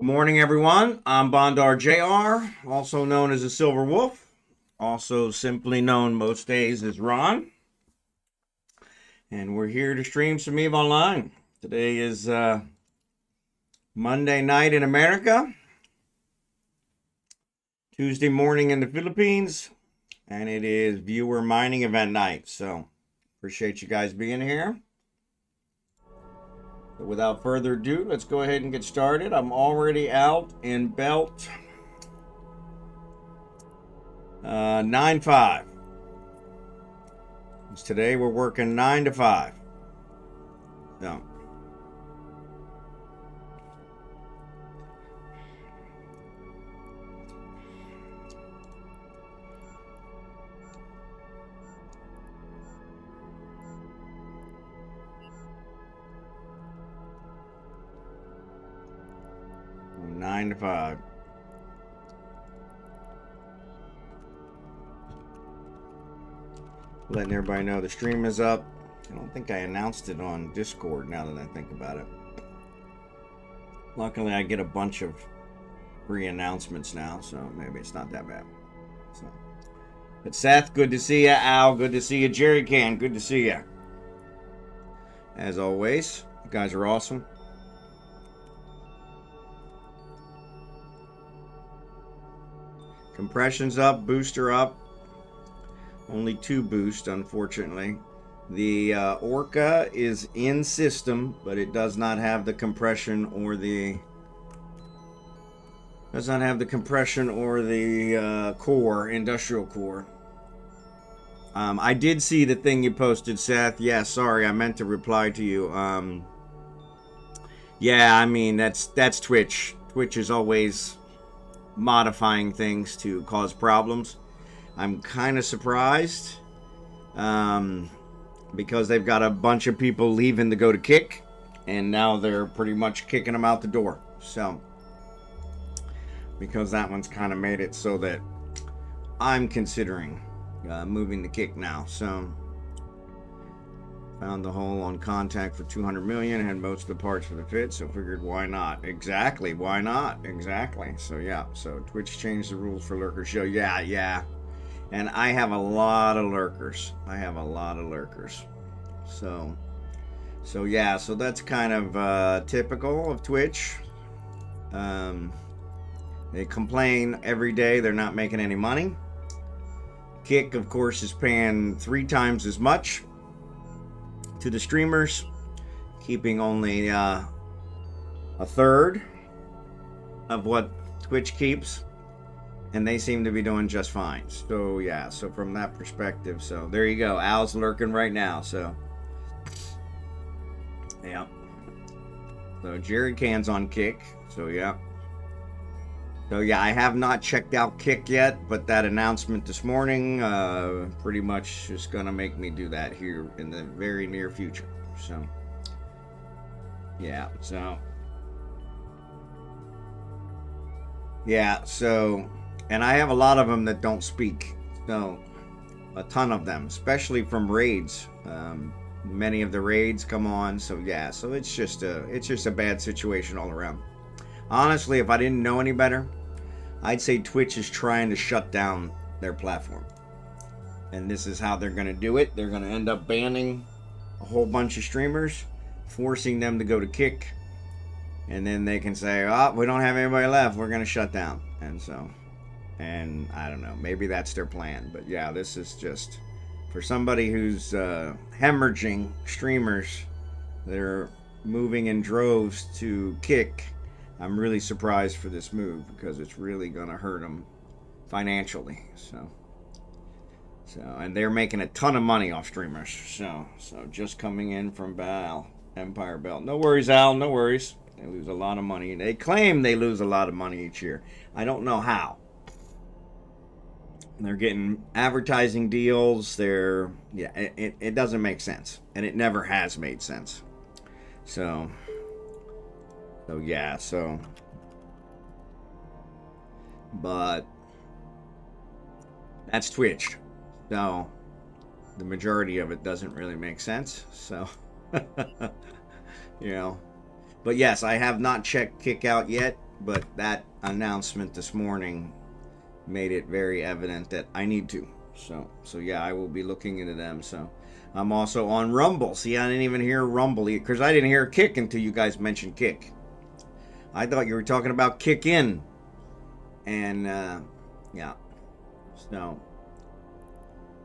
Good morning, everyone. I'm Bondar JR, also known as the Silver Wolf, also simply known most days as Ron. And we're here to stream some EVE Online. Today is Monday night in America, Tuesday morning in the Philippines, and it is viewer mining event night. So appreciate you guys being here. But without further ado, let's go ahead and get started. I'm already out in belt 9-5. Today we're working 9 to 5. So. From 9 to 5. Letting everybody know the stream is up. I don't think I announced it on Discord now that I think about it. Luckily, I get a bunch of free announcements now, so maybe it's not that bad. So. But Seth, good to see you. Al, good to see you. Jerry Can, good to see you. As always, you guys are awesome. Compression's up, booster up. Only 2 boosts, unfortunately. The Orca is in system, but it does not have the compression or the core, industrial core. I did see the thing you posted, Seth. Yeah, sorry, I meant to reply to you. Yeah, I mean that's Twitch. Twitch is always modifying things to cause problems. I'm kind of surprised because they've got a bunch of people leaving to go to kick, and now they're pretty much kicking them out the door. So, because that one's kind of made it so that I'm considering moving to kick now. So, found the hole on contact for 200 million, had most of the parts for the fit, so figured why not? Exactly, why not? Exactly. So yeah, so Twitch changed the rules for lurker show. Yeah. And I have a lot of lurkers. So yeah, so that's kind of typical of Twitch. They complain every day they're not making any money. Kick, of course, is paying 3 times as much to the streamers, keeping only a third of what Twitch keeps. And they seem to be doing just fine. So yeah, so from that perspective, so there you go. Al's lurking right now, so yeah. So Jerry Can's on kick, so yeah. So yeah, I have not checked out kick yet, but that announcement this morning pretty much is gonna make me do that here in the very near future. So yeah, so yeah, so. And I have a lot of them that don't speak, so a ton of them, especially from raids. Many of the raids come on, so yeah, so it's just a bad situation all around. Honestly, if I didn't know any better, I'd say Twitch is trying to shut down their platform, and this is how they're going to do it. They're going to end up banning a whole bunch of streamers, forcing them to go to kick, and then they can say, "Oh, we don't have anybody left. We're going to shut down," and so. And I don't know, maybe that's their plan. But yeah, this is just for somebody who's hemorrhaging streamers that are moving in droves to kick. I'm really surprised for this move because it's really going to hurt them financially. So and they're making a ton of money off streamers. So just coming in from Empire Belt. No worries, Al. No worries. They lose a lot of money. They claim they lose a lot of money each year. I don't know how. They're getting advertising deals. It doesn't make sense, and it never has made sense. So yeah, but that's Twitch. So the majority of it doesn't really make sense. So you know, but yes, I have not checked kick out yet. but that announcement this morning made it very evident that I need to. So yeah, I will be looking into them. So I'm also on Rumble. See, I didn't even hear Rumble because I didn't hear Kick until you guys mentioned Kick. I thought you were talking about Kick In. And yeah.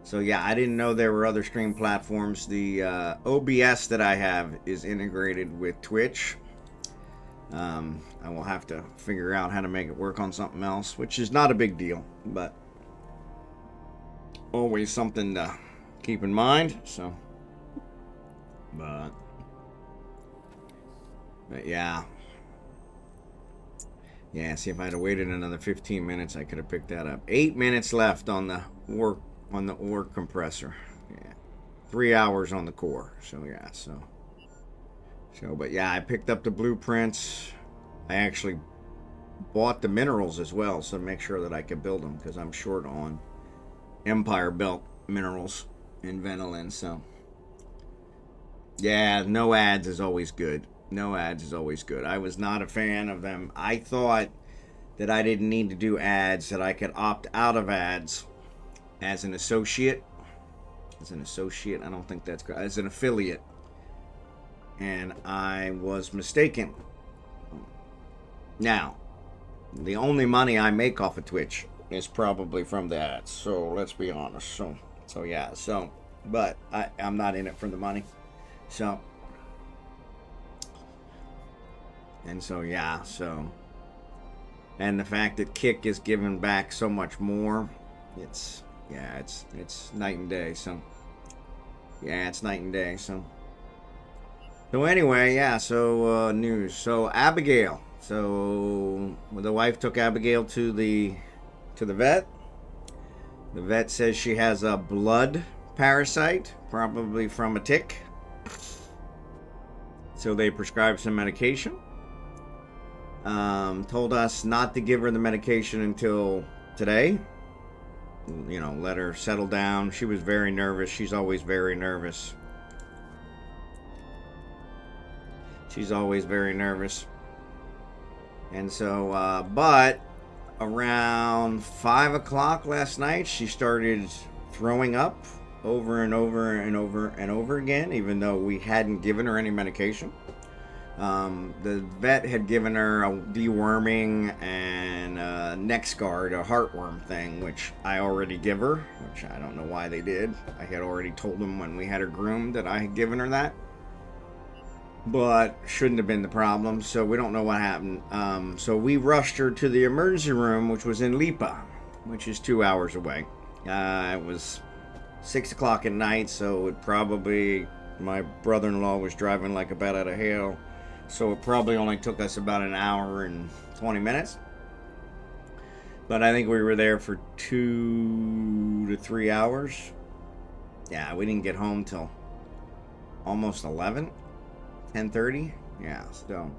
So yeah, I didn't know there were other stream platforms. The OBS that I have is integrated with Twitch. I will have to figure out how to make it work on something else, which is not a big deal, but always something to keep in mind. So, but yeah. Yeah, see, if I'd have waited another 15 minutes, I could have picked that up. 8 minutes left on the ore compressor. Yeah. 3 hours on the core. So yeah, but yeah, I picked up the blueprints. I actually bought the minerals as well, so to make sure that I could build them, because I'm short on Empire Belt minerals in Venolin. So yeah, no ads is always good. No ads is always good. I was not a fan of them. I thought that I didn't need to do ads, that I could opt out of ads as an associate. As an associate, I don't think that's correct. As an affiliate. And I was mistaken. Now, the only money I make off of Twitch is probably from the ads. So let's be honest. So yeah. But I'm not in it for the money. So. And so yeah. And the fact that Kick is giving back so much more, it's night and day. So yeah, it's night and day. So anyway, yeah. So news. So Abigail. So the wife took Abigail to the vet. The vet says she has a blood parasite, probably from a tick. So they prescribed some medication. Told us not to give her the medication until today. You know, let her settle down. She was very nervous. She's always very nervous. And so, but around 5 o'clock last night, she started throwing up over and over and over and over again, even though we hadn't given her any medication. The vet had given her a deworming and NexGard, a heartworm thing, which I already give her, which I don't know why they did. I had already told them when we had her groomed that I had given her that. But shouldn't have been the problem, so we don't know what happened. So we rushed her to the emergency room, which was in Lipa, which is 2 hours away. It was 6 o'clock at night, so it probably, my brother-in-law was driving like a bat out of hell, so it probably only took us about an hour and 20 minutes. But I think we were there for 2 to 3 hours. Yeah, we didn't get home till almost 10:30. Yeah, so.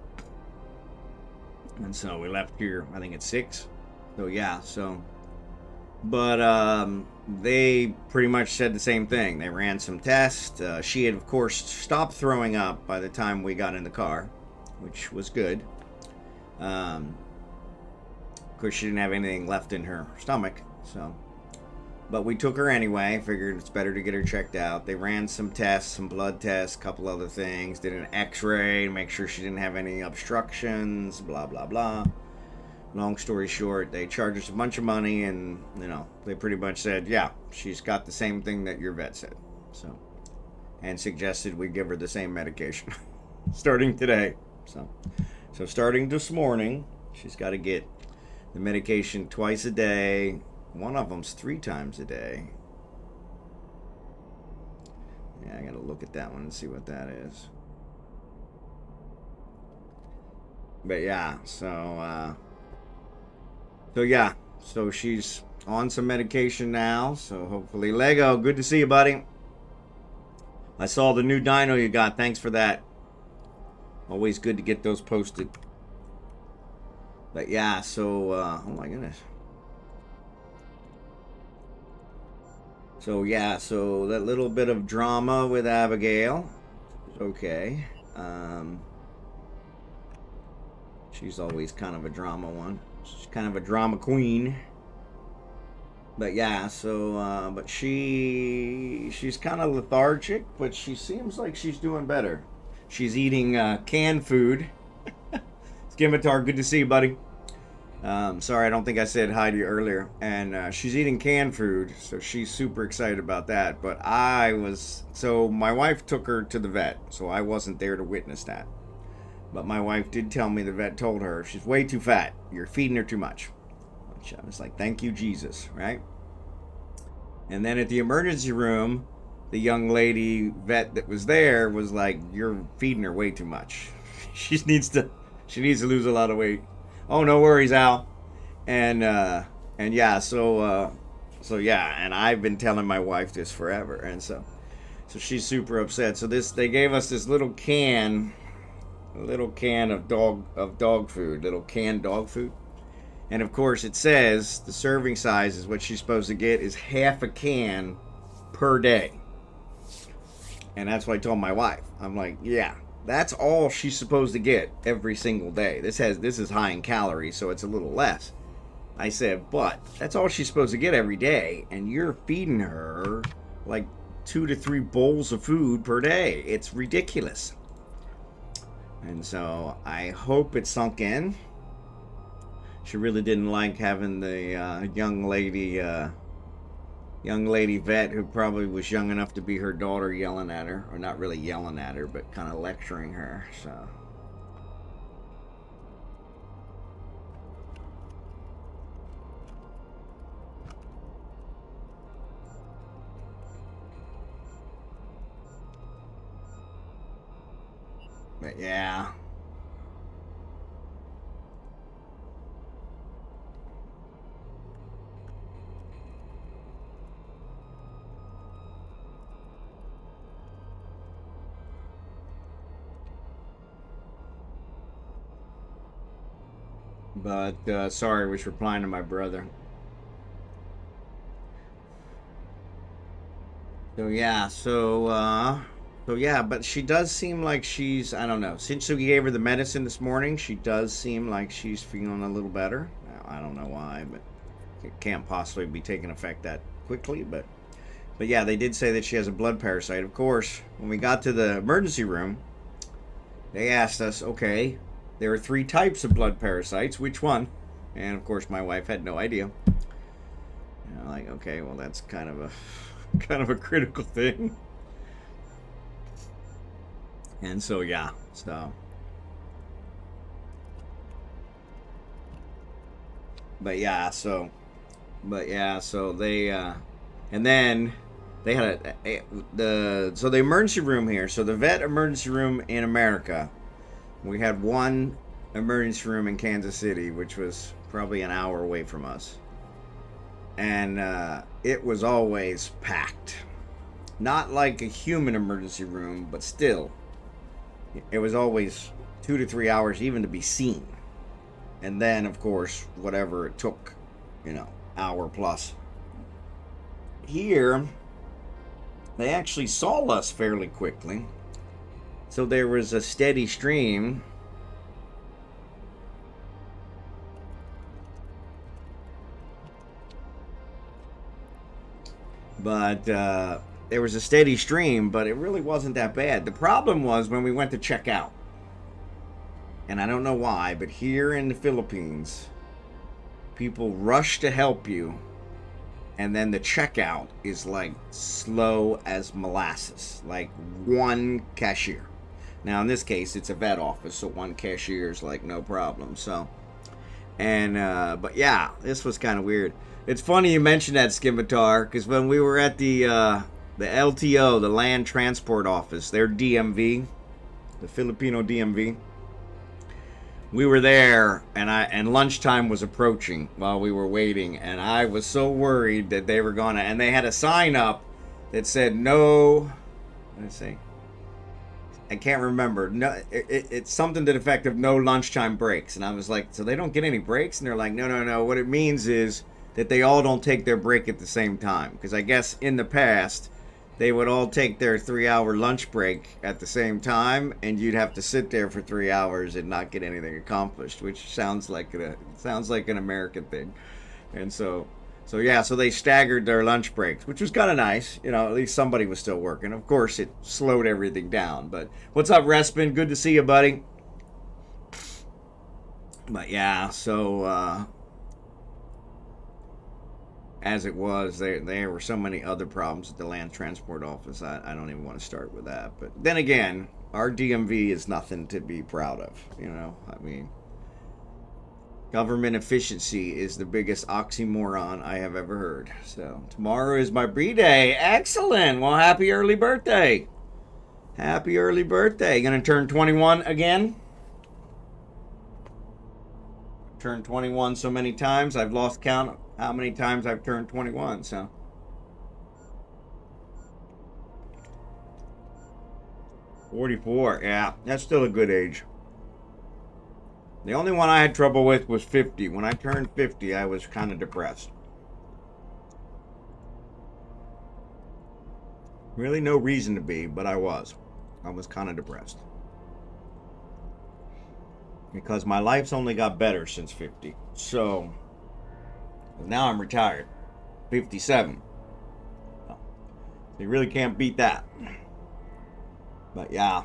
And so we left here, I think at 6. So yeah, so. But they pretty much said the same thing. They ran some tests. She had, of course, stopped throwing up by the time we got in the car, which was good. Of course, she didn't have anything left in her stomach, so. But we took her anyway. Figured it's better to get her checked out. They ran some tests, some blood tests, a couple other things. Did an x-ray to make sure she didn't have any obstructions, blah, blah, blah. Long story short, they charged us a bunch of money, and, you know, they pretty much said, yeah, she's got the same thing that your vet said. So, and suggested we give her the same medication starting today. So starting this morning, she's got to get the medication twice a day. One of them's 3 times a day. Yeah, I gotta look at that one and see what that is. But yeah, so yeah, so she's on some medication now. So hopefully, Lego, good to see you, buddy. I saw the new dino you got. Thanks for that. Always good to get those posted. But yeah, so oh my goodness. So yeah, so that little bit of drama with Abigail is okay. She's always kind of a drama one. She's kind of a drama queen. But yeah, so but she's kind of lethargic, but she seems like she's doing better. She's eating canned food. Skimitar, good to see you, buddy. Sorry, I don't think I said hi to you earlier. And she's eating canned food, so she's super excited about that. But so my wife took her to the vet, so I wasn't there to witness that. But my wife did tell me the vet told her she's way too fat. You're feeding her too much. Which I was like, thank you, Jesus, right? And then at the emergency room, the young lady vet that was there was like, you're feeding her way too much. She needs to lose a lot of weight. Oh, no worries, Al. And yeah, so yeah, and I've been telling my wife this forever, and so she's super upset. So they gave us this little can of dog food, little canned dog food. And of course it says the serving size is what she's supposed to get is half a can per day. And that's what I told my wife. I'm like, yeah, that's all she's supposed to get every single day. This is high in calories, so it's a little less. I said, but that's all she's supposed to get every day, and you're feeding her like 2 to 3 bowls of food per day. It's ridiculous. And so I hope it sunk in. She really didn't like having the young lady vet who probably was young enough to be her daughter yelling at her, or not really yelling at her, but kind of lecturing her. So. But yeah. But sorry, I was replying to my brother. So yeah, but she does seem like she's, I don't know, since we gave her the medicine this morning, she does seem like she's feeling a little better. Now, I don't know why, but it can't possibly be taking effect that quickly, but yeah, they did say that she has a blood parasite. Of course, when we got to the emergency room, they asked us, okay, there are 3 types of blood parasites, which one? And of course my wife had no idea. And I'm like, okay, well that's kind of a critical thing. And so yeah, but yeah, so they and then they had the emergency room here. So the vet emergency room in America, we had one emergency room in Kansas City, which was probably an hour away from us. And it was always packed. Not like a human emergency room, but still. It was always 2 to 3 hours even to be seen. And then, of course, whatever it took, hour plus. Here, they actually saw us fairly quickly. So there was a steady stream. But there was a steady stream, but it really wasn't that bad. The problem was when we went to check out. And I don't know why, but here in the Philippines, people rush to help you, and then the checkout is like slow as molasses. Like one cashier. Now in this case, it's a vet office, so one cashier is like no problem. So, but yeah, this was kind of weird. It's funny you mentioned that, Skimitar, because when we were at the LTO, the Land Transport Office, their DMV, the Filipino DMV, we were there, and lunchtime was approaching while we were waiting, and I was so worried that they were gonna, and they had a sign up that said no, let's see, I can't remember, no, it's something to the effect of no lunchtime breaks, and I was like, so they don't get any breaks? And they're like, no, what it means is that they all don't take their break at the same time, because I guess in the past, they would all take their 3-hour lunch break at the same time, and you'd have to sit there for 3 hours and not get anything accomplished, which sounds like an American thing. And so yeah, so they staggered their lunch breaks, which was kind of nice. You know, at least somebody was still working. Of course, it slowed everything down. But what's up, Respin? Good to see you, buddy. But yeah, so as it was, there were so many other problems at the Land Transport Office. I don't even want to start with that. But then again, our DMV is nothing to be proud of. You know, I mean, government efficiency is the biggest oxymoron I have ever heard. So tomorrow is my B-Day. Excellent. Well, happy early birthday. Happy early birthday. Gonna turn 21 again? Turned 21 so many times, I've lost count how many times I've turned 21, so. $44, yeah, that's still a good age. The only one I had trouble with was 50. When I turned 50, I was kind of depressed. Really no reason to be, but I was. I was kind of depressed. Because my life's only got better since 50. So, now I'm retired. 57. So you really can't beat that. But yeah.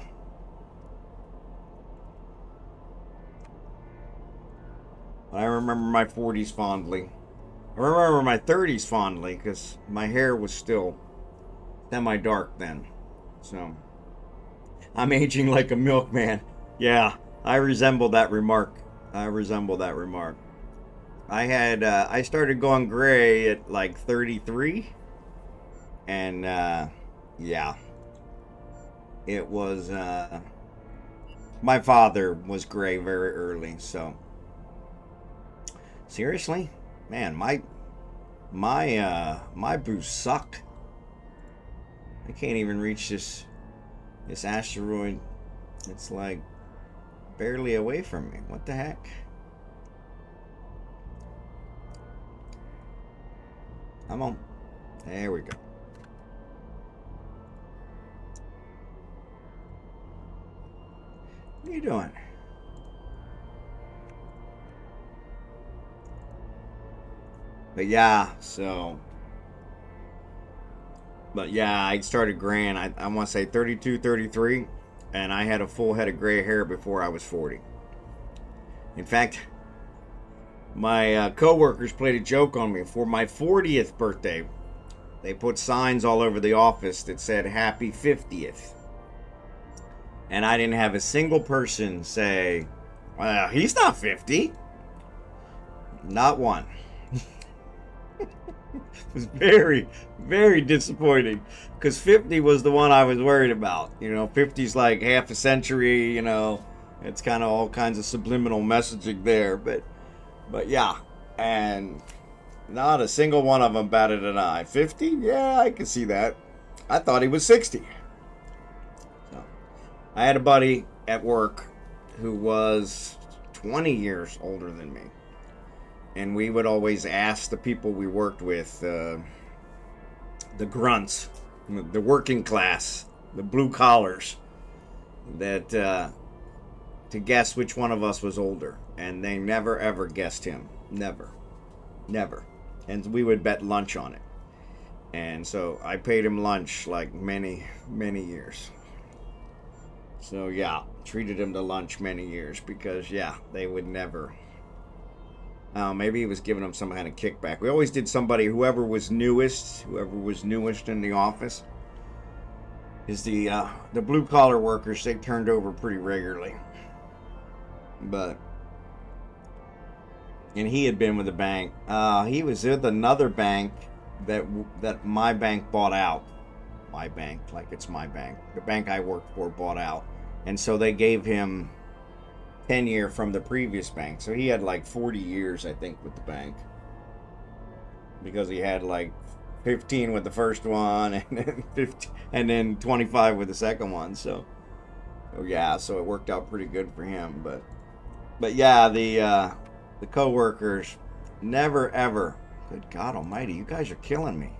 I remember my 40s fondly. I remember my 30s fondly because my hair was still semi-dark then. So, I'm aging like a milkman. Yeah, I resemble that remark. I started going gray at like 33. And, yeah. It was, my father was gray very early, so. Seriously? Man, my boots suck. I can't even reach this asteroid. It's like barely away from me. What the heck? Come on. There we go. What are you doing? But yeah, I started graying, I want to say 32, 33, and I had a full head of gray hair before I was 40. In fact, my co-workers played a joke on me. For my 40th birthday, they put signs all over the office that said, Happy 50th. And I didn't have a single person say, well, he's not 50. Not one. It was very, very disappointing because 50 was the one I was worried about. You know, 50's like half a century, you know, it's kind of all kinds of subliminal messaging there. But yeah, and not a single one of them batted an eye. 50? Yeah, I can see that. I thought he was 60. So, I had a buddy at work who was 20 years older than me. And we would always ask the people we worked with, the grunts, the working class, the blue collars, that to guess which one of us was older. And they never, ever guessed him. Never. Never. And we would bet lunch on it. And so I paid him lunch like many, many years. So yeah, treated him to lunch many years because, yeah, they would never... maybe he was giving them some kind of kickback. We always did somebody, whoever was newest in the office, is the blue collar workers. They turned over pretty regularly. And he had been with the bank. He was with another bank that my bank bought out. My bank, like it's my bank. The bank I worked for bought out, and so they gave him tenure from the previous bank. So he had like 40 years, I think, with the bank. Because he had like 15 with the first one and then 15, and then 25 with the second one. So yeah, so it worked out pretty good for him. But yeah, the co-workers never ever, good God almighty, you guys are killing me.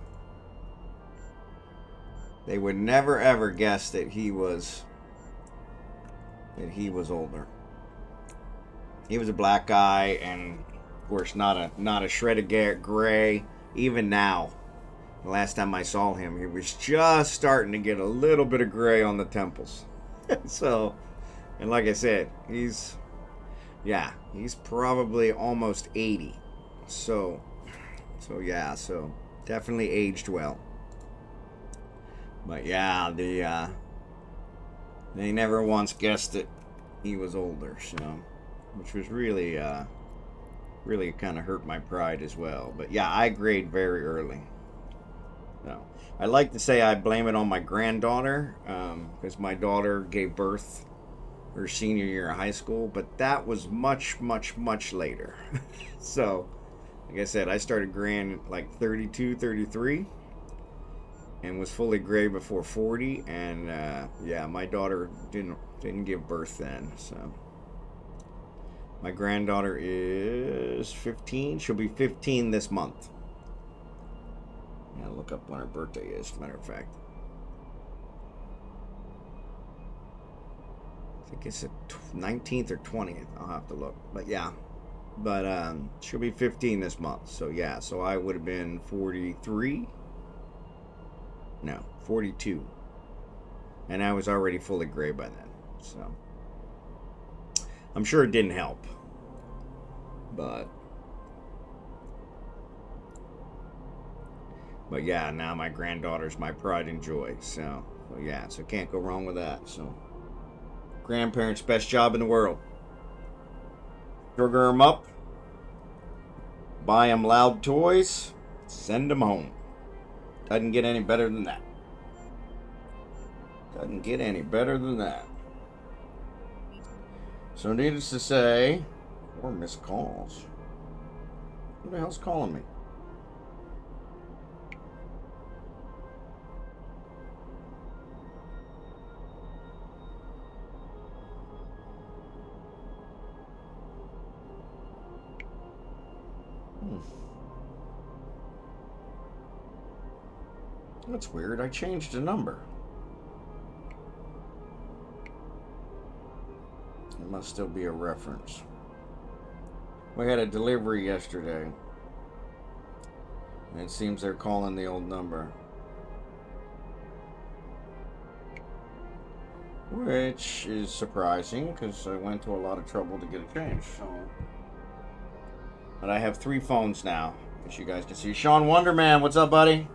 They would never ever guess that he was older. He was a black guy, and of course not a shred of gray. Even now, the last time I saw him, he was just starting to get a little bit of gray on the temples. So, and like I said, he's probably almost 80. So definitely aged well. But yeah, they never once guessed that he was older, so, which was really kind of hurt my pride as well. But yeah, I grayed very early. So I like to say I blame it on my granddaughter, because my daughter gave birth her senior year of high school, but that was much, much, much later. So, like I said, I started graying like 32, 33. And was fully gray before 40, and yeah, my daughter didn't give birth then. So my granddaughter is 15. She'll be 15 this month. I'll look up when her birthday is, as a matter of fact. I think it's the 19th or 20th. I'll have to look. But yeah. But she'll be 15 this month. So yeah, so I would have been 43. No, 42. And I was already fully gray by then. So I'm sure it didn't help. But yeah, now my granddaughter's my pride and joy. So yeah, so can't go wrong with that. So grandparents, best job in the world. Sugar them up. Buy them loud toys. Send them home. Doesn't get any better than that. Doesn't get any better than that. So needless to say, 4 missed calls. Who the hell's calling me? That's weird. I changed the number. It must still be a reference. We had a delivery yesterday, and it seems they're calling the old number, which is surprising because I went to a lot of trouble to get it changed. So, but I have 3 phones now, as you guys can see. SeanWonderMan, what's up, buddy?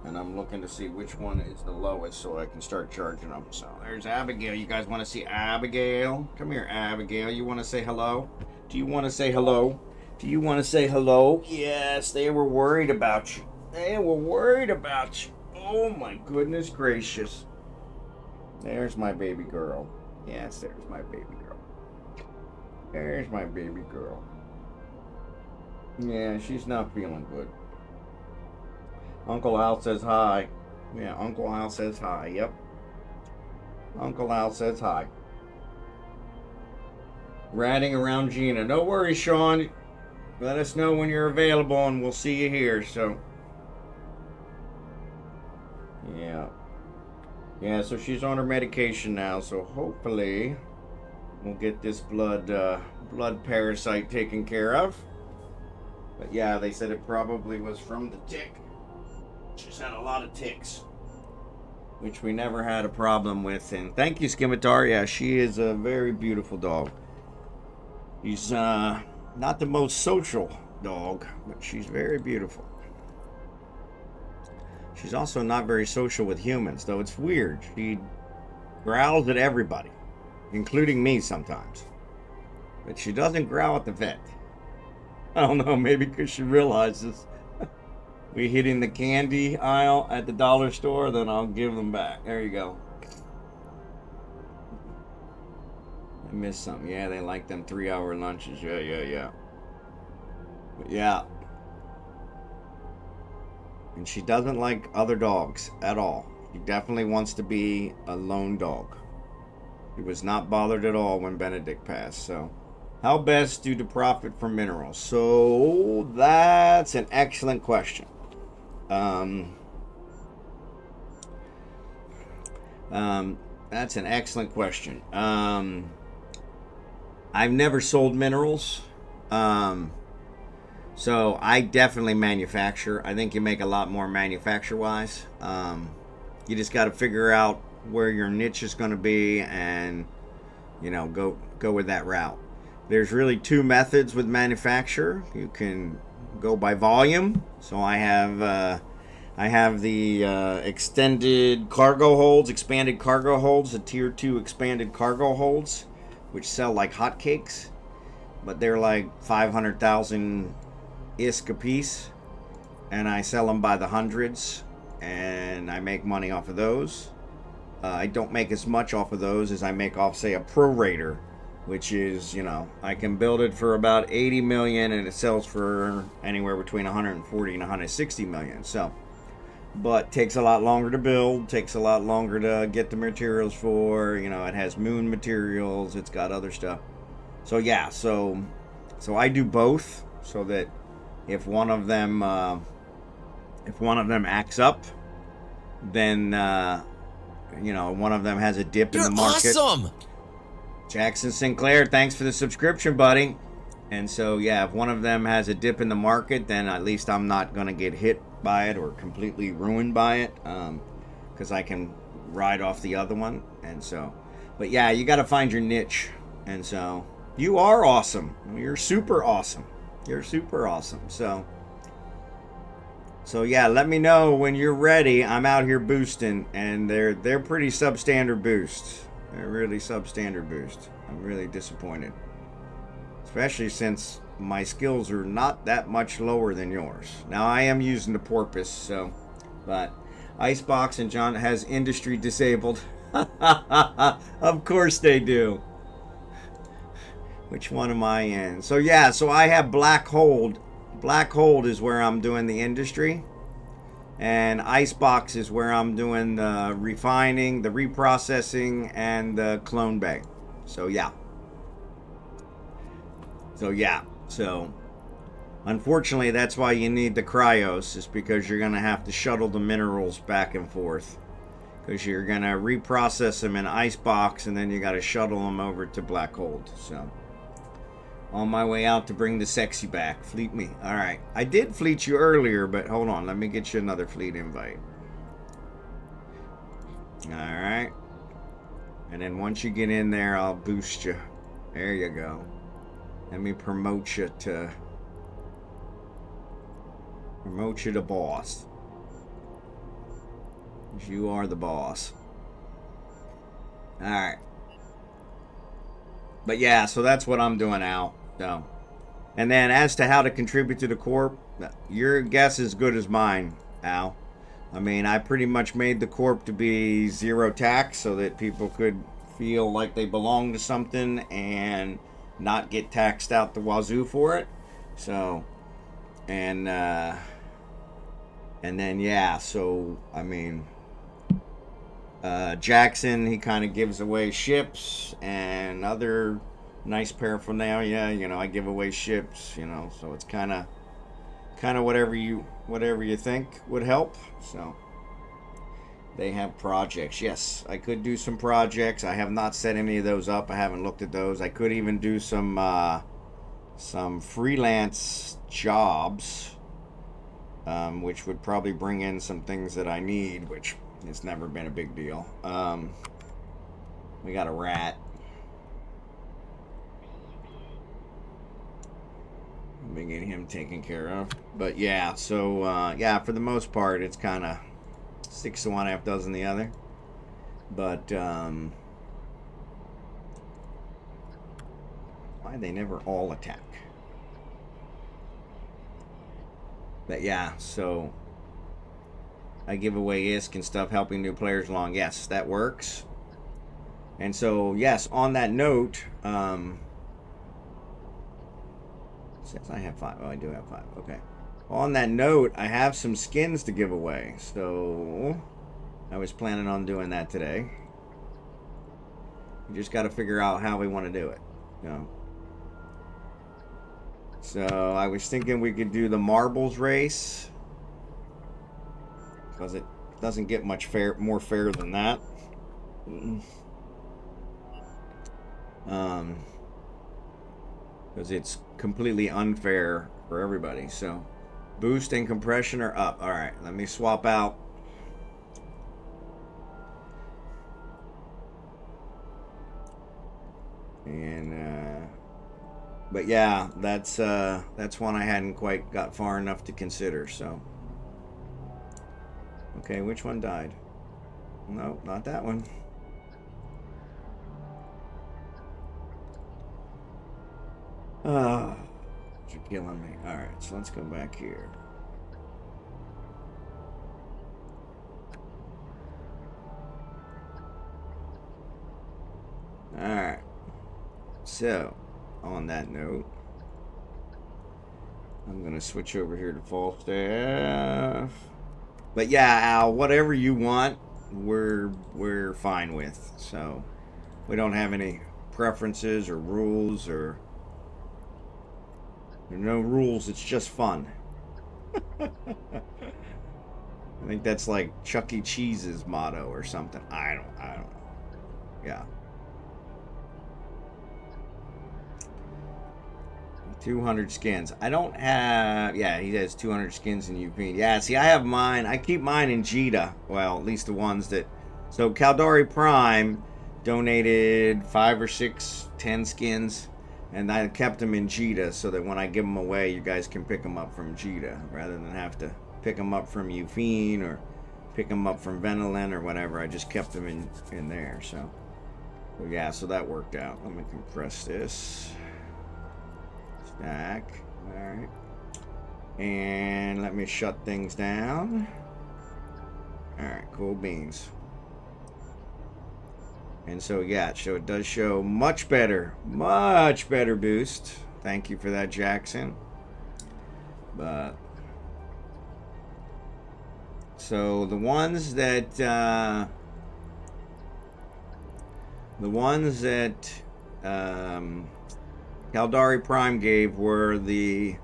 And I'm looking to see which one is the lowest so I can start charging them. So there's Abigail. You guys want to see Abigail? Come here, Abigail. You want to say hello? Do you want to say hello? Do you want to say hello? Yes, they were worried about you. They were worried about you. Oh my goodness gracious. There's my baby girl. Yes, there's my baby girl. There's my baby girl. Yeah, she's not feeling good. Uncle Al says hi. Yeah, Uncle Al says hi. Yep. Uncle Al says hi. Ratting around Gina. No worries, Sean. Let us know when you're available and we'll see you here. So, yeah. Yeah, so she's on her medication now. So hopefully we'll get this blood parasite taken care of. But yeah, they said it probably was from the tick. She's had a lot of ticks, which we never had a problem with. And thank you, Scimitar. Yeah, she is a very beautiful dog. She's not the most social dog, but she's very beautiful. She's also not very social with humans, though it's weird. She growls at everybody, including me sometimes. But she doesn't growl at the vet. I don't know, maybe because she realizes we hitting the candy aisle at the dollar store, then I'll give them back. There you go. I missed something. Yeah, they like them 3-hour lunches. Yeah. But yeah. And she doesn't like other dogs at all. She definitely wants to be a lone dog. She was not bothered at all when Benedict passed. So, how best to profit from minerals? So, that's an excellent question. That's an excellent question. I've never sold minerals. So I definitely manufacture. I think you make a lot more manufacture-wise. You just got to figure out where your niche is going to be, and go with that route. There's really two methods with manufacture. You can go by volume. So I have the extended cargo holds, expanded cargo holds, the tier 2 expanded cargo holds, which sell like hotcakes, but they're like 500,000 ISK a piece, and I sell them by the hundreds, and I make money off of those. I don't make as much off of those as I make off, say, a prorater, which is, I can build it for about 80 million and it sells for anywhere between 140 and 160 million. So, but takes a lot longer to build, takes a lot longer to get the materials for, it has moon materials, it's got other stuff. So yeah, so I do both, so that if one of them acts up, then one of them has a dip in the market. Awesome! Jackson Sinclair, thanks for the subscription, buddy. And so, yeah, if one of them has a dip in the market, then at least I'm not going to get hit by it or completely ruined by it, because I can ride off the other one. And so, but yeah, you got to find your niche. And so, you are awesome. You're super awesome. You're super awesome. So yeah, let me know when you're ready. I'm out here boosting, and they're pretty substandard boosts. They're really substandard boosts. I'm really disappointed, especially since my skills are not that much lower than yours. Now I am using the porpoise, but Icebox and John has industry disabled. Of course they do. Which one am I in? So yeah, so I have Black Hold. Black Hold is where I'm doing the industry, and Icebox is where I'm doing the refining, the reprocessing, and the clone bay. So yeah. So unfortunately, that's why you need the cryos, is because you're going to have to shuttle the minerals back and forth, because you're going to reprocess them in Icebox, and then you got to shuttle them over to Black Hold. So on my way out to bring the sexy back. Fleet me. All right. I did fleet you earlier, but hold on. Let me get you another fleet invite. All right. And then once you get in there, I'll boost you. There you go. Let me promote you to boss. You are the boss. All right. But yeah, so that's what I'm doing now. So, and then as to how to contribute to the corp, your guess is as good as mine, Al. I mean, I pretty much made the corp to be zero tax so that people could feel like they belong to something and not get taxed out the wazoo for it. So, and then yeah, so I mean, Jackson, he kind of gives away ships and other nice paraphernalia. I give away ships. So it's kind of whatever you think would help. So they have projects. Yes, I could do some projects. I have not set any of those up. I haven't looked at those. I could even do some freelance jobs, which would probably bring in some things that I need, which it's never been a big deal. We got a rat. Let me get him taken care of. But yeah, so yeah, for the most part, it's kind of 6 to 1, half dozen the other. But why they never all attack? But yeah, so I give away ISK and stuff, helping new players along. Yes, that works. And so, yes, on that note, says I have 5. Oh, I do have 5. Okay. On that note, I have some skins to give away. So I was planning on doing that today. We just got to figure out how we want to do it. So I was thinking we could do the marbles race, because it doesn't get much more fair than that. Because it's completely unfair for everybody. So boost and compression are up. All right, let me swap out. And but yeah, that's one I hadn't quite got far enough to consider. So okay, which one died? No, not that one. Oh, you're killing me. All right, so let's go back here. All right. So, on that note, I'm gonna switch over here to Falstaff. But yeah, Al, whatever you want, we're fine with. So, we don't have any preferences or rules or there are no rules. It's just fun. I think that's like Chuck E. Cheese's motto or something. I don't know. Yeah. 200 skins. I don't have. Yeah, he has 200 skins in UP. Yeah, see, I have mine. I keep mine in Jita. Well, at least the ones that. So Caldari Prime donated 5 or 6, 10 skins, and I kept them in Jita so that when I give them away, you guys can pick them up from Jita rather than have to pick them up from Ufine or pick them up from Venolin or whatever. I just kept them in there. So yeah, so that worked out. Let me compress this. Stack. Alright. And let me shut things down. Alright, cool beans. And so yeah, so it does show much better boost. Thank you for that, Jackson. But so the ones that Caldari Prime gave were the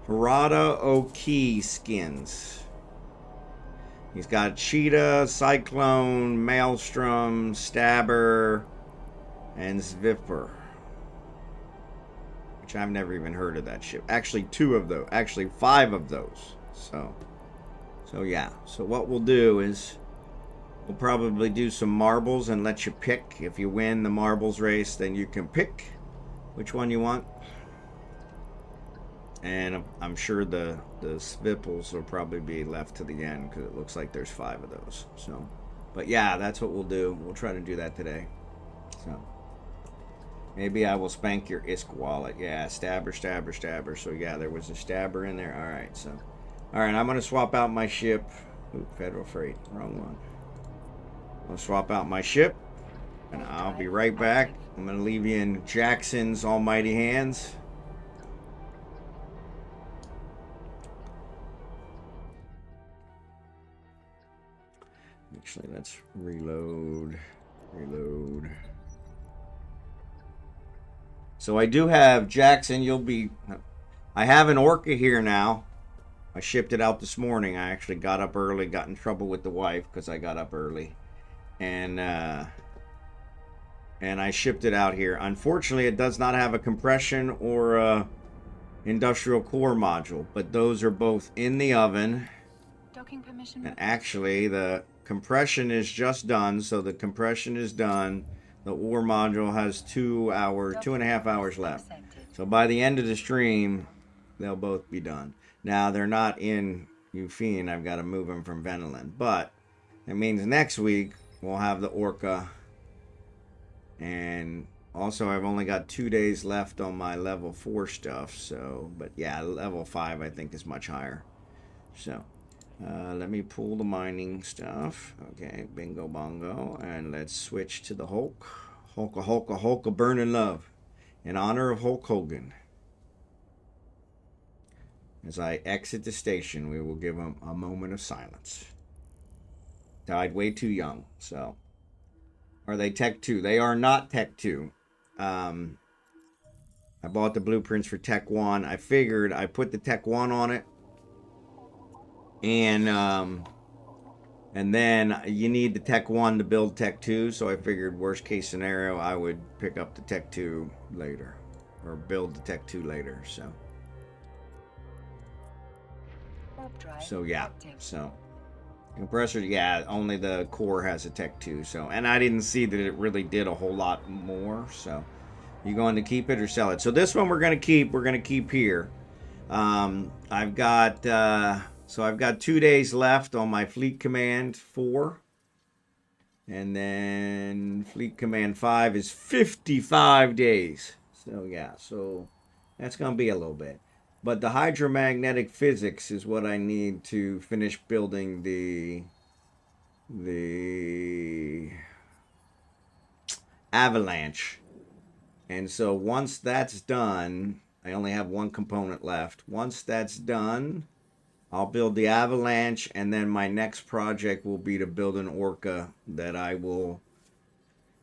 Harada Oki skins. He's got Cheetah, Cyclone, Maelstrom, Stabber, and Zvipper. Which I've never even heard of that ship. Actually, 2 of those. Actually, 5 of those. So yeah. So what we'll do is we'll probably do some marbles and let you pick. If you win the marbles race, then you can pick which one you want. And I'm sure the Svipples will probably be left to the end because it looks like there's 5 of those. So, but yeah, that's what we'll do. We'll try to do that today. So maybe I will spank your ISK wallet. Yeah, Stabber. So yeah, there was a Stabber in there. All right, so all right, I'm gonna swap out my ship. Ooh, Federal Freight, wrong one. I'll swap out my ship, and I'll be right back. I'm gonna leave you in Jackson's almighty hands. Actually, let's reload. So I do have Jackson. I have an Orca here now. I shipped it out this morning. I actually got up early, got in trouble with the wife because I got up early, and I shipped it out here. Unfortunately, it does not have a compression or a industrial core module, but those are both in the oven. Docking permission. And actually, the compression is just done, so the compression is done. The ore module has 2.5 hours left. So by the end of the stream, they'll both be done. Now, they're not in Ufine. I've got to move them from Venolin. But it means next week, we'll have the Orca. And also, I've only got 2 days left on my level 4 stuff. So, but yeah, level 5, I think, is much higher. So, let me pull the mining stuff. Okay, bingo bongo. And let's switch to the Hulk. Hulka, burning love. In honor of Hulk Hogan. As I exit the station, we will give him a moment of silence. Died way too young, so. Are they Tech 2? They are not Tech 2. I bought the blueprints for Tech 1. I figured I put the Tech 1 on it. And And then you need the Tech 1 to build Tech 2, so I figured worst case scenario, I would pick up the Tech 2 later. Or build the Tech 2 later, so. So yeah, so. Compressor, yeah, only the core has a Tech 2, so. And I didn't see that it really did a whole lot more, so. You going to keep it or sell it? So this one we're going to keep here. I've got... So I've got 2 days left on my Fleet Command 4. And then Fleet Command 5 is 55 days. So yeah, so that's going to be a little bit. But the hydromagnetic physics is what I need to finish building the avalanche. And so once that's done, I only have one component left. Once that's done, I'll build the avalanche, and then my next project will be to build an orca that I will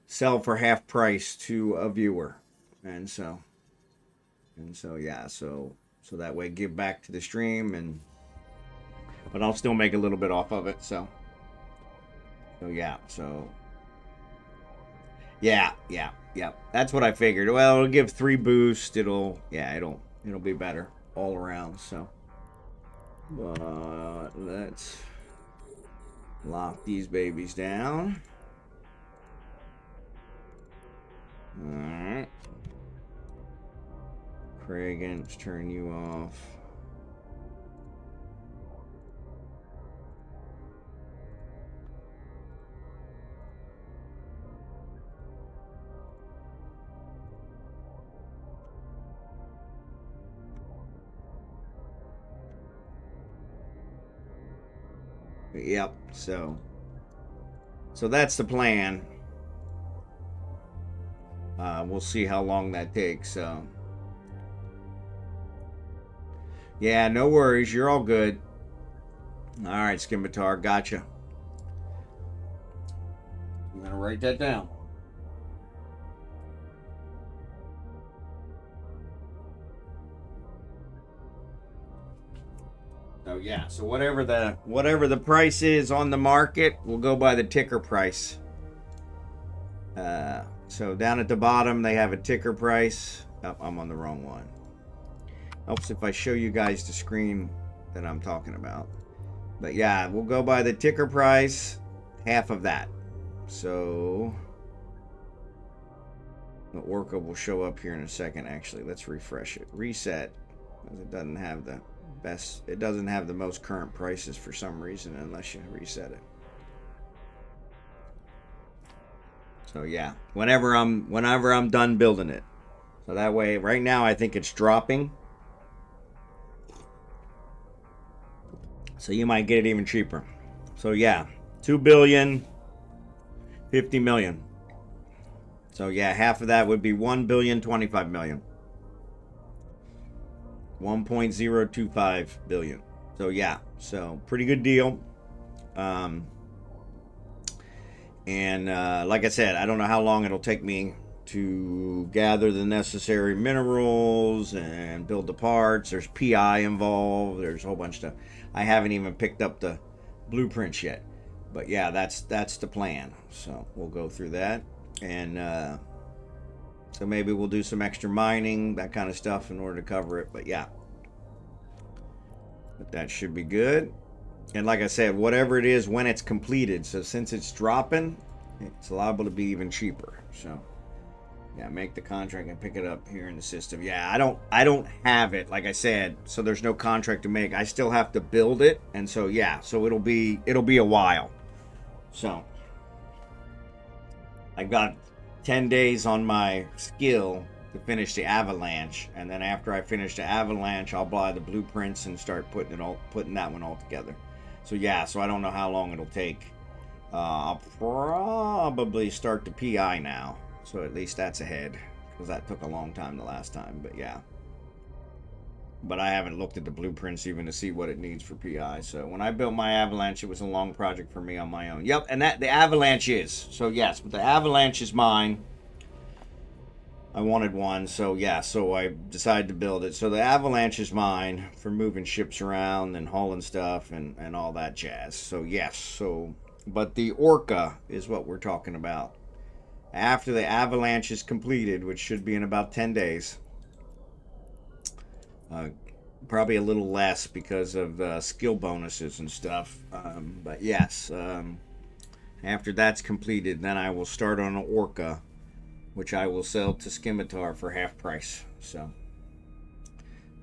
sell for half price to a viewer. And so yeah, so that way give back to the stream, but I'll still make a little bit off of it. So yeah, yeah. That's what I figured. Well, it'll give 3 boosts. It'll be better all around. So. But let's lock these babies down. Alright. Kragan, let's turn you off. Yep, so that's the plan. We'll see how long that takes. So yeah, no worries, you're all good. All right, Skimbatar, gotcha. I'm gonna write that down. So yeah, so whatever the price is on the market, we'll go by the ticker price. So down at the bottom, they have a ticker price. Oh, I'm on the wrong one. Helps if I show you guys the screen that I'm talking about. But yeah, we'll go by the ticker price, half of that. So the orca will show up here in a second. Actually, let's refresh it. Reset, because it doesn't have the best. It doesn't have the most current prices for some reason unless you reset it. So yeah, whenever I'm done building it. So that way, right now I think it's dropping. So you might get it even cheaper. So yeah, 2 billion, 50 million. So yeah, half of that would be 1 billion, 25 million. 1.025 billion. So yeah, so pretty good deal. Like I said, I don't know how long it'll take me to gather the necessary minerals and build the parts. There's PI involved. There's a whole bunch of stuff. I haven't even picked up the blueprints yet. But yeah, that's the plan. So we'll go through that. And so maybe we'll do some extra mining, that kind of stuff in order to cover it. But yeah. But that should be good. And like I said, whatever it is when it's completed. So since it's dropping, it's liable to be even cheaper. So yeah, make the contract and pick it up here in the system. Yeah, I don't have it, like I said, so there's no contract to make. I still have to build it, and so yeah, so it'll be a while. So I've got 10 days on my skill to finish the avalanche, and then after I finish the avalanche, I'll buy the blueprints and start putting that one all together. So yeah, so I don't know how long it'll take. I'll probably start the PI now. So at least that's ahead, because that took a long time the last time, but yeah. But I haven't looked at the blueprints even to see what it needs for PI. So when I built my avalanche, it was a long project for me on my own. Yep, and that the avalanche is. So yes, but the avalanche is mine. I wanted one, so yeah, so I decided to build it. So the Avalanche is mine for moving ships around and hauling stuff and all that jazz. So yes, so but the Orca is what we're talking about. After the Avalanche is completed, which should be in about 10 days. Probably a little less because of skill bonuses and stuff. But yes, after that's completed, then I will start on an Orca, which I will sell to Scimitar for half price. So,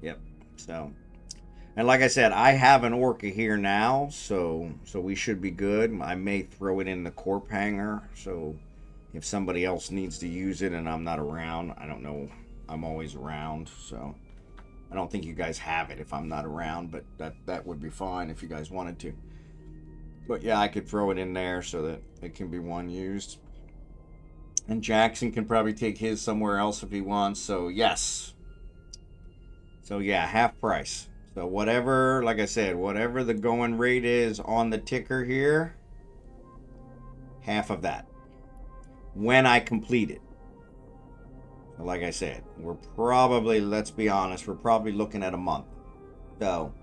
yep. So, and like I said, I have an Orca here now, so we should be good. I may throw it in the corp hangar, so if somebody else needs to use it and I'm not around, I don't know. I'm always around, so I don't think you guys have it if I'm not around, but that would be fine if you guys wanted to. But yeah, I could throw it in there so that it can be one used. And Jackson can probably take his somewhere else if he wants. So yes. So yeah, half price. So whatever, like I said, whatever the going rate is on the ticker here, half of that. When I complete it. So like I said, we're probably, let's be honest, we're probably looking at a month. So,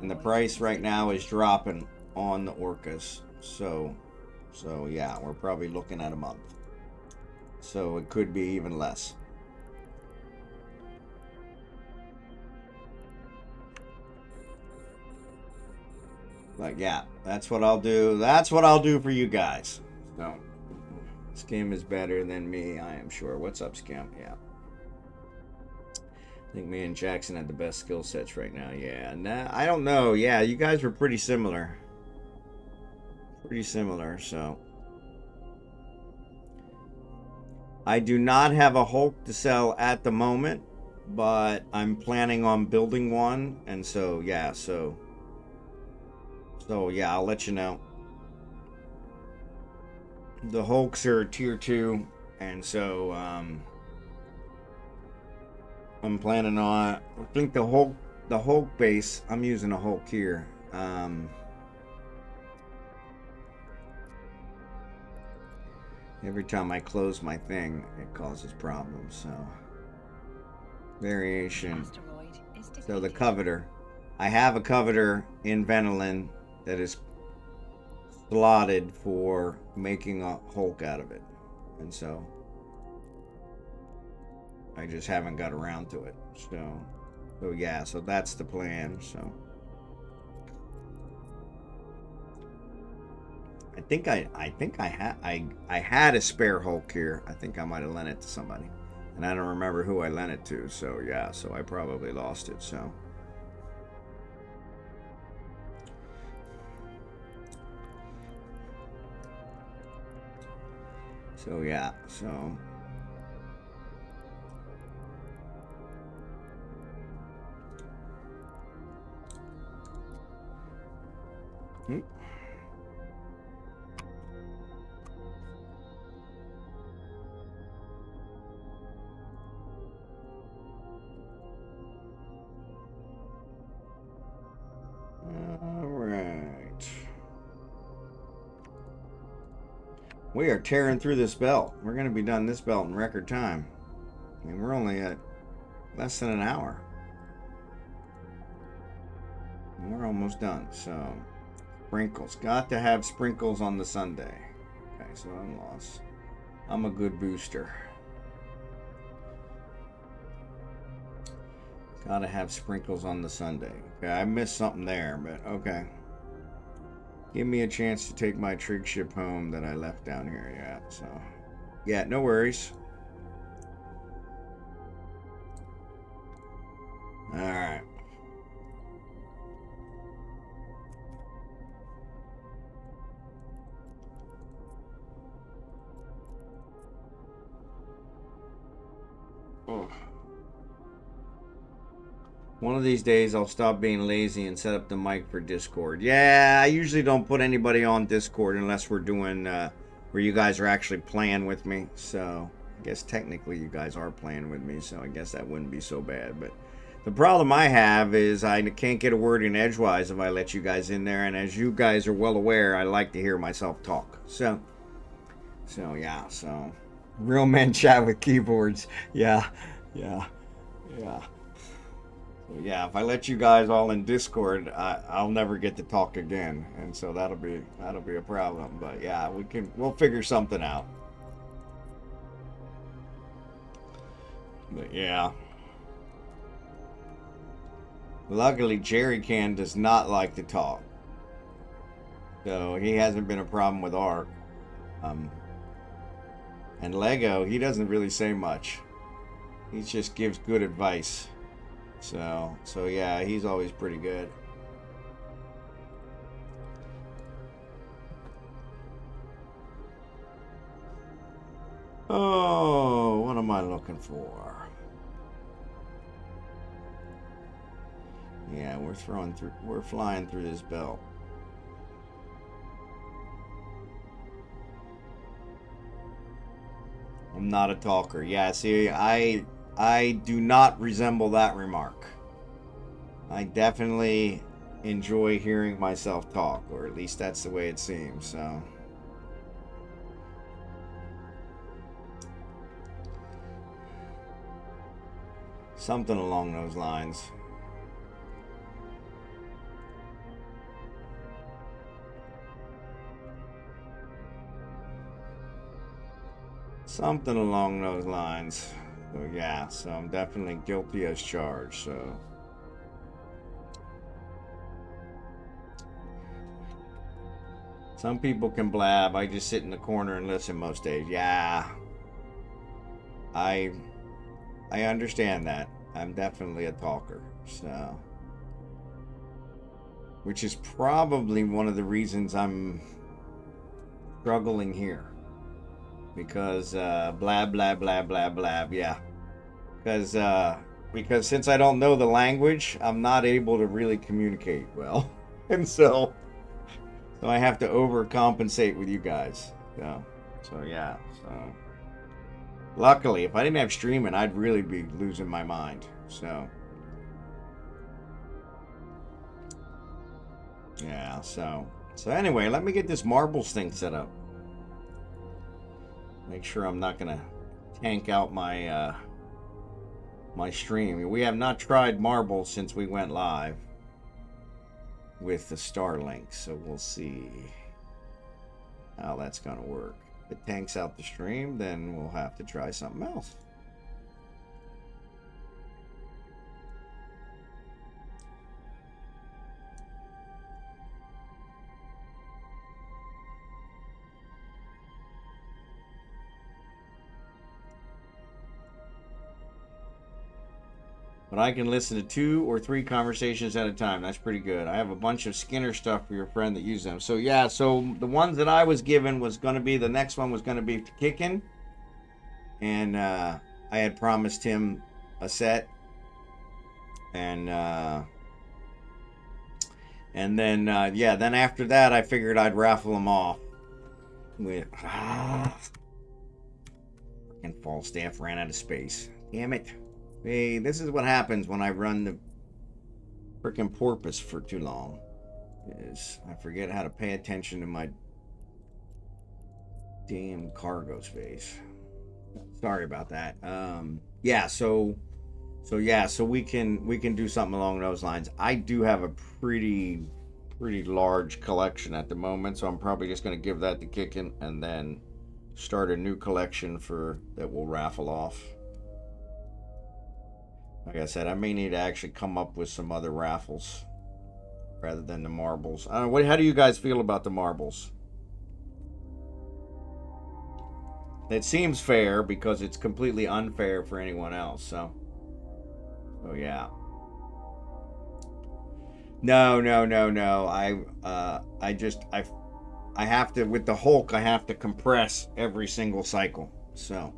and the price right now is dropping on the Orcas. So yeah, we're probably looking at a month. So it could be even less. But yeah, that's what I'll do. That's what I'll do for you guys. So, Skim is better than me, I am sure. What's up, Skim? Yeah. I think me and Jackson had the best skill sets right now. Yeah, nah, I don't know. Yeah, you guys were pretty similar. Pretty similar, so. I do not have a Hulk to sell at the moment, but I'm planning on building one, and so yeah, so yeah, I'll let you know. The Hulks are tier 2, and so I'm planning on, I think the Hulk base, I'm using a Hulk here. Every time I close my thing, it causes problems, so. Variation. So the Coveter. I have a Coveter in Venolin that is slotted for making a Hulk out of it. And so I just haven't got around to it. So yeah, so that's the plan, so. I had a spare Hulk here. I think I might have lent it to somebody. And I don't remember who I lent it to, so yeah, so I probably lost it, so. So yeah, so. We are tearing through this belt. We're going to be done this belt in record time. I mean, we're only at less than an hour. We're almost done. So, sprinkles. Got to have sprinkles on the Sunday. Okay, so I'm lost. I'm a good booster. Gotta have sprinkles on the Sunday. Okay, I missed something there, but okay. Give me a chance to take my trig ship home that I left down here. Yeah, so. Yeah, no worries. Alright. Oh. One of these days I'll stop being lazy and set up the mic for Discord. Yeah, I usually don't put anybody on Discord unless we're doing where you guys are actually playing with me. So I guess technically you guys are playing with me, so I guess that wouldn't be so bad. But the problem I have is I can't get a word in edgewise if I let you guys in there. And as you guys are well aware, I like to hear myself talk. So yeah, so Real men chat with keyboards. Yeah, yeah, yeah. So yeah, if I let you guys all in Discord, I'll never get to talk again, and so that'll be a problem. But yeah, we'll figure something out. But yeah. Luckily, Jerry Can does not like to talk, so he hasn't been a problem with Ark. And Lego, he doesn't really say much. He just gives good advice. So yeah, he's always pretty good. Oh, what am I looking for? Yeah, we're flying through this belt. I'm not a talker. Yeah, see, I do not resemble that remark. I definitely enjoy hearing myself talk, or at least that's the way it seems, so. Something along those lines. Something along those lines. So yeah, so I'm definitely guilty as charged, so. Some people can blab. I just sit in the corner and listen most days. Yeah. I understand that. I'm definitely a talker, so. Which is probably one of the reasons I'm struggling here. Because blab, blab, blab, blab, blab, yeah. Because since I don't know the language, I'm not able to really communicate well. And so I have to overcompensate with you guys. So yeah, so. Luckily, if I didn't have streaming, I'd really be losing my mind. So. Yeah, so anyway, let me get this marbles thing set up. Make sure I'm not gonna tank out my my stream. We have not tried marbles since we went live with the Starlink, so we'll see how that's gonna work. If it tanks out the stream, then we'll have to try something else. But I can listen to 2 or 3 conversations at a time. That's pretty good. I have a bunch of Skinner stuff for your friend that use them. So yeah, so the ones that I was given was going to be, the next one was going to be Kickin'. And I had promised him a set. And then, yeah, then after that, I figured I'd raffle them off with, and Falstaff ran out of space. Damn it. Hey, this is what happens when I run the frickin' porpoise for too long. Is I forget how to pay attention to my damn cargo space. Sorry about that. Yeah, so we can do something along those lines. I do have a pretty large collection at the moment, so I'm probably just gonna give that to Kickin' and then start a new collection that we'll raffle off. Like I said, I may need to actually come up with some other raffles rather than the marbles. I don't know, how do you guys feel about the marbles? It seems fair because it's completely unfair for anyone else. So yeah. No. I have to, with the Hulk, I have to compress every single cycle. So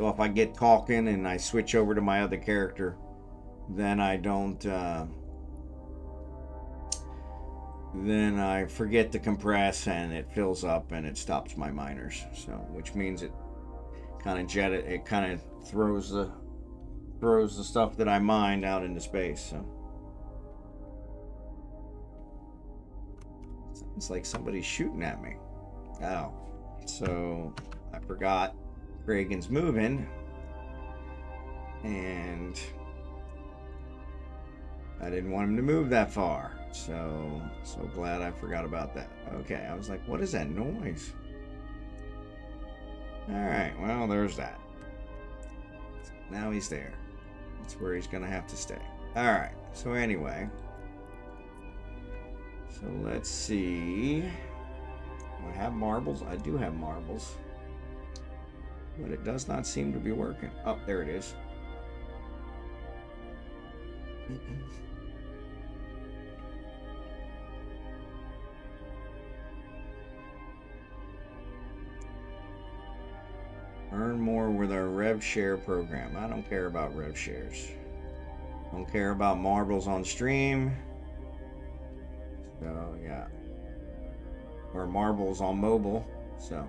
if I get talking and I switch over to my other character, then I don't, then I forget to compress and it fills up and it stops my miners. So, which means it kind of throws the stuff that I mined out into space. So it's like somebody's shooting at me. Oh, so I forgot Reagan's moving. And I didn't want him to move that far. So glad I forgot about that. Okay, I was like, what is that noise? Alright, well, there's that. Now he's there. That's where he's going to have to stay. Alright, so anyway. So let's see. Do I have marbles? I do have marbles. But it does not seem to be working. Oh, there it is. Earn more with our Rev Share program. I don't care about Rev Shares. Don't care about marbles on stream. So, yeah. Or marbles on mobile. So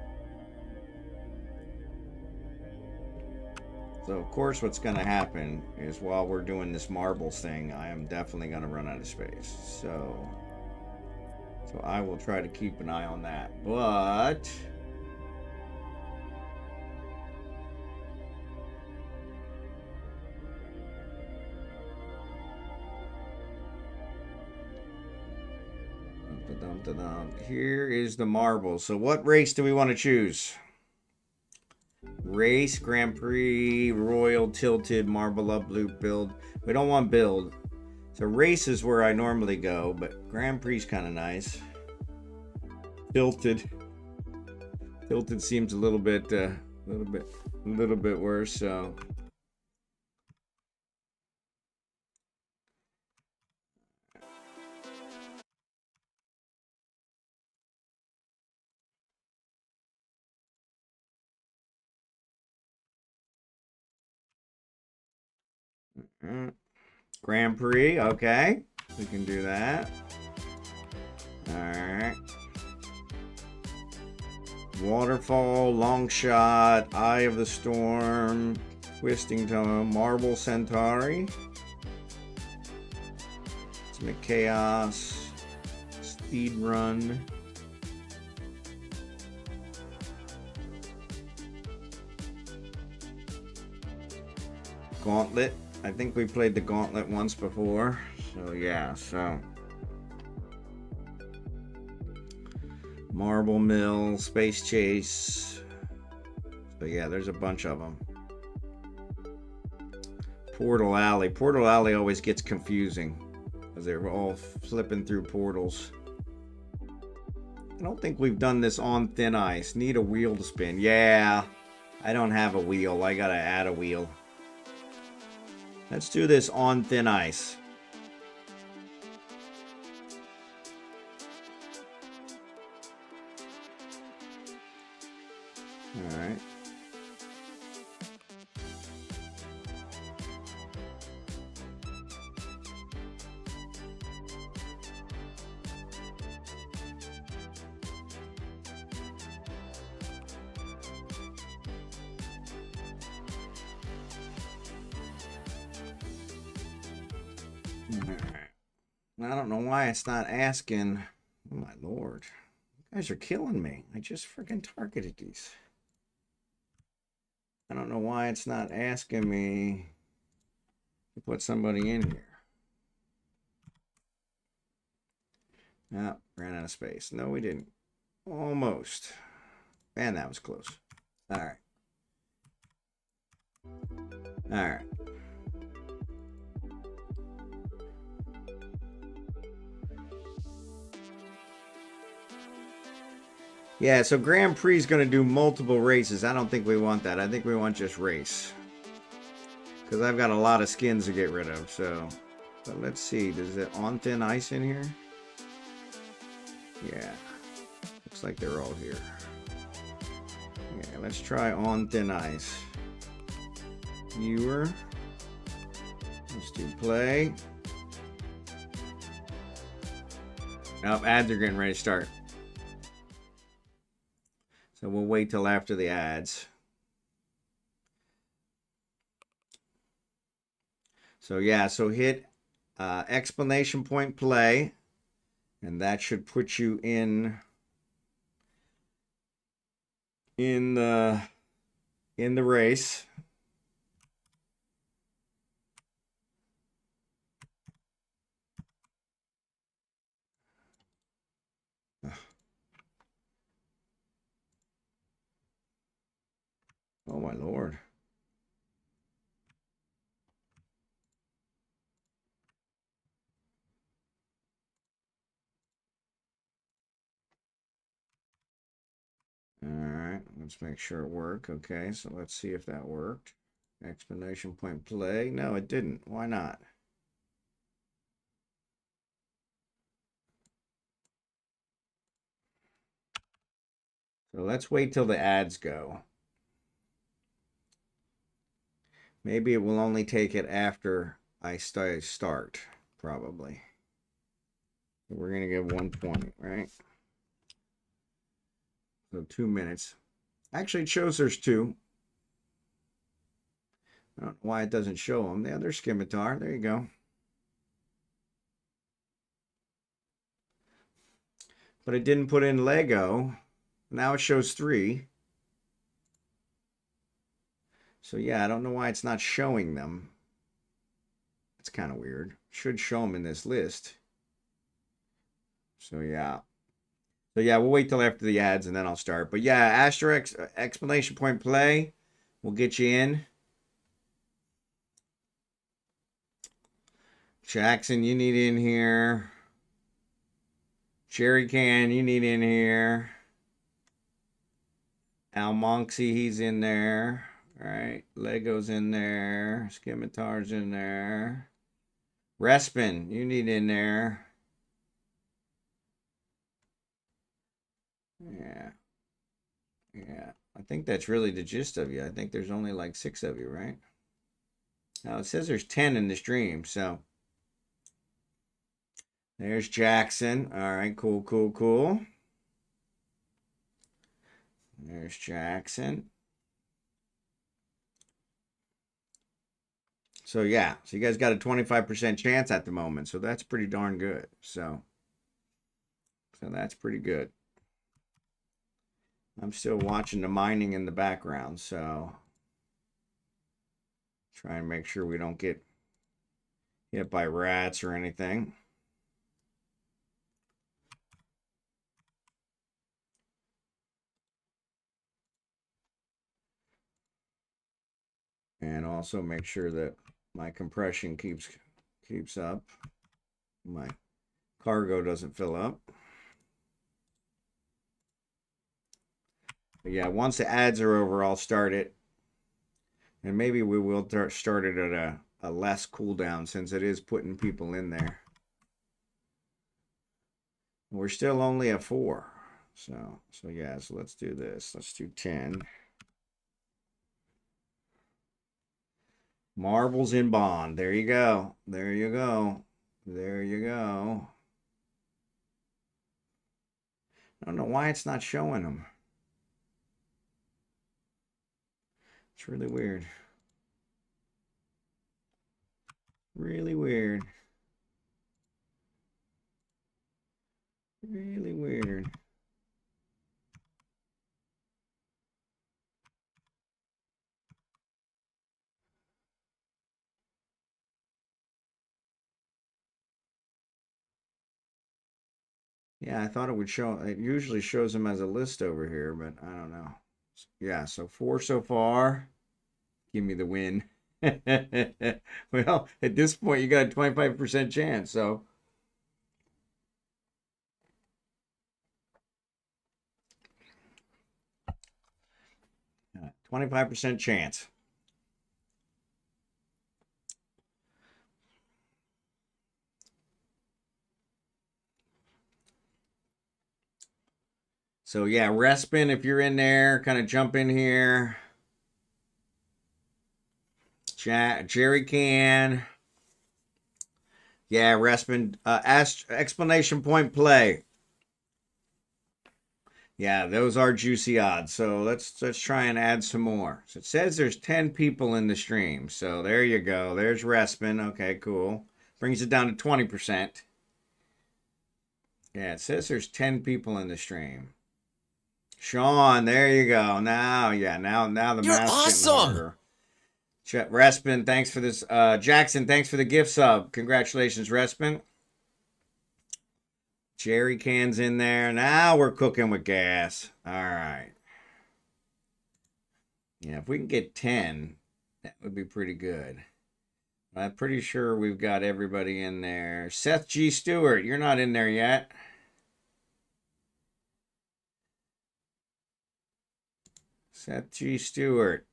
of course what's going to happen is while we're doing this marbles thing, I am definitely going to run out of space. So I will try to keep an eye on that. But here is the marbles. So what race do we want to choose? Race, Grand Prix, Royal, Tilted, Marble Up, Loop, Build. We don't want Build. So race is where I normally go, but Grand Prix is kind of nice. Tilted seems a little bit worse. So Grand Prix, okay. We can do that. Alright. Waterfall, Long Shot, Eye of the Storm, Twisting Toe, Marble Centauri, Ultimate Chaos, Speed Run. Gauntlet. I think we played the Gauntlet once before. So yeah, so Marble Mill, Space Chase. So yeah, there's a bunch of them. Portal Alley. Portal Alley always gets confusing because they're all flipping through portals. I don't think we've done this on thin ice. Need a wheel to spin. Yeah, I don't have a wheel. I gotta add a wheel. Let's do this on thin ice. All right. I don't know why it's not asking. Oh my lord. You guys are killing me. I just freaking targeted these. I don't know why it's not asking me to put somebody in here. Ah, ran out of space. No, we didn't. Almost. Man, that was close. All right. All right. Yeah, so Grand Prix is going to do multiple races. I don't think we want that. I think we want just race. Because I've got a lot of skins to get rid of, so. But let's see. Does it on thin ice in here? Yeah. Looks like they're all here. Yeah, let's try on thin ice. Viewer. Let's do play. Nope, ads are getting ready to start. So we'll wait till after the ads. So yeah, so hit exclamation point play, and that should put you in the in the race. Oh my Lord. All right, let's make sure it worked. Okay, so let's see if that worked. Explanation point play. No, it didn't. Why not? So let's wait till the ads go. Maybe it will only take it after I start, probably. We're going to give 120, right? So 2 minutes. Actually, it shows there's 2. I don't know why it doesn't show them. Yeah, there's Scimitar. There you go. But it didn't put in Lego. Now it shows 3. So yeah, I don't know why it's not showing them. It's kind of weird. Should show them in this list. So yeah. So yeah, we'll wait till after the ads and then I'll start. But yeah, Asteroids explanation point play. We'll get you in. Jackson, you need in here. Jerry Can, you need in here. Almonxy, he's in there. All right. Lego's in there. Scimitar's in there. Respin, you need in there. Yeah. Yeah. I think that's really the gist of you. I think there's only like 6 of you, right? Now it says there's 10 in the stream, so there's Jackson. All right, cool, cool, cool. There's Jackson. So yeah, so you guys got a 25% chance at the moment, so that's pretty darn good. So that's pretty good. I'm still watching the mining in the background, so try and make sure we don't get hit by rats or anything. And also make sure that my compression keeps up. My cargo doesn't fill up. But yeah, once the ads are over, I'll start it. And maybe we will start it at a less cooldown since it is putting people in there. We're still only at 4. So yeah, so let's do this. Let's do 10. Marbles in bond. There you go. There you go. There you go. I don't know why it's not showing them. It's really weird. Really weird. Really weird. Yeah, I thought it would show. It usually shows them as a list over here, but I don't know. Yeah, so 4 so far. Give me the win. Well, at this point, you got a 25% chance, so. 25% chance. So yeah, Respin, if you're in there, kind of jump in here. Jerry Can. Yeah, Respin. Explanation point play. Yeah, those are juicy odds. So let's try and add some more. So it says there's 10 people in the stream. So there you go. There's Respin. Okay, cool. Brings it down to 20%. Yeah, it says there's 10 people in the stream. Sean, there you go. Now, yeah, now the You're math's getting awesome. harder. Respin, thanks for this. Jackson, thanks for the gift sub. Congratulations, Respin. Jerry cans in there. Now we're cooking with gas. All right. Yeah, if we can get 10, that would be pretty good. I'm pretty sure we've got everybody in there. Seth G. Stewart, you're not in there yet. Seth G. Stewart.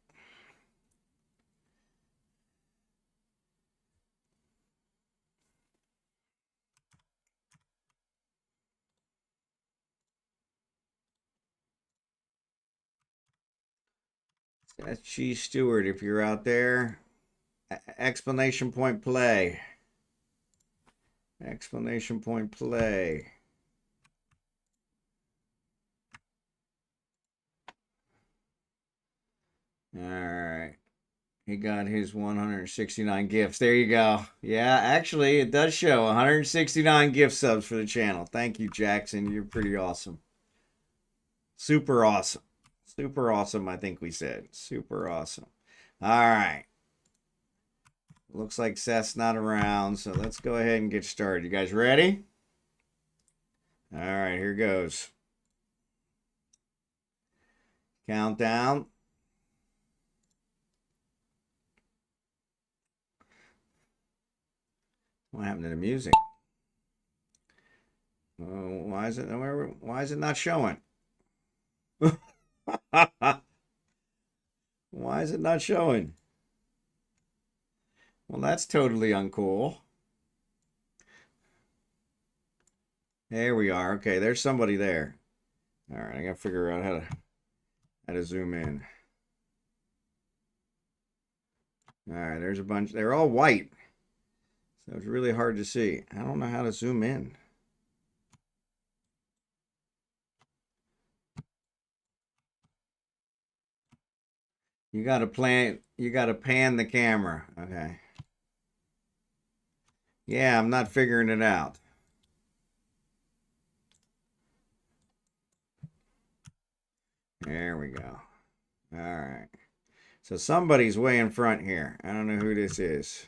Seth G. Stewart, if you're out there, exclamation point play. Exclamation point play. All right. He got his 169 gifts. There you go. Yeah, actually, it does show 169 gift subs for the channel. Thank you, Jackson. You're pretty awesome. Super awesome. Super awesome, I think we said. Super awesome. All right. Looks like Seth's not around, so let's go ahead and get started. You guys ready? All right, here goes. Countdown. What happened to the music? Oh, why is it not showing? Why is it not showing? Well, that's totally uncool. There we are. Okay, there's somebody there. All right, I gotta figure out how to zoom in. All right, there's a bunch. They're all white, so it's really hard to see. I don't know how to zoom in. You gotta pan the camera. Okay. Yeah, I'm not figuring it out. There we go. All right. So somebody's way in front here. I don't know who this is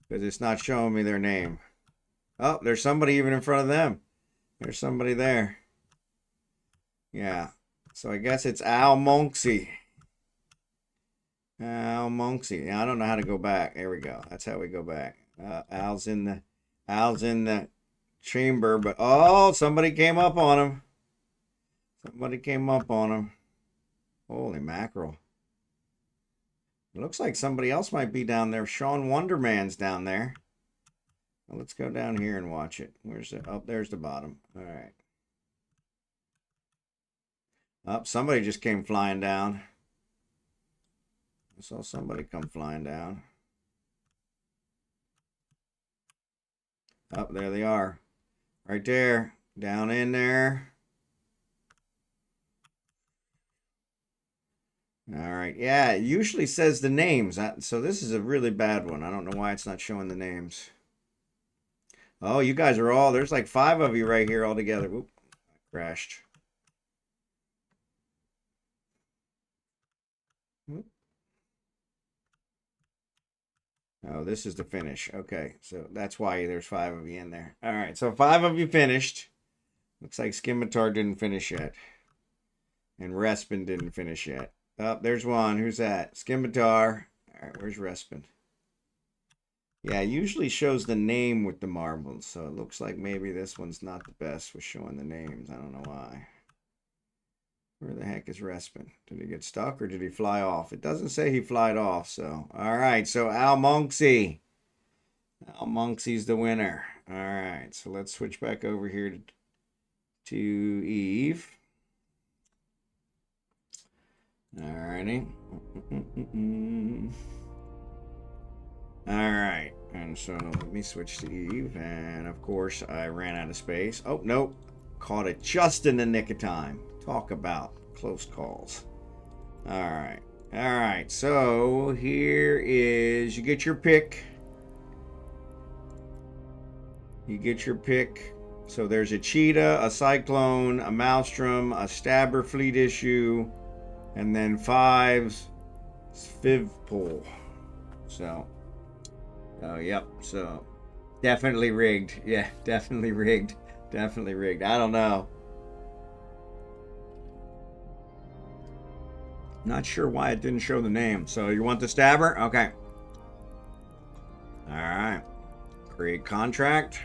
because it's not showing me their name. Oh, there's somebody even in front of them. There's somebody there. Yeah. So I guess it's almonxy. Almonxy. I don't know how to go back. There we go. That's how we go back. Al's in the chamber, but oh, somebody came up on him. Somebody came up on him. Holy mackerel. It looks like somebody else might be down there. SeanWonderMan's down there. Well, let's go down here and watch it. Where's it? Oh, there's the bottom. All right. Oh, somebody just came flying down. I saw somebody come flying down. Oh, there they are. Right there. Down in there. All right. Yeah, it usually says the names. So this is a really bad one. I don't know why it's not showing the names. Oh, you guys are all, there's like 5 of you right here all together. Whoop, crashed. Whoop. Oh, this is the finish. Okay, so that's why there's 5 of you in there. All right, so 5 of you finished. Looks like Skimitar didn't finish yet. And Respin didn't finish yet. Oh, there's one. Who's that? Skimitar. All right, where's Respin? Yeah, it usually shows the name with the marbles, so it looks like maybe this one's not the best with showing the names. I don't know why. Where the heck is Respin? Did he get stuck or did he fly off? It doesn't say he flied off, so. All right, so almonxy. Almonxy's the winner. All right, so let's switch back over here to Eve. All righty. All right, and so let me switch to Eve, and of course I ran out of space. Oh, nope, caught it just in the nick of time. Talk about close calls. All right, so here is, you get your pick. You get your pick So there's a cheetah, a cyclone, a maelstrom, a stabber fleet issue, and then 5 Svivpol. So, oh, yep. So, definitely rigged. Yeah, definitely rigged. Definitely rigged. I don't know. Not sure why it didn't show the name. So, you want the stabber? Okay. All right. Create contract.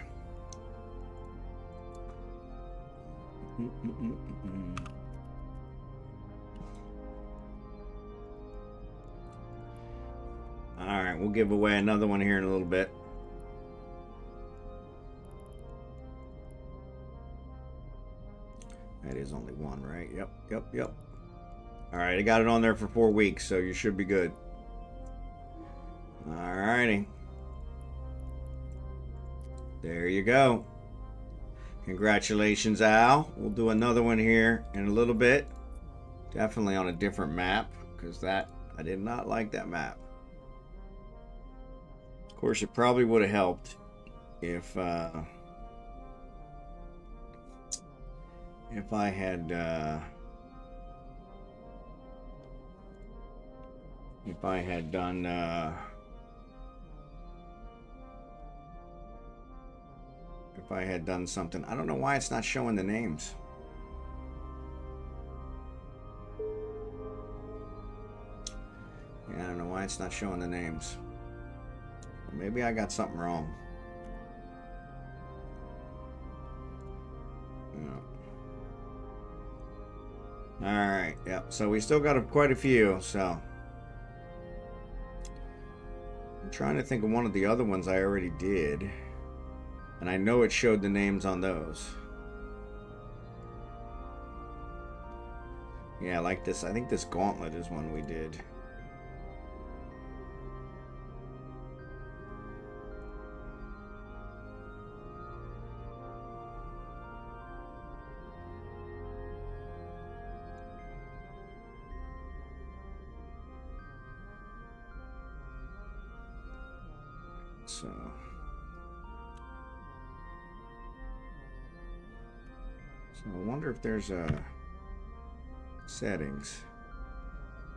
All right, we'll give away another one here in a little bit. That is only one, right? Yep. All right, I got it on there for 4 weeks, so you should be good. All righty. There you go. Congratulations, Al. We'll do another one here in a little bit. Definitely on a different map, because I did not like that map. Of course, it probably would have helped if I had done something. I don't know why it's not showing the names. Yeah, I don't know why it's not showing the names. Maybe I got something wrong. Yeah. All right. Yep. So we still got quite a few. So I'm trying to think of one of the other ones I already did, and I know it showed the names on those. Yeah, like this. I think this gauntlet is one we did. So I wonder if there's a settings,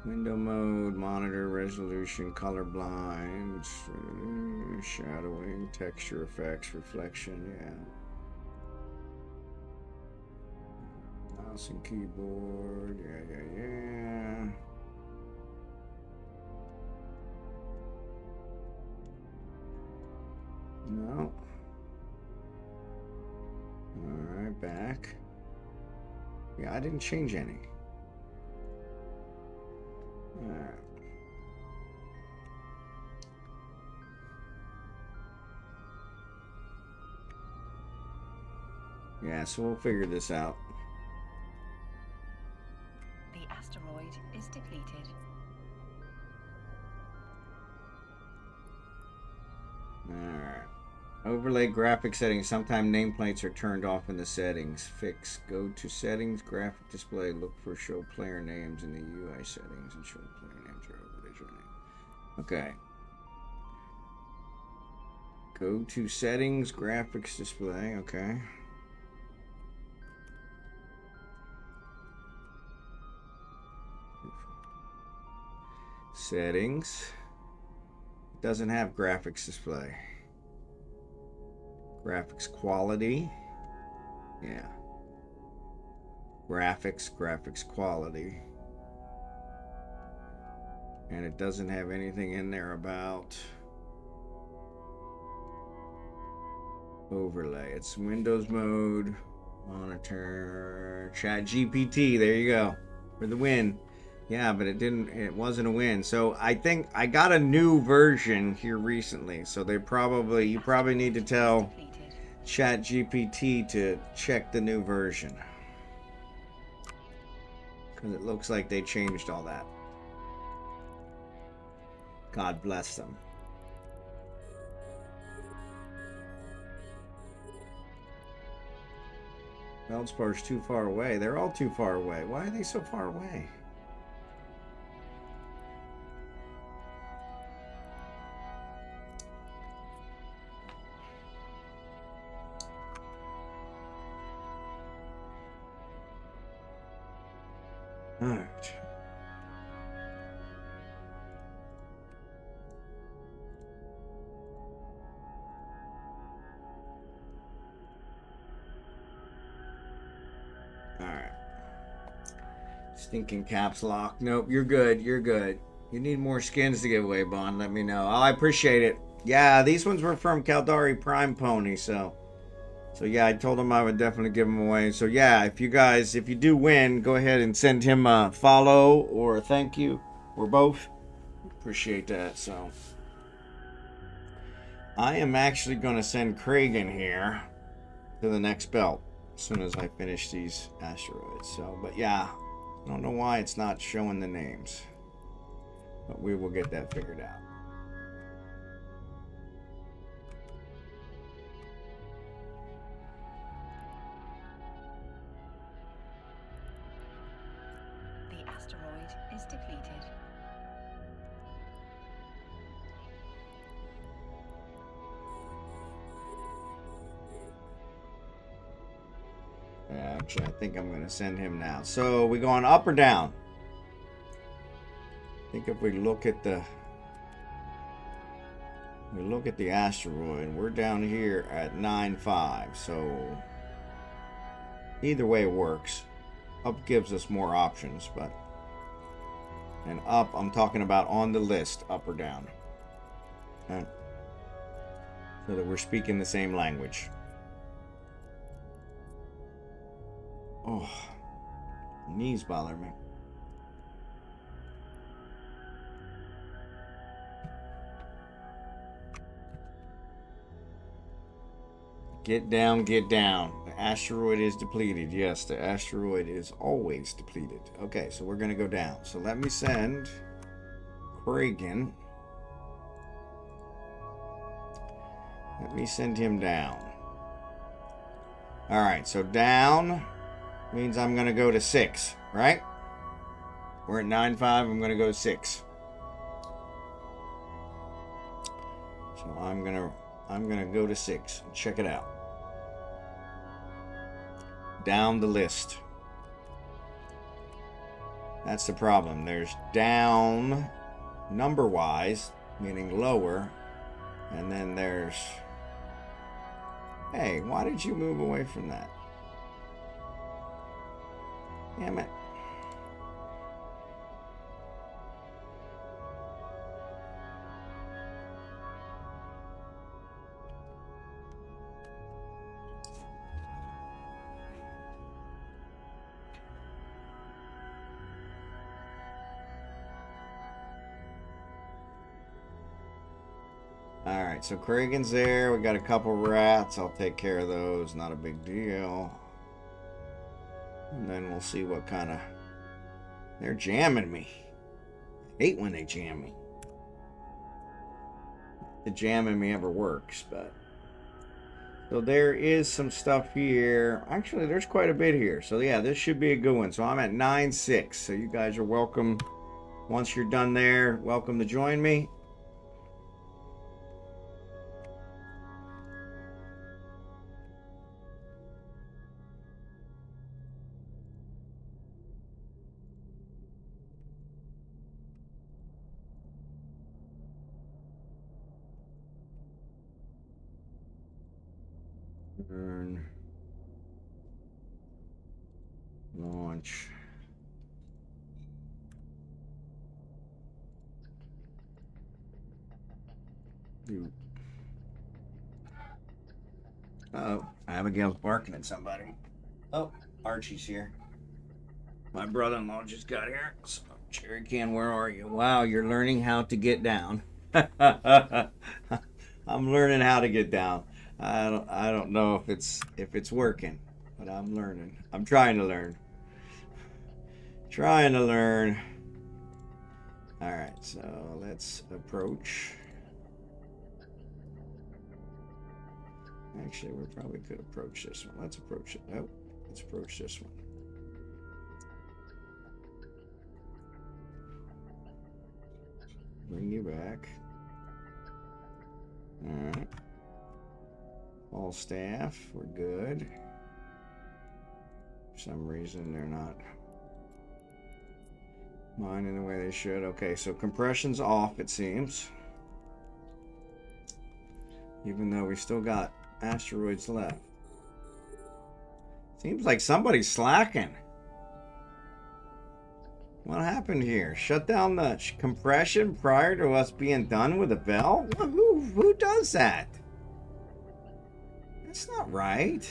window mode, monitor resolution, colorblind, shadowing, texture effects, reflection. Yeah, mouse and keyboard. Yeah. No. Alright, back. Yeah, I didn't change any. Alright. Yeah, so we'll figure this out. The asteroid is depleted. Alright. Overlay graphic settings. Sometimes nameplates are turned off in the settings. Fix. Go to settings, graphic display. Look for show player names in the UI settings and show player names or overlay your name. Okay. Go to settings, graphics display. Okay. Settings. It doesn't have graphics display. Graphics quality. Yeah. Graphics quality. And it doesn't have anything in there about overlay. It's Windows mode, monitor, chat GPT. There you go. For the win. Yeah, but it wasn't a win. So I think I got a new version here recently. So you probably need to tell Chat GPT to check the new version, because it looks like they changed all that. God bless them. Feldspor's too far away. They're all too far away. Why are they so far away? All right. All right. Stinking caps lock. Nope, you're good. You're good. You need more skins to give away, Bond. Let me know. Oh, I appreciate it. Yeah, these ones were from CaldariPrimePony, so yeah, I told him I would definitely give them away. So yeah, if you do win, go ahead and send him a follow or a thank you or both. Appreciate that. So I am actually going to send Craig in here to the next belt as soon as I finish these asteroids. So, but yeah, I don't know why it's not showing the names, but we will get that figured out. The asteroid is depleted. Actually, I think I'm going to send him now. So we going up or down? I think if we look at the asteroid, we're down here at 9.5. So either way works. Up gives us more options, but and up, I'm talking about on the list, up or down. Okay. So that we're speaking the same language. Oh, knees bother me. Get down, get down. The asteroid is depleted. Yes, the asteroid is always depleted. Okay, so we're going to go down. So let me send Kragan. Let me send him down. All right, so down means I'm going to go to 6, right? We're at 9.5. I'm going to go to 6. So I'm going to go to 6. Check it out. Down the list. That's the problem. There's down number-wise, meaning lower, and then there's... Hey, why did you move away from that? Damn it. Alright, so Kragan's there. We got a couple rats. I'll take care of those. Not a big deal. And then we'll see what kind of... They're jamming me. I hate when they jam me. The jamming me ever works, but... So there is some stuff here. Actually, there's quite a bit here. So yeah, this should be a good one. So I'm at 9.6. So you guys are welcome. Once you're done there, welcome to join me. Burn. Launch. Uh-oh, Abigail's barking at somebody. Oh, Archie's here. My brother-in-law just got here. So, Cherry Can, where are you? Wow, you're learning how to get down. I'm learning how to get down. I don't know if it's working, but I'm learning. I'm trying to learn. Trying to learn. All right, so let's approach. Actually, we probably could approach this one. Let's approach it. Oh, let's approach this one. Bring you back. All right. All staff, we're good. For some reason, they're not. Mining the way they should. Okay, so compression's off, it seems. Even though we still got asteroids left. Seems like somebody's slacking. What happened here? Shut down the compression prior to us being done with the bell? Who does that? That's not right.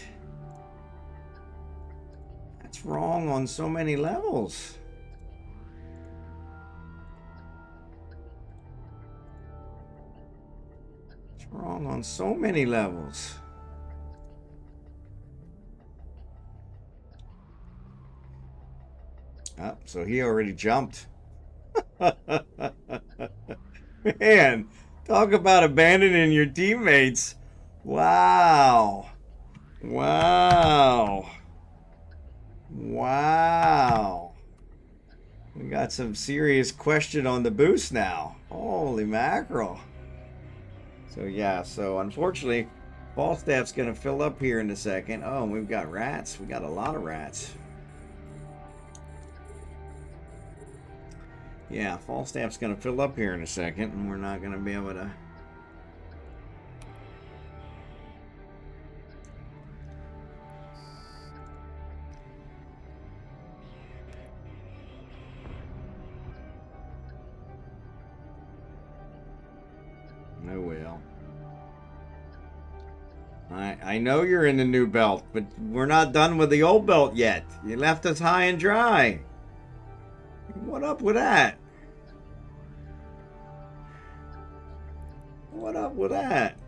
That's wrong on so many levels. It's wrong on so many levels. Oh, so he already jumped. Man, talk about abandoning your teammates. Wow. Wow. Wow. We got some serious question on the boost now. Holy mackerel. So yeah, so unfortunately, Falstaff's going to fill up here in a second. Oh, and we've got rats. We got a lot of rats. Yeah, Falstaff's going to fill up here in a second, and we're not going to be able to... No will. I know you're in the new belt, but we're not done with the old belt yet. You left us high and dry. What up with that? What up with that?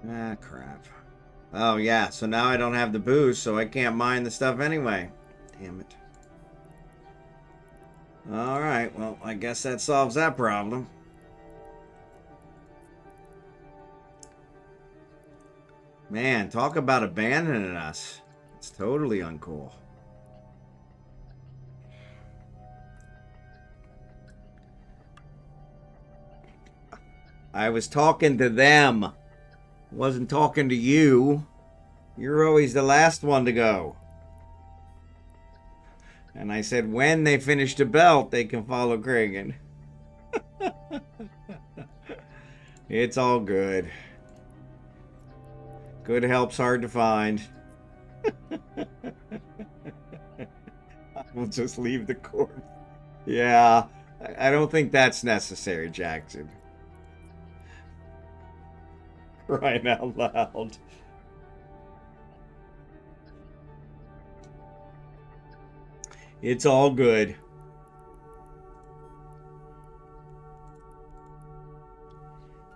Ah, crap. Oh, yeah, so now I don't have the boost, so I can't mine the stuff anyway. Damn it. Alright, well, I guess that solves that problem. Man, talk about abandoning us. It's totally uncool. I was talking to them. Wasn't talking to you. You're always the last one to go. And I said when they finish the belt, they can follow Kragan. It's all good. Good help's hard to find. We'll just leave the corpse. Yeah, I don't think that's necessary, Jackson. Crying out loud. It's all good.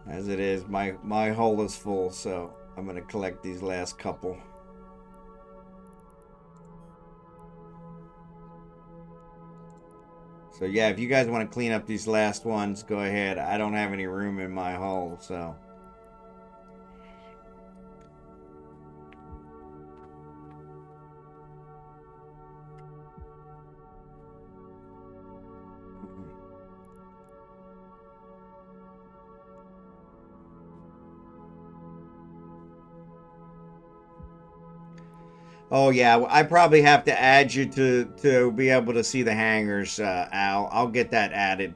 As it is, my hull is full, so I'm gonna collect these last couple. So yeah, if you guys want to clean up these last ones, go ahead. I don't have any room in my hull, so. Oh yeah, I probably have to add you to be able to see the hangars, Al. I'll get that added.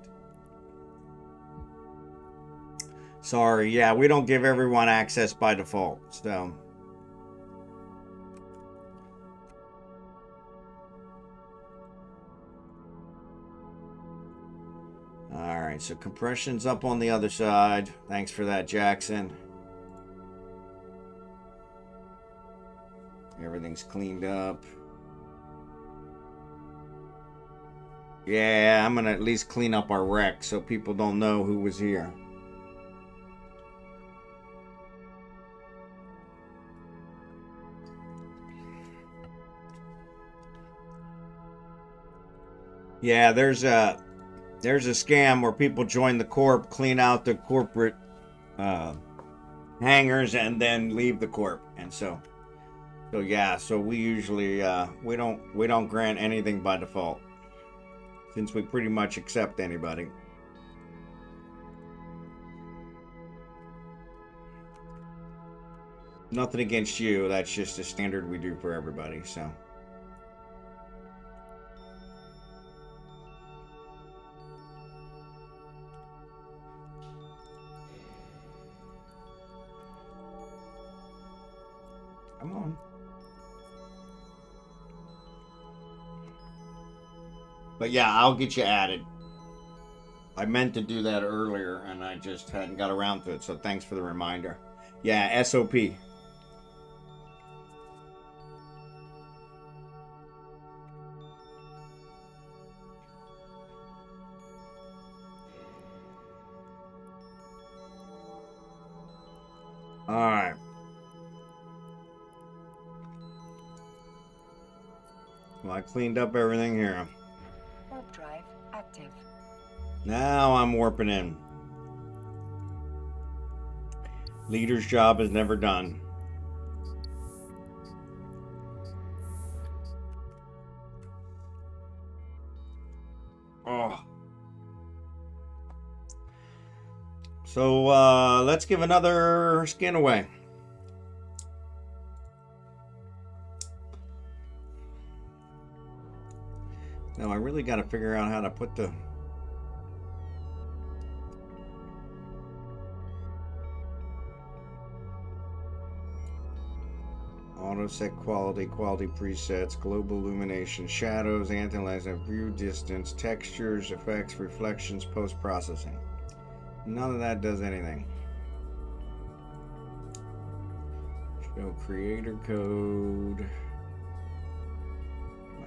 Sorry, yeah, we don't give everyone access by default, so. Alright, so compression's up on the other side. Thanks for that, Jackson. Everything's cleaned up. Yeah, I'm gonna at least clean up our wreck so people don't know who was here. Yeah, there's there's a scam where people join the corp, clean out the corporate hangars, and then leave the corp. And so yeah, so we usually we don't grant anything by default, since we pretty much accept anybody. Nothing against you, that's just a standard we do for everybody. So come on. But yeah, I'll get you added. I meant to do that earlier and I just hadn't got around to it, so thanks for the reminder. Yeah, SOP. Alright. Well, I cleaned up everything here. Warp drive active. Now I'm warping in. Leader's job is never done. Oh. So let's give another skin away. Now I really got to figure out how to put the auto set quality presets, global illumination, shadows, anti-aliasing, view distance, textures, effects, reflections, post-processing. None of that does anything. Show creator code,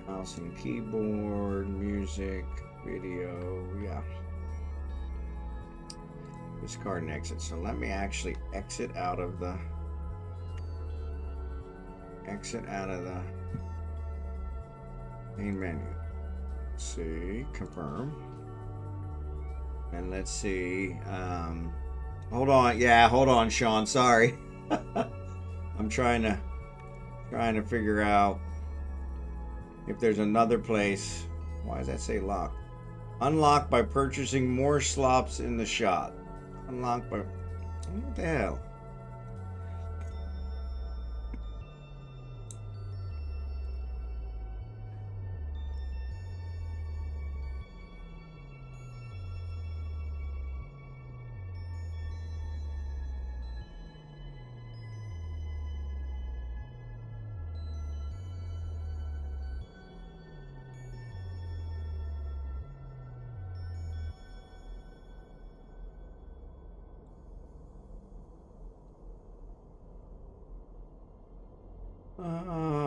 mouse and keyboard, music, video, yeah. Discard and exit. So let me actually exit out of the main menu. Let's see, confirm. And let's see, hold on. Yeah, hold on, Sean. Sorry. I'm trying to figure out if there's another place. Why does that say lock? Unlock by purchasing more slots in the shot. Unlock by... What the hell?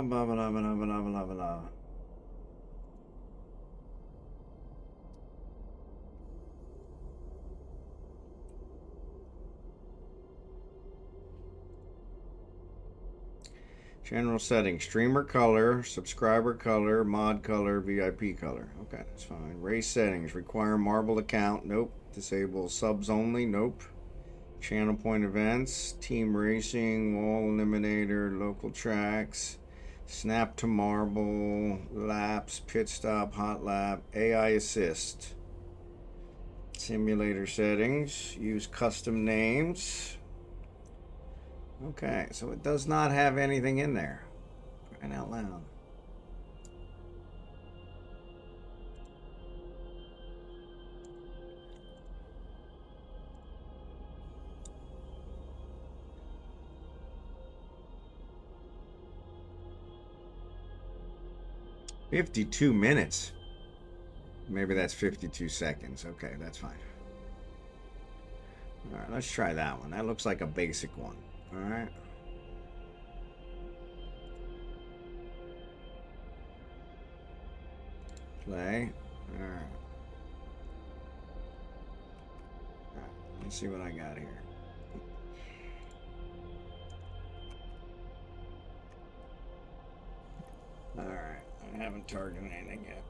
Blah, blah, blah, blah, blah, blah, blah. General settings: streamer color, subscriber color, mod color, VIP color. Okay, that's fine. Race settings: require marble account. Nope. Disable subs only. Nope. Channel point events, team racing, wall eliminator, local tracks, snap to marble, laps, pit stop, hot lap, AI assist. Simulator settings, use custom names. Okay, so it does not have anything in there. Crying out loud. $52 minutes. Maybe that's 52 seconds. Okay, that's fine. All right, let's try that one. That looks like a basic one. All right. Play. All right. All right. Let's see what I got here. All right. I haven't targeted anything yet.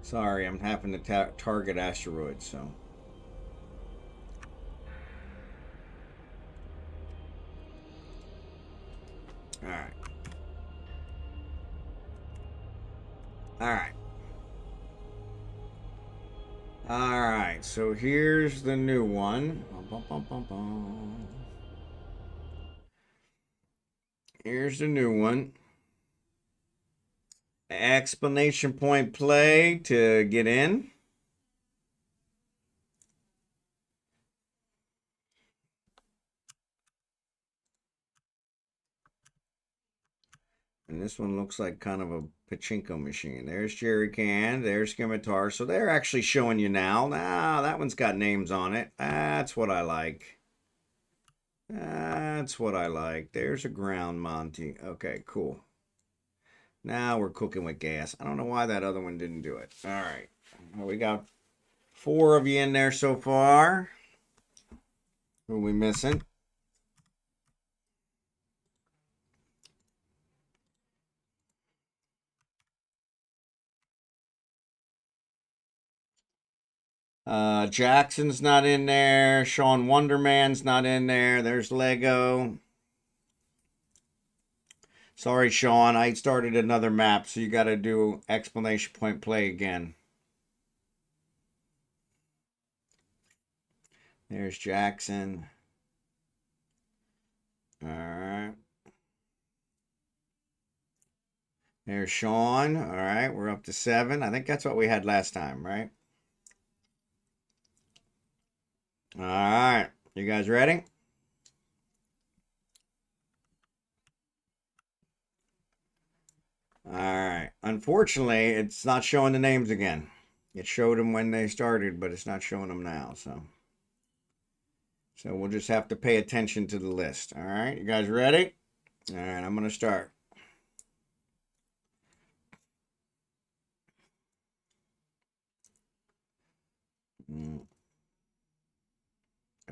Sorry, I'm having to target asteroids, so. Alright. Alright. Alright, so here's the new one. Here's the new one. Explanation point play to get in. And this one looks like kind of a pachinko machine. There's Jerry Can, there's Scimitar. So they're actually showing you now. Now that one's got names on it. That's what I like. That's what I like. There's a ground Monty. Okay, cool. Now we're cooking with gas. I don't know why that other one didn't do it. All right. Well, we got 4 of you in there so far. Who are we missing? Jackson's not in there. SeanWonderMan's not in there. There's Lego. Sorry, Sean. I started another map, so you got to do explanation point play again. There's Jackson. All right. There's Sean. All right. We're up to 7. I think that's what we had last time, right? All right. You guys ready? All right. Unfortunately, it's not showing the names again. It showed them when they started, but it's not showing them now. So we'll just have to pay attention to the list. All right. You guys ready? All right. I'm going to start.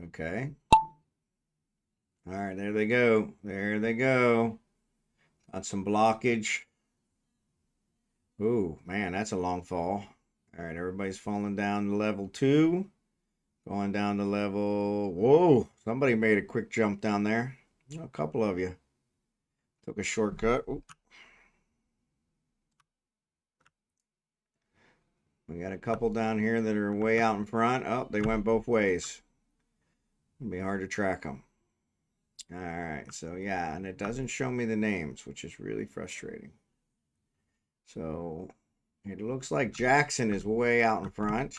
Okay. All right. There they go. There they go. Got some blockage. Ooh, man, that's a long fall. All right, everybody's falling down to level 2. Going down to level... Whoa, somebody made a quick jump down there. A couple of you. Took a shortcut. Ooh. We got a couple down here that are way out in front. Oh, they went both ways. It'll be hard to track them. All right, so yeah, and it doesn't show me the names, which is really frustrating. So it looks like Jackson is way out in front.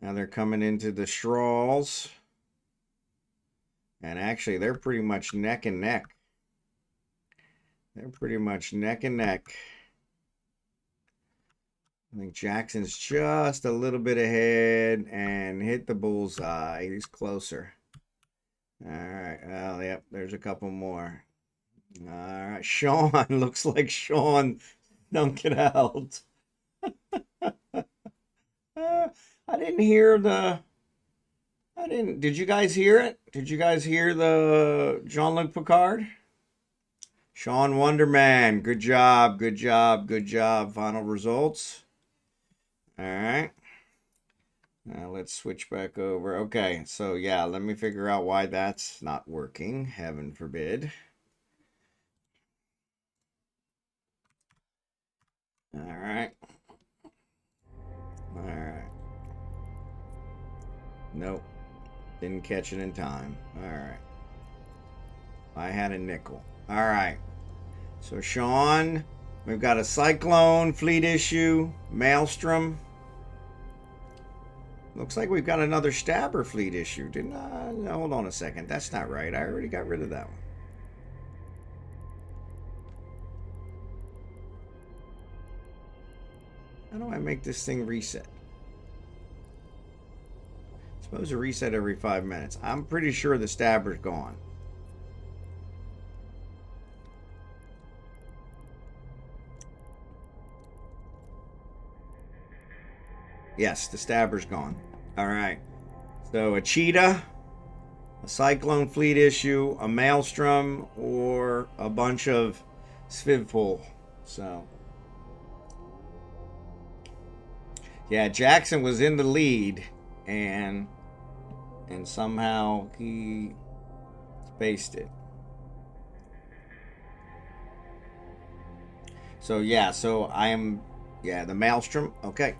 Now they're coming into the straws. And actually, they're pretty much neck and neck. They're pretty much neck and neck. I think Jackson's just a little bit ahead and hit the bullseye. He's closer. All right. Well, yep, there's a couple more. All right. Sean, looks like Sean dunked it out. I didn't hear the... Did you guys hear it? Did you guys hear the Jean-Luc Picard? SeanWonderMan, good job, good job, good job. Final results. All right. Now let's switch back over. Okay, so yeah, let me figure out why that's not working. Heaven forbid. All right. All right. Nope. Didn't catch it in time. All right. I had a nickel. All right. So Sean, we've got a Cyclone, Fleet Issue, Maelstrom. Looks like we've got another Stabber Fleet Issue. Didn't I? No, hold on a second. That's not right. I already got rid of that one. How do I make this thing reset? It's supposed to reset every 5 minutes. I'm pretty sure the Stabber's gone. Yes, the Stabber's gone. All right. So a Cheetah, a Cyclone Fleet Issue, a Maelstrom, or a bunch of Svivpol. So Yeah, Jackson was in the lead, and somehow he spaced it. So yeah, so I am, yeah, the Maelstrom. Okay.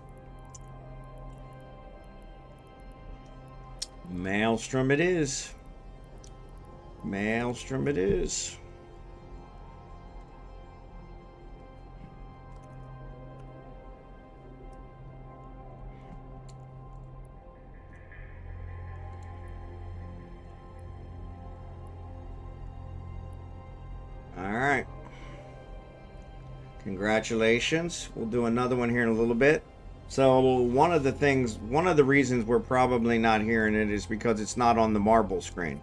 Maelstrom it is. Maelstrom it is. All right. Congratulations. We'll do another one here in a little bit. So one of the reasons we're probably not hearing it is because it's not on the marble screen.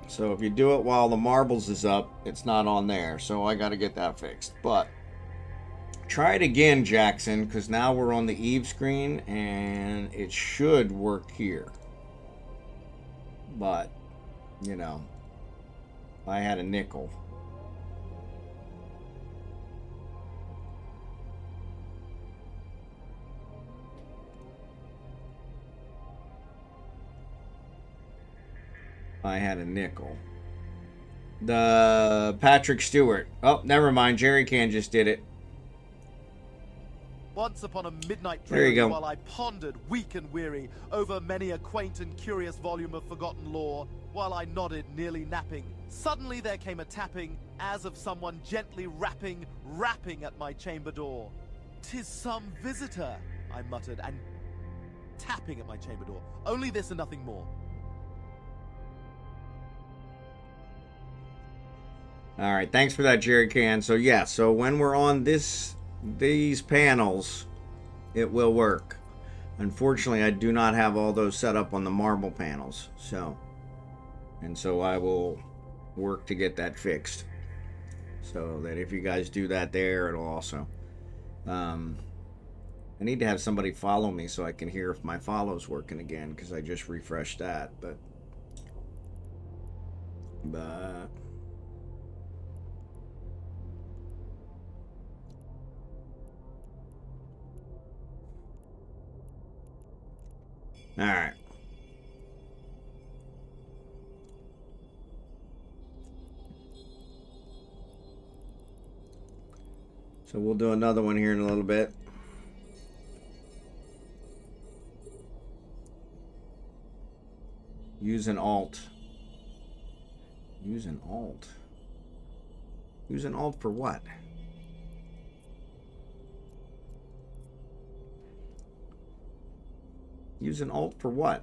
So if you do it while the marbles is up, it's not on there. So I got to get that fixed. But try it again, Jackson, because now we're on the Eve screen and it should work here. But, you know, I had a nickel. I had a nickel. The Patrick Stewart. Oh, never mind. Jerry Can just did it. Once upon a midnight There you dreary, go. while I pondered, weak and weary, over many a quaint and curious volume of forgotten lore, while I nodded, nearly napping, suddenly there came a tapping, as of someone gently rapping at my chamber door. "'Tis some visitor," I muttered, and tapping at my chamber door. Only this and nothing more. All right, thanks for that, Jerry Can. So yeah, so when we're on these panels, it will work. Unfortunately, I do not have all those set up on the marble panels. So I will work to get that fixed. So that if you guys do that there, it'll also. I need to have somebody follow me so I can hear if my follow's working again, because I just refreshed that. But all right. So we'll do another one here in a little bit. Use an alt. Use an alt. Use an alt for what? Use an alt for what?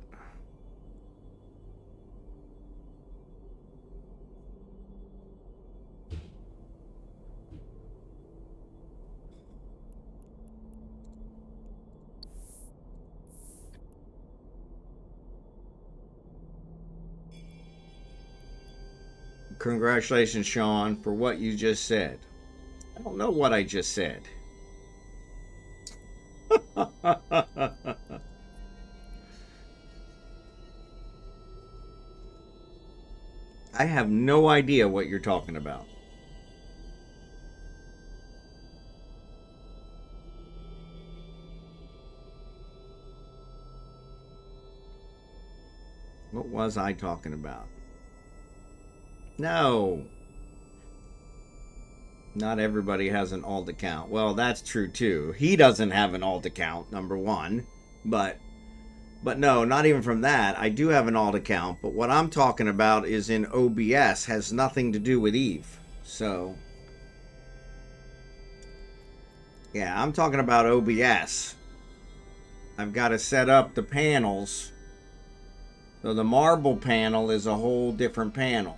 Congratulations, Sean, for what you just said. I don't know what I just said. I have no idea what you're talking about. What was I talking about? No. Not everybody has an alt account. Well, that's true too. He doesn't have an alt account, number one. But no, not even from that. I do have an alt account, but what I'm talking about is in OBS, has nothing to do with Eve. So, yeah, I'm talking about OBS. I've got to set up the panels. So the marble panel is a whole different panel.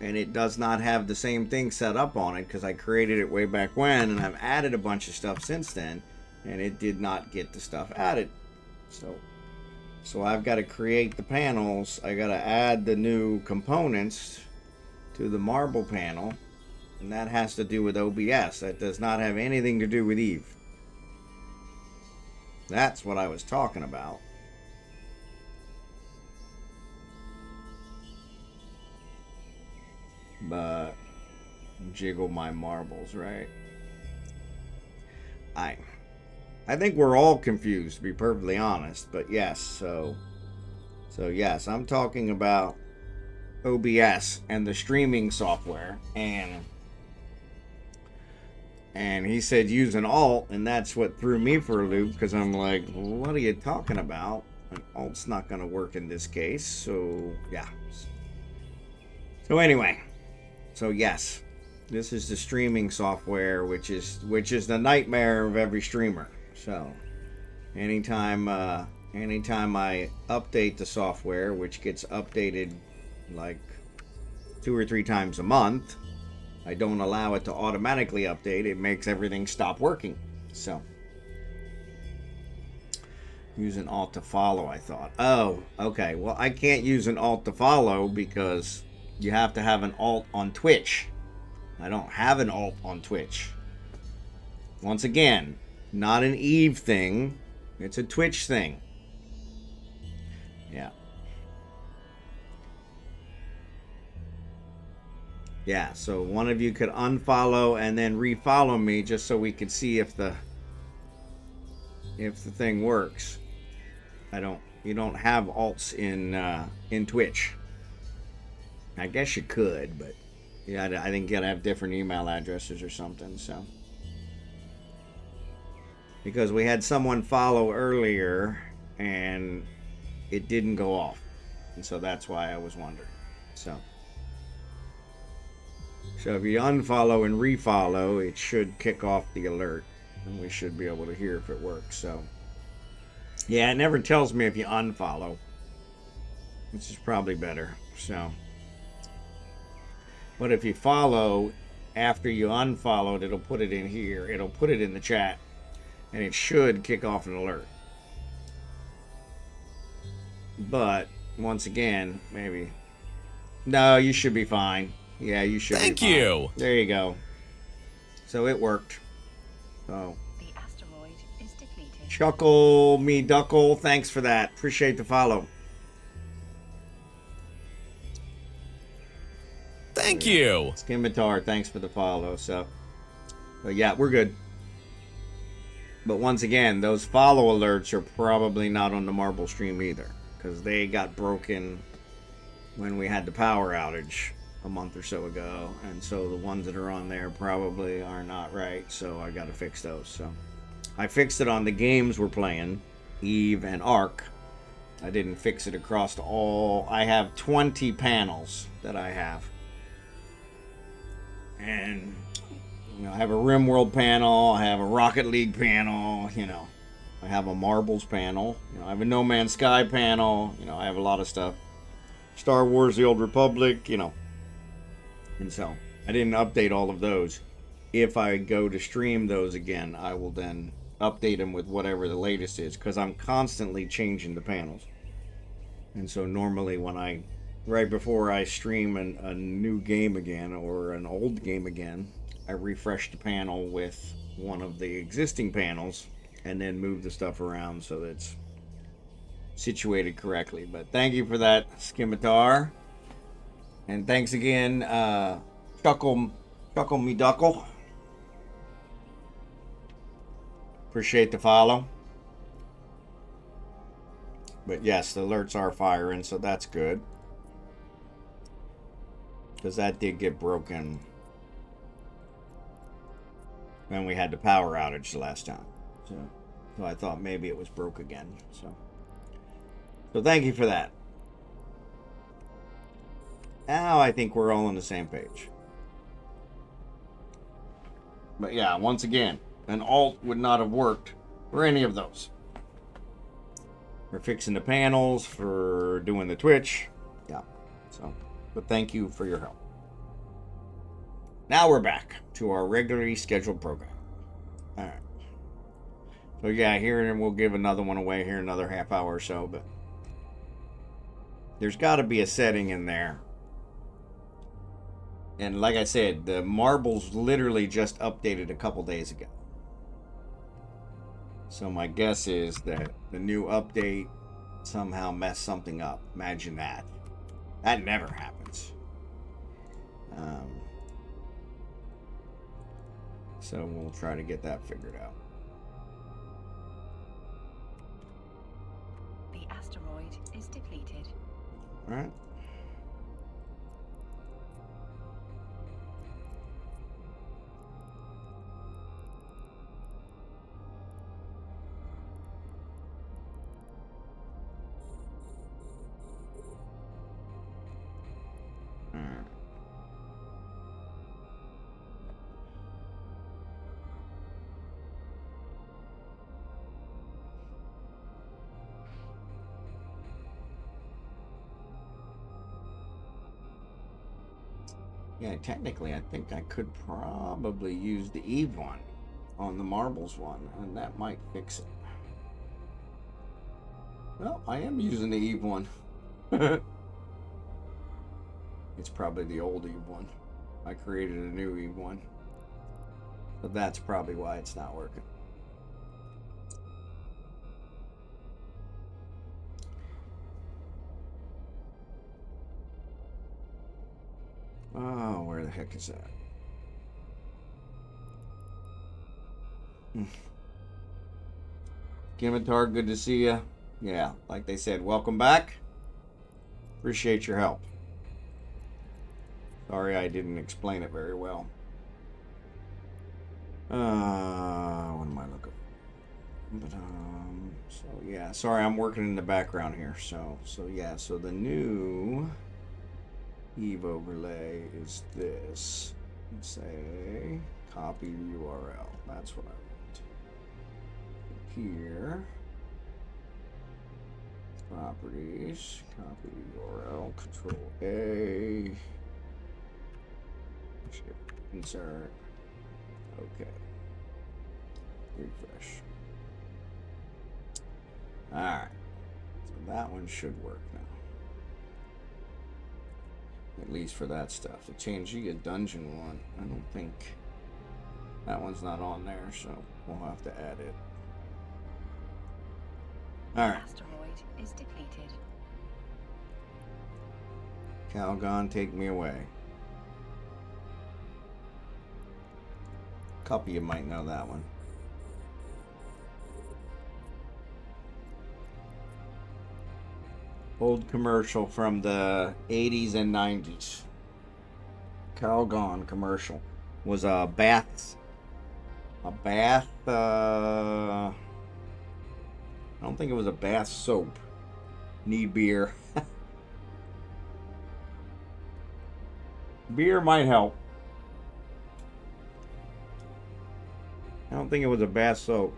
And it does not have the same thing set up on it because I created it way back when, and I've added a bunch of stuff since then, and it did not get the stuff added. So I've got to create the panels. I got to add the new components to the marble panel, and that has to do with OBS. That does not have anything to do with Eve. That's what I was talking about. But jiggle my marbles, right? I think we're all confused, to be perfectly honest. But yes, so yes, I'm talking about OBS and the streaming software, and he said use an alt, and that's what threw me for a loop, because I'm like, what are you talking about? An alt's not going to work in this case. So yeah. So anyway, so yes, this is the streaming software, which is the nightmare of every streamer. So anytime I update the software, which gets updated like 2 or 3 times a month, I don't allow it to automatically update. It makes everything stop working. So use an alt to follow, I thought. Oh, okay. Well, I can't use an alt to follow because you have to have an alt on Twitch. I don't have an alt on Twitch. Once again, not an Eve thing. It's a Twitch thing. Yeah. Yeah, so one of you could unfollow and then refollow me just so we could see if the thing works. You don't have alts in Twitch. I guess you could, but yeah, I think you gotta have different email addresses or something, so. Because we had someone follow earlier and it didn't go off. And so that's why I was wondering. So if you unfollow and refollow, it should kick off the alert, and we should be able to hear if it works. So yeah, it never tells me if you unfollow, which is probably better. So, but if you follow after you unfollowed, it'll put it in here. It'll put it in the chat, and it should kick off an alert. But once again, maybe. No, you should be fine. Yeah, you should. Thank be fine. you. There you go. So it worked. So The asteroid is depleted. Chuckle me duckle, thanks for that. Appreciate the follow. Thank you. Scimitar, thanks for the follow. So, but yeah, we're good. But once again, those follow alerts are probably not on the Marble stream either, because they got broken when we had the power outage a month or so ago, and so the ones that are on there probably are not right, so I gotta fix those. So I fixed it on the games we're playing, Eve and Ark. I didn't fix it across all. I have 20 panels that I have, and you know, I have a RimWorld panel, I have a Rocket League panel, you know, I have a Marbles panel, you know, I have a No Man's Sky panel, you know, I have a lot of stuff. Star Wars: The Old Republic, you know. And so I didn't update all of those. If I go to stream those again, I will then update them with whatever the latest is, because I'm constantly changing the panels. And so normally when right before I stream a new game again or an old game again, I refresh the panel with one of the existing panels and then move the stuff around so that it's situated correctly. But thank you for that, Scimitar. And thanks again, Chuckle Me Duckle. Appreciate the follow. But yes, the alerts are firing, so that's good. Because that did get broken when we had the power outage the last time. So I thought maybe it was broke again. So thank you for that. Now I think we're all on the same page. But yeah, once again, an alt would not have worked for any of those. For fixing the panels, for doing the Twitch. Yeah. So, but thank you for your help. Now we're back to our regularly scheduled program. Alright. So yeah, here we'll give another one away here, another half hour or so, but there's got to be a setting in there. And like I said, the Marbles literally just updated a couple days ago. So my guess is that the new update somehow messed something up. Imagine that. That never happens. So we'll try to get that figured out. Asteroid is depleted. All right. Yeah, technically, I think I could probably use the Eve one on the marbles one, and that might fix it. Well, I am using the Eve one. It's probably the old Eve one. I created a new Eve one. But that's probably why it's not working. Oh, where the heck is that? Gimitar, good to see you. Yeah, like they said, welcome back. Appreciate your help. Sorry I didn't explain it very well. What am I looking for? But, so yeah, sorry, I'm working in the background here. So yeah, so the new Eve overlay is this. Let's say copy URL. That's what I want. Here, properties, copy URL, Control A, shift, insert. Okay. Refresh. Alright. So that one should work now. At least for that stuff. The Changea dungeon one, I don't think that one's not on there, so we'll have to add it. Alright. Asteroid is depleted. Calgon, take me away. Couple of you might know that one. Old commercial from the 80s and 90s. Calgon commercial. Was a bath. I don't think it was a bath soap. Need beer. Beer might help. I don't think it was a bath soap.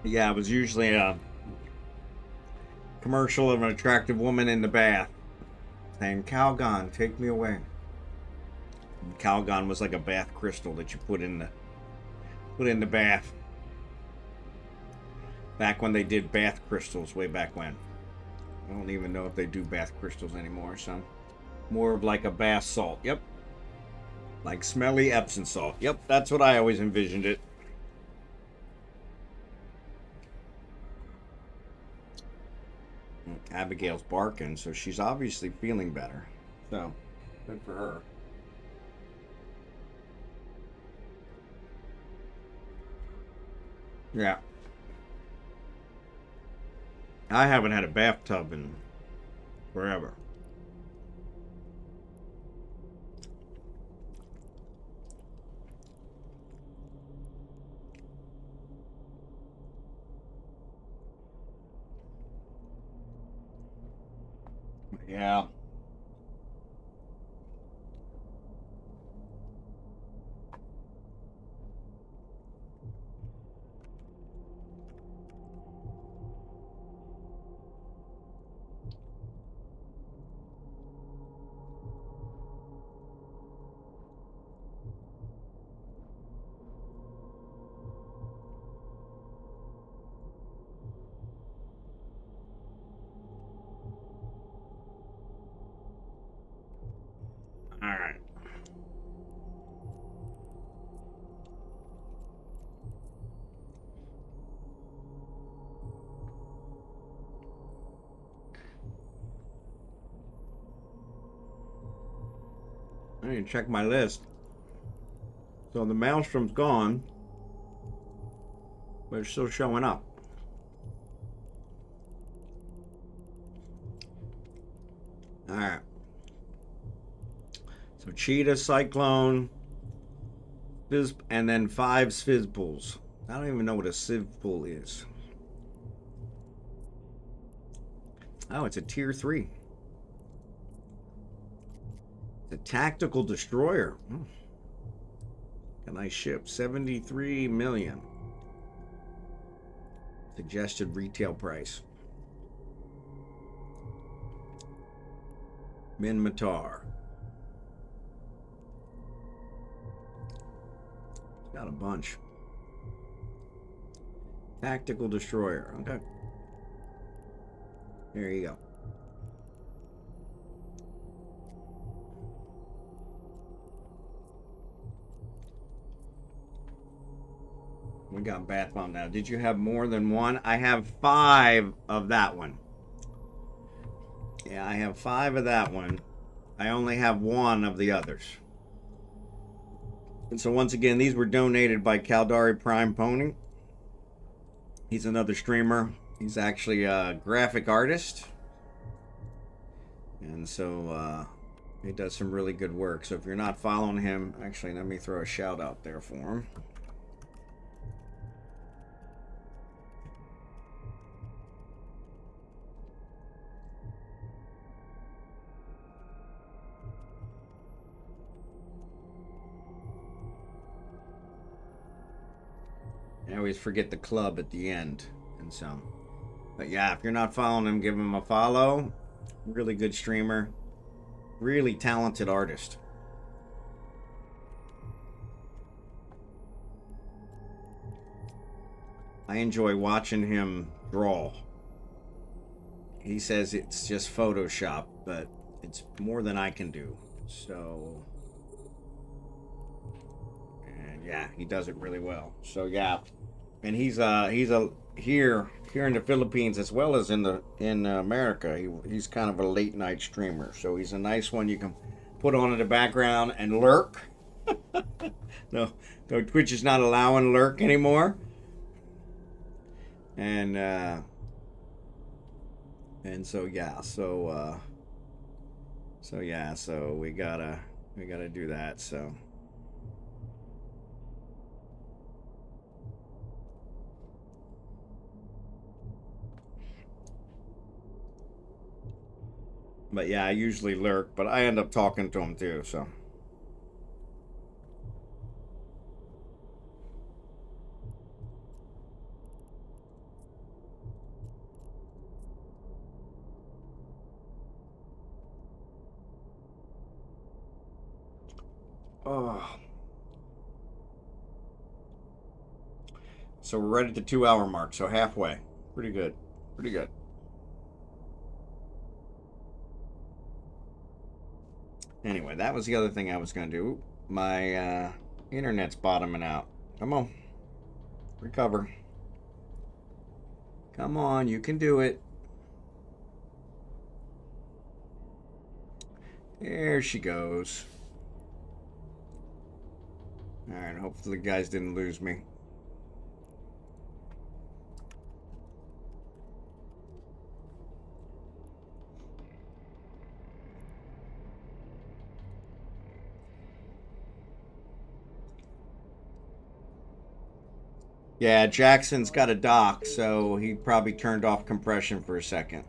Yeah, it was usually a commercial of an attractive woman in the bath saying, Calgon, take me away. And Calgon was like a bath crystal that you put in the bath. Back when they did bath crystals, way back when. I don't even know if they do bath crystals anymore, so more of like a bath salt. Yep. Like smelly Epsom salt. Yep, that's what I always envisioned it. Abigail's barking, so she's obviously feeling better. So, good for her. Yeah. I haven't had a bathtub in forever. Yeah. I need to check my list. So the maelstrom's gone, but it's still showing up. All right. So cheetah, cyclone, fizz, and then 5 Svizzpools. I don't even know what a Sivpool is. Oh, it's a tier 3. It's a tactical destroyer. Oh. A nice ship. 73 million. Suggested retail price. Minmatar. Got a bunch. Tactical destroyer. Okay. There you go. We got bath bomb now. Did you have more than one? I have 5 of that one. Yeah, I have 5 of that one. I only have 1 of the others. And so once again, these were donated by CaldariPrimePony. He's another streamer. He's actually a graphic artist. And so he does some really good work. So if you're not following him, actually, let me throw a shout out there for him. I always forget the club at the end. And so, but yeah, if you're not following him, give him a follow. Really good streamer. Really talented artist. I enjoy watching him draw. He says it's just Photoshop, but it's more than I can do. So, and yeah, he does it really well. So yeah, and he's here in the Philippines as well as in America. He's kind of a late night streamer, so he's a nice one you can put on in the background and lurk. No, Twitch is not allowing lurk anymore. And so yeah, so yeah, so we gotta do that. So. But yeah, I usually lurk, but I end up talking to him too, so. Oh. So we're right at the 2-hour mark, so halfway. Pretty good. Pretty good. Anyway, that was the other thing I was going to do. My internet's bottoming out. Come on. Recover. Come on, you can do it. There she goes. Alright, hopefully the guys didn't lose me. Yeah, Jackson's got a dock, so he probably turned off compression for a second.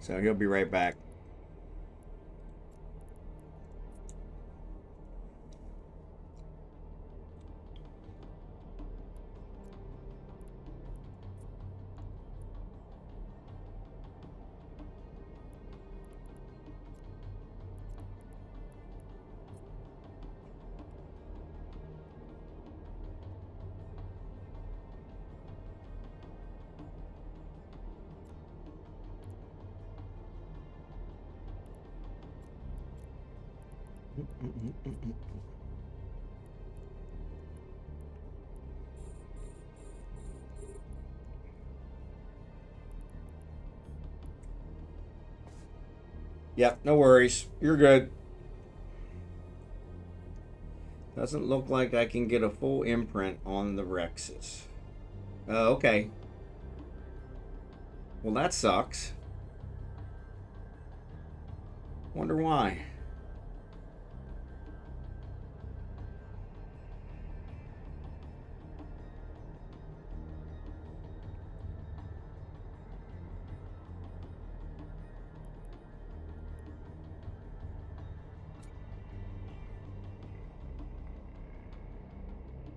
So he'll be right back. Yep, no worries. You're good. Doesn't look like I can get a full imprint on the Rexes. Okay. Well, that sucks. Wonder why.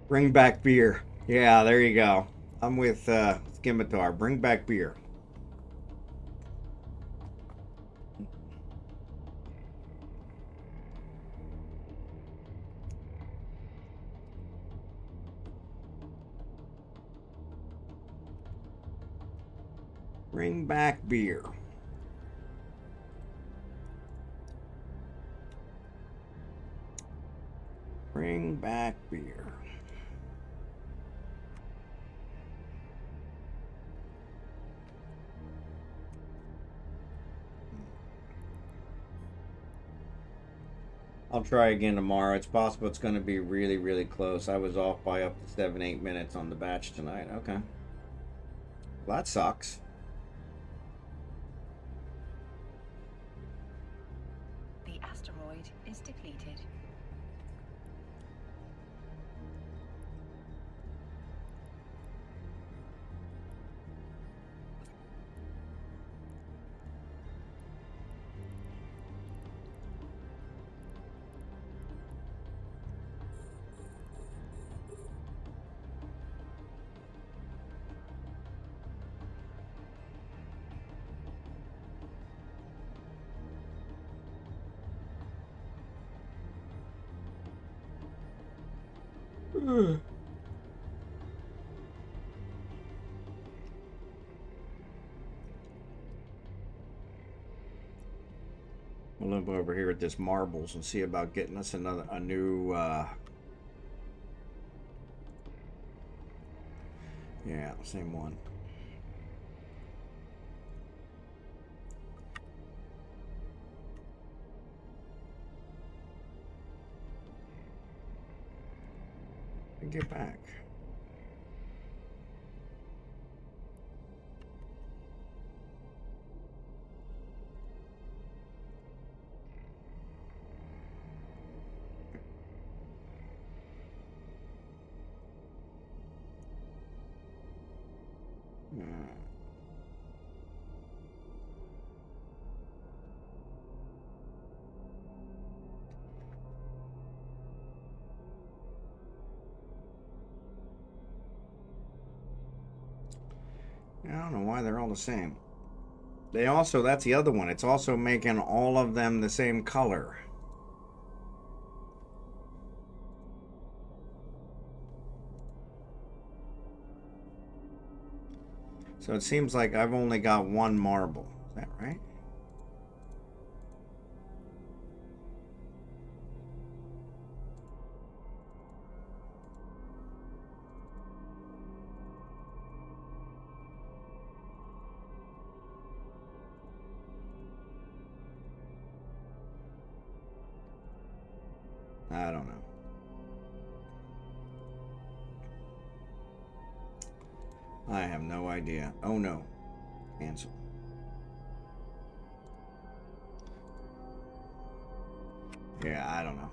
Bring back beer. Yeah, there you go. I'm with Skimitar. Bring back beer. Bring back beer. Bring back beer. I'll try again tomorrow. It's possible it's going to be really, really close. I was off by up to 7-8 minutes on the batch tonight. Okay. Well, that sucks. The asteroid is depleted. We'll live over here at this marbles and see about getting us a new yeah, same one. And get back. I don't know why they're all the same. They also, that's the other one. It's also making all of them the same color. So it seems like I've only got one marble. Is that right? I don't know. I have no idea. Oh no. Cancel. Yeah, I don't know.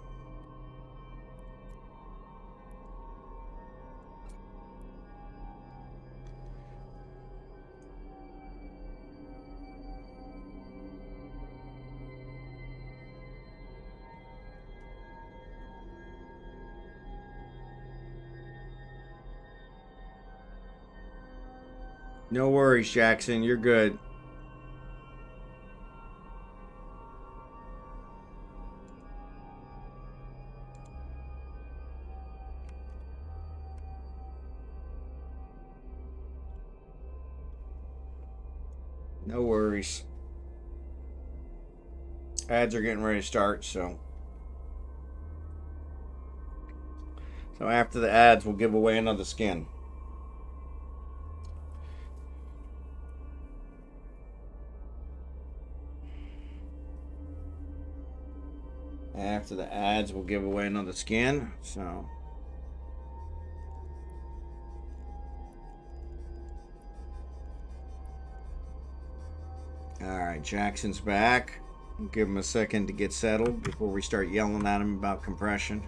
No worries, Jackson. You're good. No worries. Ads are getting ready to start, so after the ads, we'll give away another skin. After the ads, we'll give away another skin. So. Alright, Jackson's back. We'll give him a second to get settled before we start yelling at him about compression.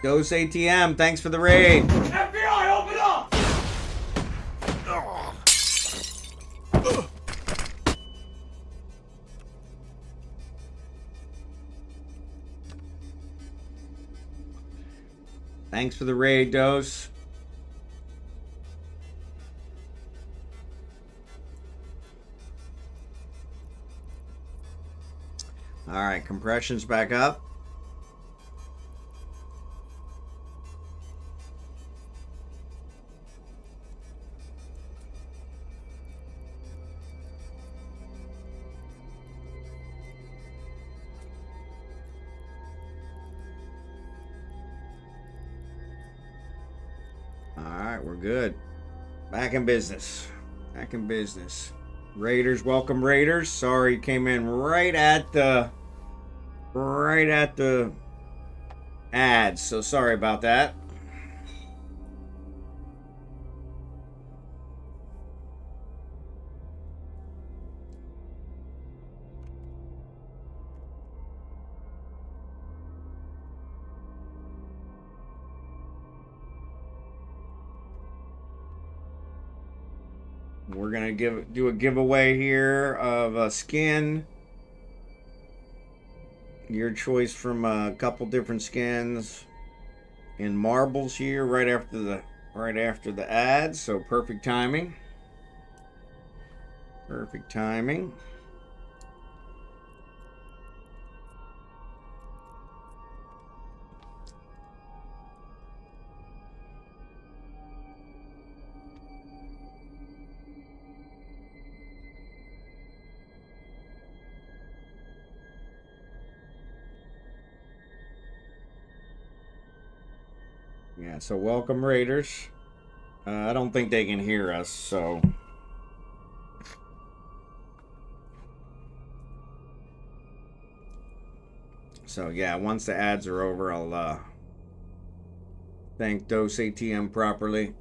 DoseATM, thanks for the raid. FBI, open up! Thanks for the raid, Dose. Alright, compression's back up. Alright, we're good. Back in business. Back in business. Raiders, welcome Raiders. Sorry, came in right at the ads, so sorry about that. We're gonna do a giveaway here of a skin. Your choice from a couple different skins in marbles here right after the ads. So perfect timing. Perfect timing. Yeah, so welcome Raiders. I don't think they can hear us, so. So yeah, once the ads are over, I'll thank DoseATM properly.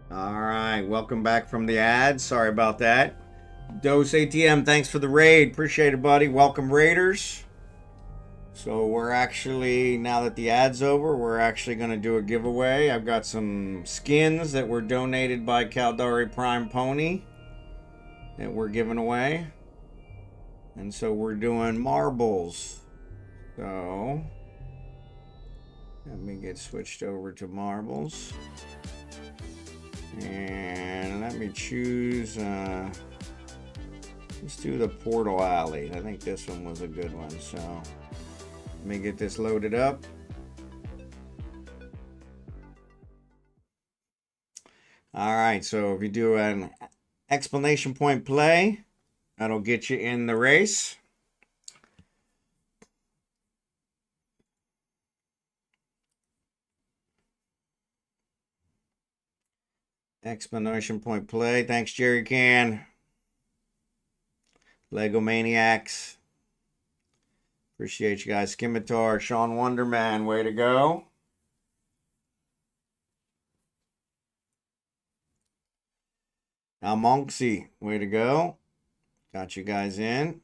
Alright, welcome back from the ads. Sorry about that. DoseATM, thanks for the raid. Appreciate it, buddy. Welcome, Raiders. So we're actually, now that the ad's over, we're actually going to do a giveaway. I've got some skins that were donated by CaldariPrimePony that we're giving away. And so we're doing marbles. So let me get switched over to marbles. And let me choose, let's do the Portal Alley. I think this one was a good one. So let me get this loaded up. All right, so if you do an exclamation point play, that'll get you in the race. Explanation point play. Thanks, Jerry Can. Legomaniax. Appreciate you guys. Skimitar, SeanWonderMan, way to go. Almonxy, way to go. Got you guys in.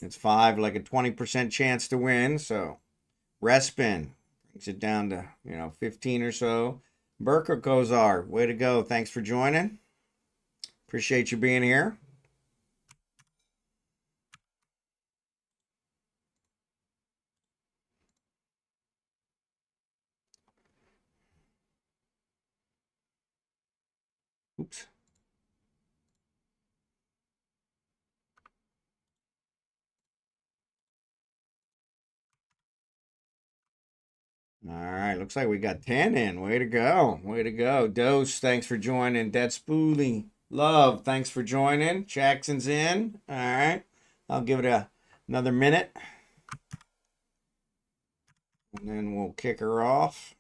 It's 5, like a 20% chance to win. So, Respin brings it down to, 15 or so. Berkerkozar, way to go. Thanks for joining. Appreciate you being here. Oops. All right, looks like we got 10 in. Way to go. Way to go. Dose, thanks for joining. datSpoonyLuv, thanks for joining. Jackson's in. All right. I'll give it another minute. And then we'll kick her off.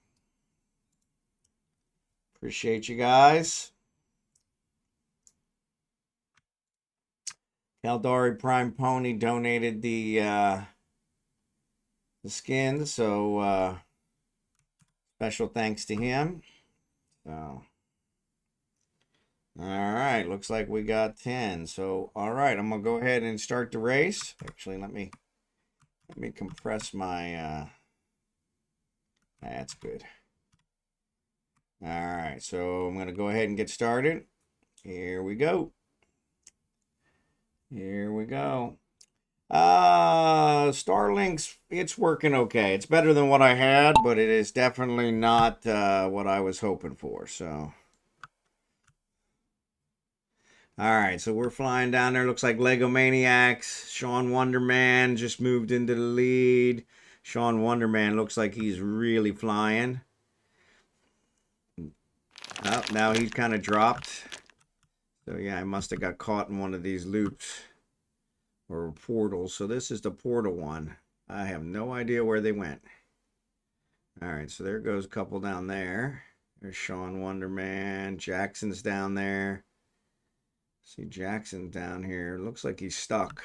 Appreciate you guys. CaldariPrimePony donated the skin, so special thanks to him. So, all right, looks like we got 10. So, all right, I'm gonna go ahead and start the race. Actually, let me compress my. That's good. All right, so I'm gonna go ahead and get started. Here we go. Here we go. Starlink's, it's working okay. It's better than what I had, but it is definitely not what I was hoping for. So, all right, so we're flying down there. Looks like Legomaniax, SeanWonderMan just moved into the lead. SeanWonderMan looks like he's really flying. Oh, now he's kind of dropped. So yeah, I must have got caught in one of these loops or portals. So this is the portal one. I have no idea where they went. All right, so there goes a couple down there. There's SeanWonderMan. Jackson's down there. See Jackson down here. Looks like he's stuck.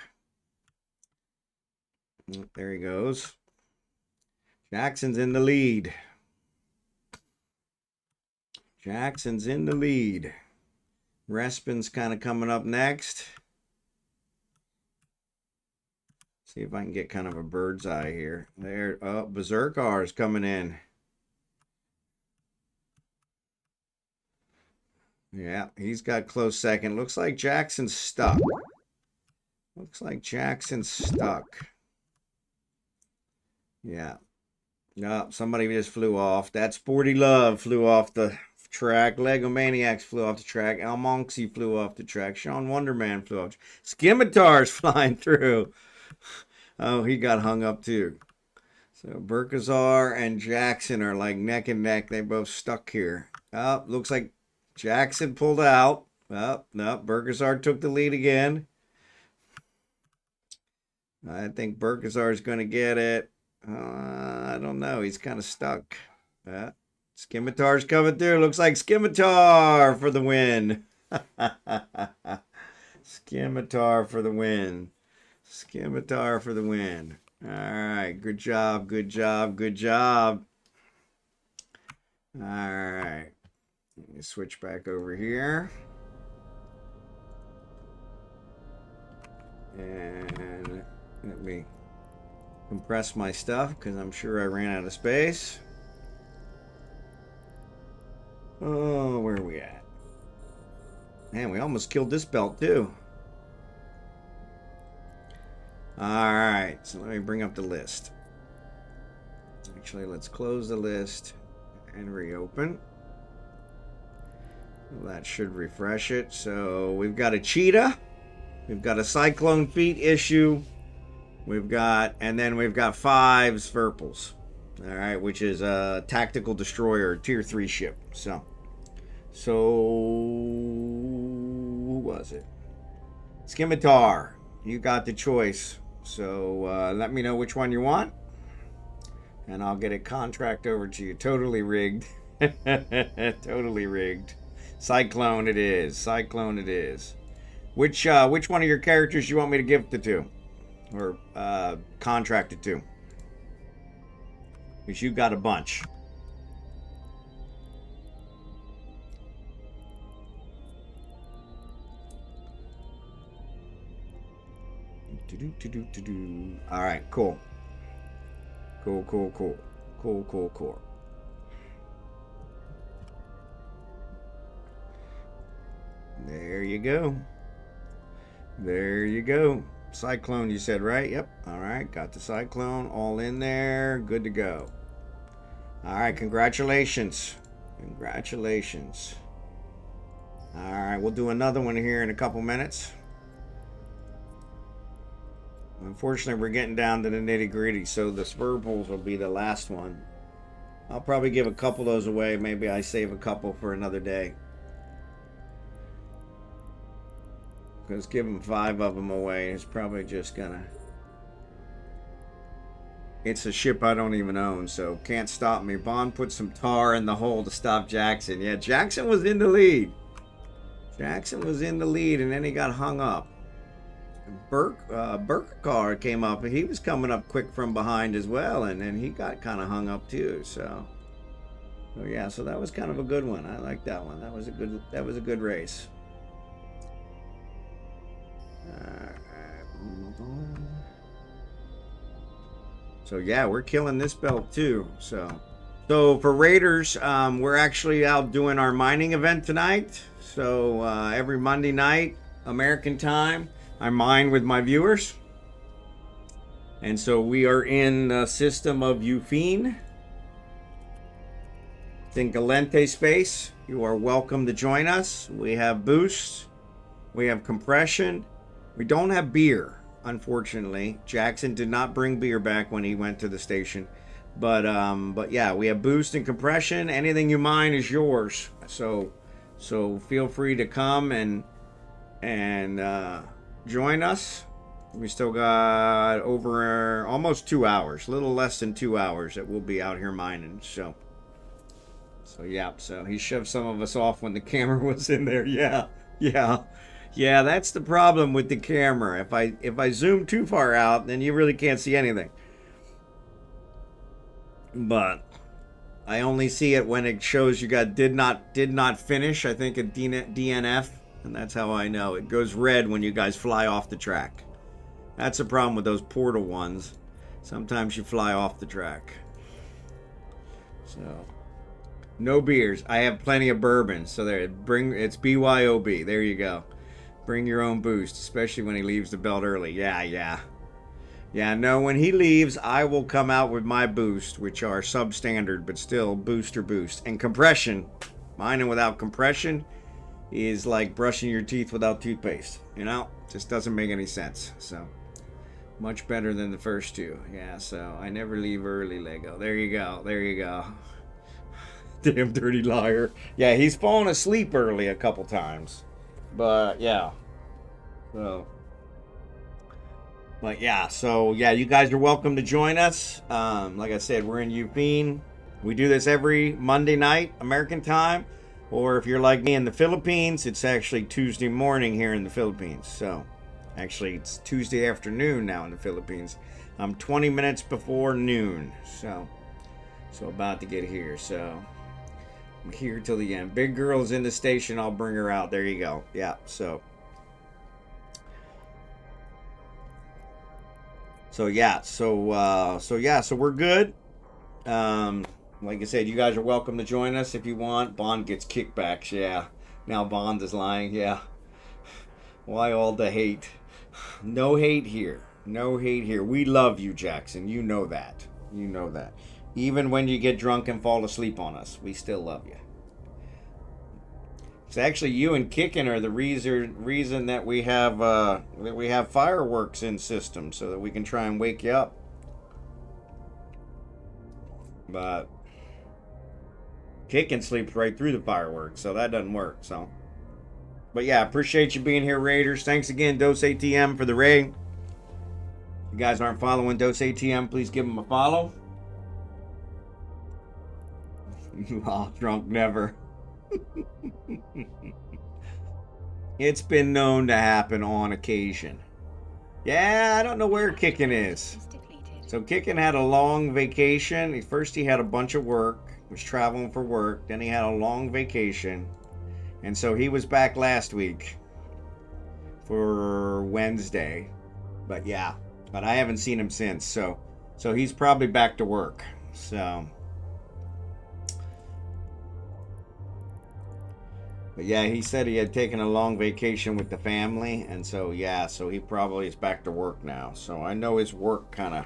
There he goes. Jackson's in the lead. Jackson's in the lead. Respin's kind of coming up next. See if I can get kind of a bird's eye here. There, oh, Berkerkozar's coming in. Yeah, he's got close second. Looks like Jackson's stuck. Looks like Jackson's stuck. Yeah. No, somebody just flew off. datSpoonyLuv flew off the track. Legomaniax flew off the track. almonxy flew off the track. SeanWonderMan flew off. Skimitar's flying through. Oh, he got hung up too. So Berkerkozar and Jackson are like neck and neck. They both stuck here. Oh, looks like Jackson pulled out. Oh, no, Berkerkozar took the lead again. I think Berkerkozar is going to get it. I don't know. He's kind of stuck. Skimitar's coming through. Looks like Skimitar for the win. Skimitar for the win. Skimitar for the win. All right. Good job. Good job. Good job. All right. Let me switch back over here. And let me compress my stuff because I'm sure I ran out of space. Oh, where are we at? Man, we almost killed this belt too. Alright, so let me bring up the list. Actually, let's close the list and reopen. Well, that should refresh it. So we've got a cheetah. We've got a cyclone feet issue. We've got, and then we've got 5 Sverples. All right, which is a tactical destroyer, tier 3 ship. So who was it? Skimitar, you got the choice. So let me know which one you want, and I'll get a contract over to you. Totally rigged. Totally rigged. Cyclone it is. Cyclone it is. Which one of your characters you want me to gift it to? Or contract it to? Because you got a bunch. All right, cool. Cool. There you go. There you go. Cyclone, you said, right? Yep. All right, got the Cyclone all in there. Good to go. All right, congratulations. Congratulations. All right, we'll do another one here in a couple minutes. Unfortunately, we're getting down to the nitty-gritty, so the Spurples will be the last one. I'll probably give a couple of those away. Maybe I save a couple for another day. Because giving 5 of them away is probably just gonna... It's a ship I don't even own, so can't stop me. Bond put some tar in the hole to stop Jackson. Yeah, Jackson was in the lead. Jackson was in the lead, and then he got hung up. Berkerkozar came up, and he was coming up quick from behind as well, and then he got kind of hung up too. So yeah, so that was kind of a good one. I like that one. That was a good race. So yeah, we're killing this belt too. So for Raiders, we're actually out doing our mining event tonight. So every Monday night, American time, I mine with my viewers. And so we are in the system of Ufine. In Galente space. You are welcome to join us. We have boosts. We have compression. We don't have beer, unfortunately. Jackson did not bring beer back when he went to the station. But yeah, we have boost and compression. Anything you mine is yours. So feel free to come and join us. We still got over almost 2 hours, a little less than 2 hours that we'll be out here mining. So yeah, so he shoved some of us off when the camera was in there. Yeah, that's the problem with the camera. If I zoom too far out, then you really can't see anything. But I only see it when it shows you got did not finish, I think a DNF, and that's how I know. It goes red when you guys fly off the track. That's the problem with those portal ones. Sometimes you fly off the track. So no beers. I have plenty of bourbon. So there, it's BYOB. There you go. Bring your own boost, especially when he leaves the belt early. Yeah, no, when he leaves, I will come out with my boost, which are substandard, but still booster boost. And compression. Mining without compression is like brushing your teeth without toothpaste. You know? Just doesn't make any sense. So much better than the first two. Yeah, so I never leave early, Lego. There you go. Damn dirty liar. Yeah, he's fallen asleep early a couple times. But yeah. But yeah, you guys are welcome to join us. Like I said, we're in Ufine. We do this every Monday night, American time. Or if you're like me in the Philippines, it's actually Tuesday morning here in the Philippines. So actually, it's Tuesday afternoon now in the Philippines. I'm 20 minutes before noon. So about to get here. So I'm here till the end. Big girl's in the station. I'll bring her out. There you go. Yeah. So we're good. Like I said, you guys are welcome to join us if you want. Bond gets kickbacks. Yeah. Now Bond is lying. Yeah. Why all the hate? No hate here. We love you, Jackson. You know that. Even when you get drunk and fall asleep on us, we still love you. It's actually you and Kickin' are the reason that we have fireworks in system, so that we can try and wake you up. But Kickin' sleeps right through the fireworks, so that doesn't work. So, but yeah, appreciate you being here, Raiders. Thanks again, DoseATM, for the raid. If you guys aren't following DoseATM, please give him a follow. While drunk, never. It's been known to happen on occasion. Yeah, I don't know where Kickin is. So Kickin had a long vacation. First he had a bunch of work, was traveling for work. Then he had a long vacation. And so he was back last week for Wednesday. But yeah, but I haven't seen him since. So he's probably back to work. So, but yeah, he said he had taken a long vacation with the family, and so yeah, so he probably is back to work now. So I know his work kind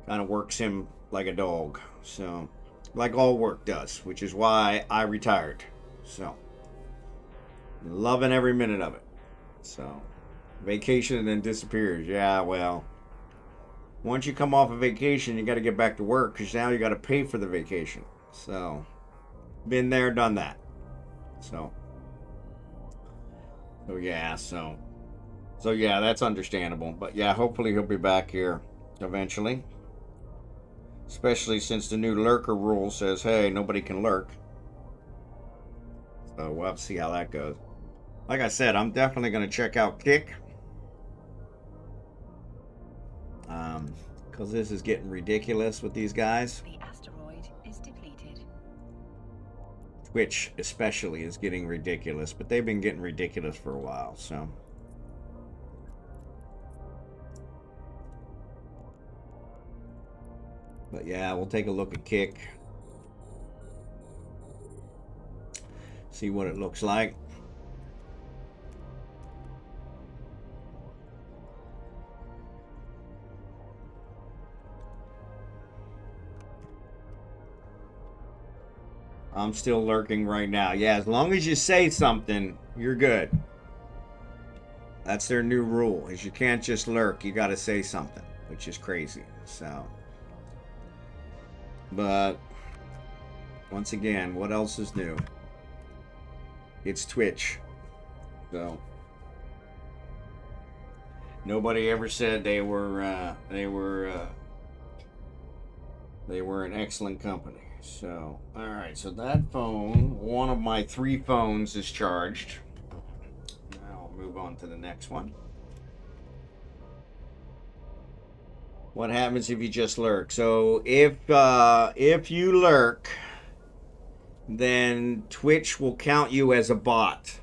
of works him like a dog. So, like all work does, which is why I retired. So, loving every minute of it. So, vacation and then disappears. Yeah, well, once you come off a vacation, you got to get back to work because now you got to pay for the vacation. So, been there, done that. So yeah, so yeah, that's understandable. But yeah, hopefully he'll be back here eventually. Especially since the new lurker rule says, hey, nobody can lurk. So we'll have to see how that goes. Like I said, I'm definitely going to check out Kick. Because this is getting ridiculous with these guys. The asteroid is depleted. Twitch especially is getting ridiculous, but they've been getting ridiculous for a while, so. But yeah, we'll take a look at Kick. See what it looks like. I'm still lurking right now. Yeah, as long as you say something, you're good. That's their new rule, is you can't just lurk. You got to say something, which is crazy. So, but once again, what else is new? It's Twitch. So, nobody ever said they were an excellent company. So, all right, so that phone, one of my 3 phones is charged. Now I'll move on to the next one. What happens if you just lurk? So if you lurk, then Twitch will count you as a bot.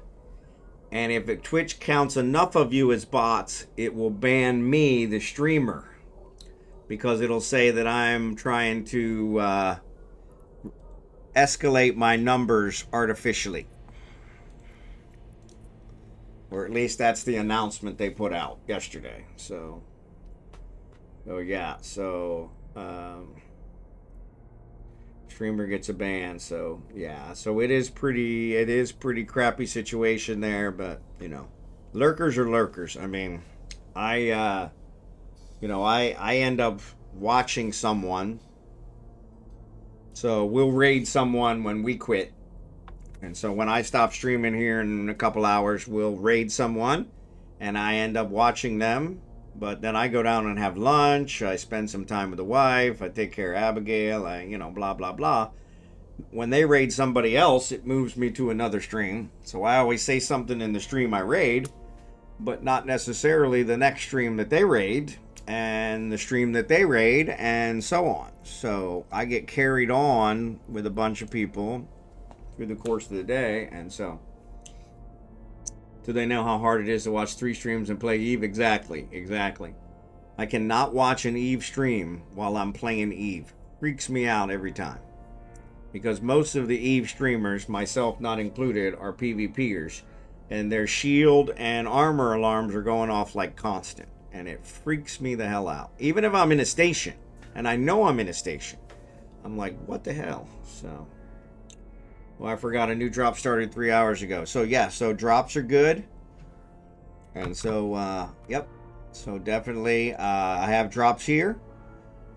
And if Twitch counts enough of you as bots, it will ban me, the streamer, because it'll say that I'm trying to escalate my numbers artificially. Or at least that's the announcement they put out yesterday. So yeah, so streamer gets a ban. So yeah, so it is pretty crappy situation there, but you know, lurkers are lurkers. I mean, I end up watching someone. So we'll raid someone when we quit. And so when I stop streaming here in a couple hours, we'll raid someone and I end up watching them. But then I go down and have lunch. I spend some time with the wife. I take care of Abigail. Blah, blah, blah. When they raid somebody else, it moves me to another stream. So I always say something in the stream I raid, but not necessarily the next stream that they raid. And the stream that they raid, and so on. So I get carried on with a bunch of people through the course of the day, and so do they know how hard it is to watch 3 streams and play Eve? Exactly. I cannot watch an Eve stream while I'm playing Eve. Freaks me out every time. Because most of the Eve streamers, myself not included, are PvPers, and their shield and armor alarms are going off like constant. And it freaks me the hell out. Even if I'm in a station, and I know I'm in a station, I'm like, what the hell? So, well, I forgot a new drop started 3 hours ago. So yeah, so drops are good. And so, yep. So definitely, I have drops here.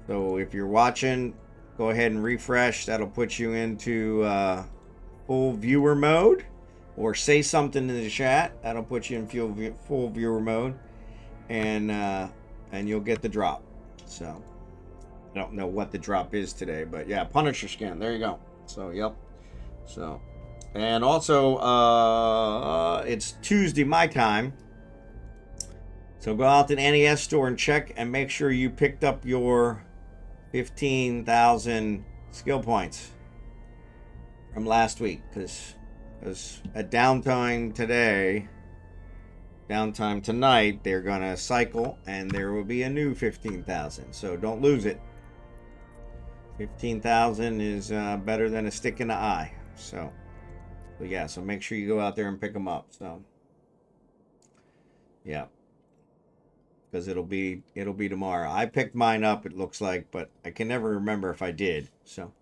So if you're watching, go ahead and refresh. That'll put you into full viewer mode. Or say something in the chat. That'll put you in full viewer mode. And you'll get the drop. So I don't know what the drop is today, but yeah, Punisher skin. There you go. So, yep. So, and also, it's Tuesday my time. So go out to the NES store and check and make sure you picked up your 15,000 skill points from last week. Because at downtime tonight, they're going to cycle and there will be a new 15,000. So don't lose it. 15,000 is better than a stick in the eye. So yeah, so make sure you go out there and pick them up. So yeah, because it'll be tomorrow. I picked mine up, it looks like, but I can never remember if I did. So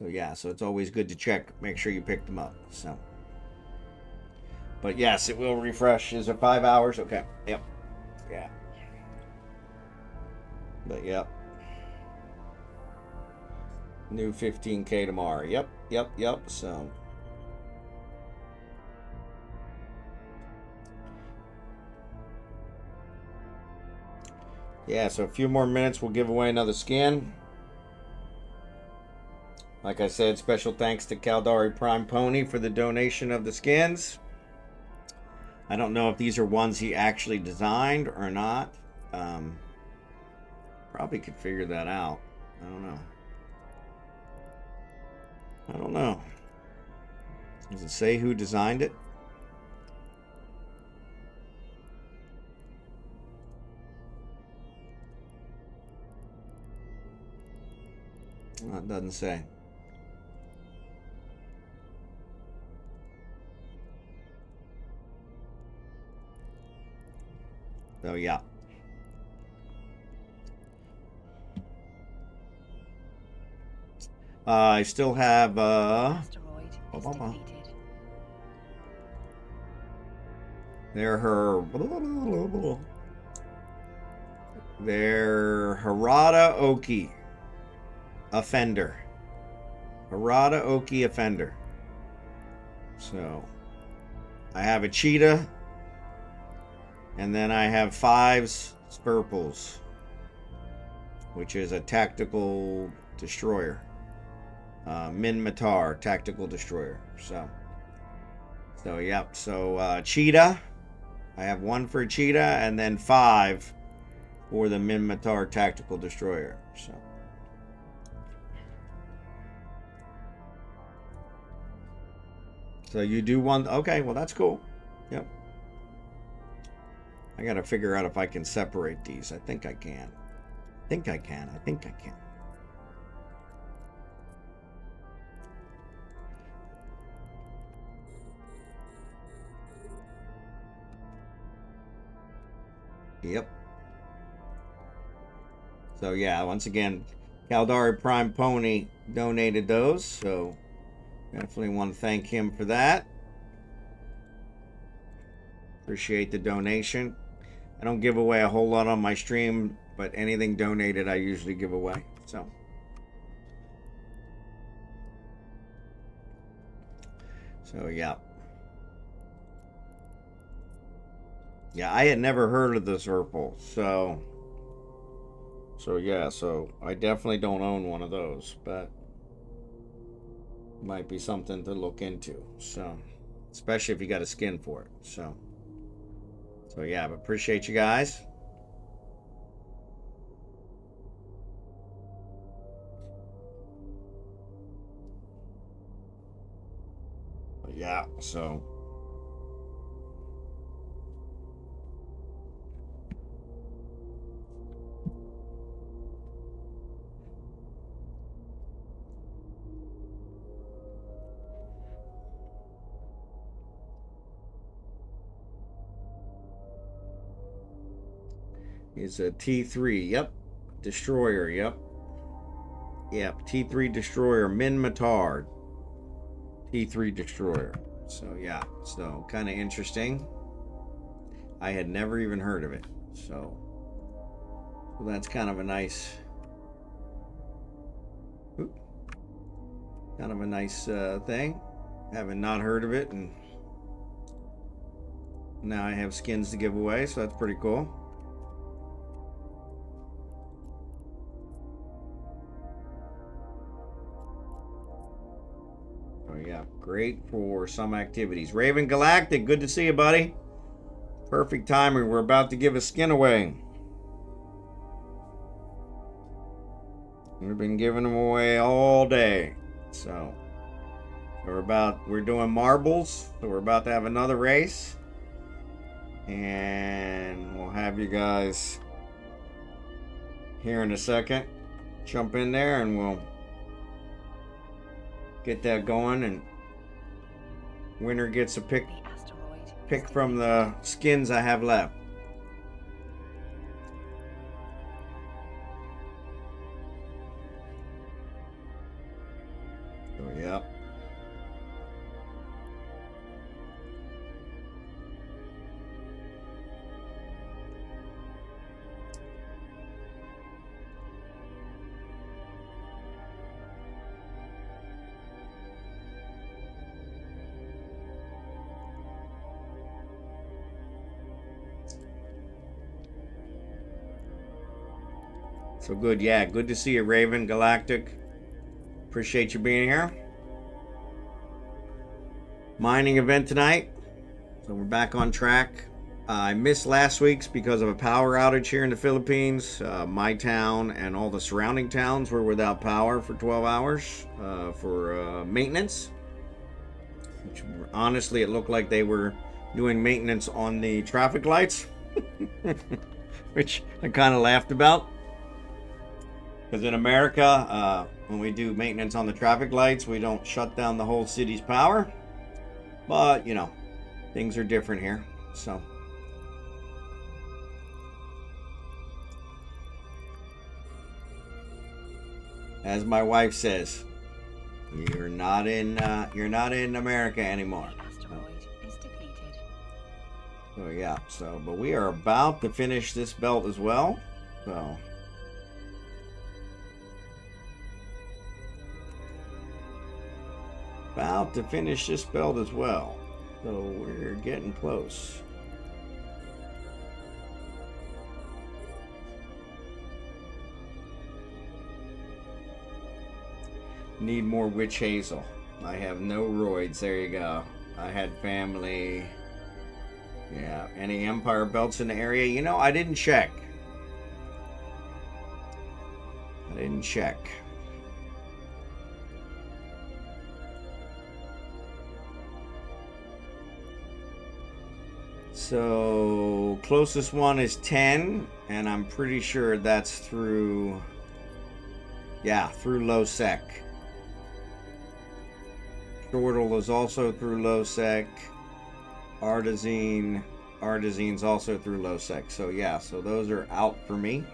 yeah, so it's always good to check, make sure you pick them up. So, but yes, it will refresh. Is it 5 hours? Okay. Yep. Yeah. But yep. New 15K tomorrow. Yep. So. Yeah, so a few more minutes, we'll give away another skin. Like I said, special thanks to CaldariPrimePony for the donation of the skins. I don't know if these are ones he actually designed or not. Probably could figure that out. I don't know. Does it say who designed it? No, it doesn't say. So yeah. I still have Asteroid is depleted. They're GarouDemi offender. GarouDemi offender. So I have a cheetah, and then I have 5 Spurples, which is a tactical destroyer. Minmatar tactical destroyer. So yep. So cheetah, I have 1 for cheetah, and then 5 for the Minmatar tactical destroyer. So you do one. Okay, well that's cool. Yep. I gotta figure out if I can separate these. I think I can. I think I can. Yep. So yeah, once again, CaldariPrimePony donated those, so definitely want to thank him for that. Appreciate the donation. I don't give away a whole lot on my stream, but anything donated I usually give away. So yeah. Yeah, I had never heard of this Urpal, so yeah, so I definitely don't own one of those, but might be something to look into. So, especially if you got a skin for it. So yeah, but appreciate you guys. But yeah, so. Is a T3, yep. Destroyer, yep. T3 Destroyer, Minmatar. T3 Destroyer. So yeah, so kind of interesting. I had never even heard of it. So that's kind of a nice thing. Haven't not heard of it, and now I have skins to give away, so that's pretty cool. yeah, great for some activities. RavenGalactic, good to see you, buddy. Perfect timing. We're about to give a skin away. We've been giving them away all day. So we're doing marbles. So we're about to have another race. And we'll have you guys here in a second. Jump in there and we'll get that going, and winner gets a pick from the skins I have left. So yeah. So good, yeah, good to see you, RavenGalactic. Appreciate you being here. Mining event tonight, so we're back on track. I missed last week's because of a power outage here in the Philippines. My town and all the surrounding towns were without power for 12 hours for maintenance. Which, honestly, it looked like they were doing maintenance on the traffic lights, which I kind of laughed about. Because in America, when we do maintenance on the traffic lights, we don't shut down the whole city's power. But, you know, things are different here. So, as my wife says, you're not in America anymore. Asteroid is depleted. So yeah. So, but we are about to finish this belt as well. So. About to finish this belt as well, so we're getting close. Need more witch hazel. I have no roids. There you go. I had family. Yeah, any Empire belts in the area? You know, I didn't check. So closest one is 10, and I'm pretty sure that's through, yeah, through low sec. Shortle is also through low sec. Artizine's also through low sec. So yeah, so those are out for me.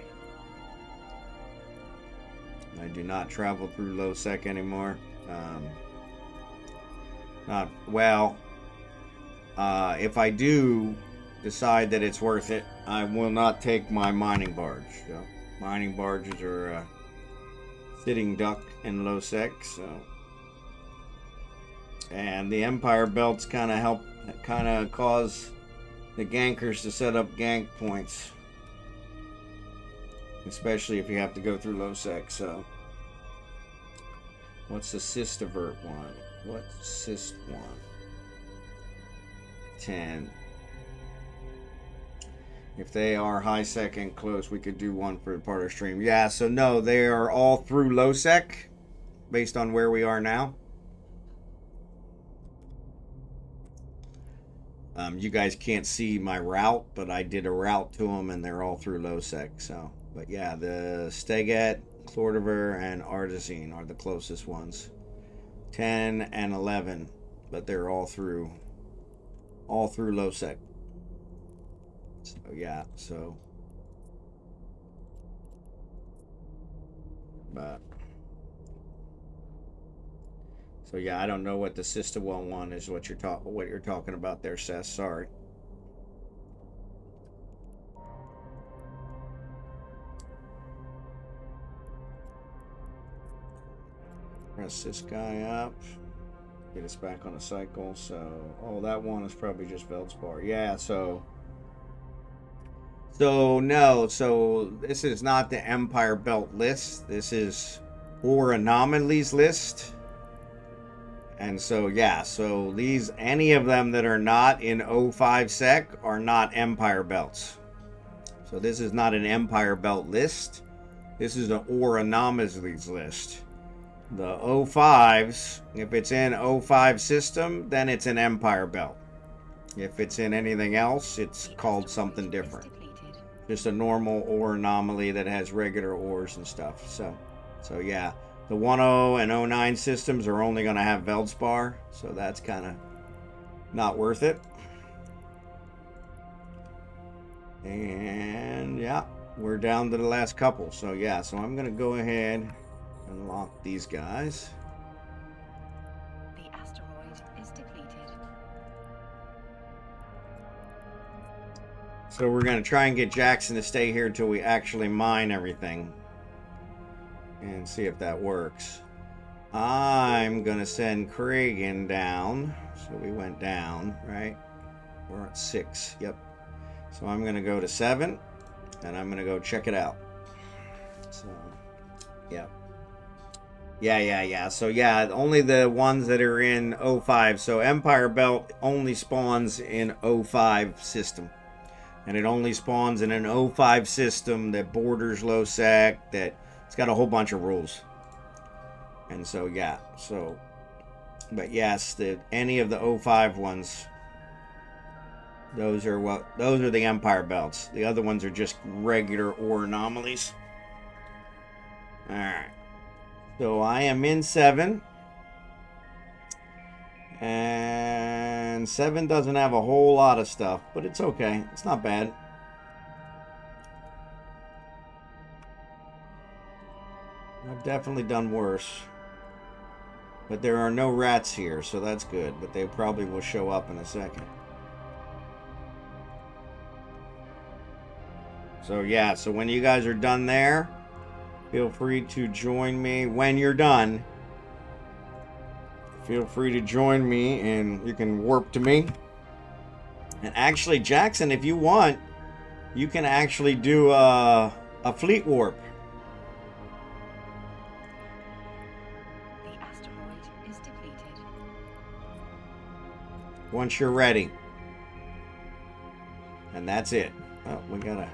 I do not travel through low sec anymore. Not well. If I do decide that it's worth it, I will not take my mining barge. So, mining barges are sitting duck in low sec. So, and the Empire belts kind of cause the gankers to set up gank points, especially if you have to go through low sec. So, what's the Systavert one? What's Syst one? 10. If they are high sec and close, we could do one for part of stream. Yeah, so no, they are all through low sec based on where we are now. You guys can't see my route, but I did a route to them and they're all through low sec. So, but yeah, the Stegat, Clordiver, and Artizine are the closest ones. 10 and 11, but they're all through low sec. So yeah, so but so yeah, I don't know what the Sister one is. What you're talking about there, Seth. Sorry. Press this guy up. Get us back on a cycle. So, oh, that one is probably just Veldspar. Yeah, so no, so this is not the Empire Belt list. This is Ore Anomalies list. And so, yeah, so these, any of them that are not in 05 sec are not Empire belts. So this is not an Empire belt list. This is an ore anomalies list. The 05s, if it's in 05 system, then it's an Empire belt. If it's in anything else, it's called something different. Just a normal ore anomaly that has regular ores and stuff. So yeah. The 10 and 09 systems are only going to have Veldspar, so that's kind of not worth it. And yeah, we're down to the last couple. So yeah, so I'm going to go ahead and lock these guys. The asteroid is depleted. So we're going to try and get Jackson to stay here until we actually mine everything. And see if that works. I'm gonna send Kragan down. So we went down, right? We're at 6. Yep. So I'm gonna go to 7, and I'm gonna go check it out. So, yeah. Yeah. So yeah, only the ones that are in 05. So Empire Belt only spawns in 05 system. And it only spawns in an 05 system that borders low sec, that it's got a whole bunch of rules. And so yeah, so but yes, any of the 05 ones, those are the Empire belts. The other ones are just regular ore anomalies. Alright. So I am in 7. And 7 doesn't have a whole lot of stuff, but it's okay. It's not bad. I've definitely done worse. But there are no rats here, so that's good. But they probably will show up in a second. So yeah, so when you guys are done there, feel free to join me. When you're done, feel free to join me, and you can warp to me. And actually, Jackson, if you want, you can actually do a fleet warp. Once you're ready. And that's it. Oh, we got a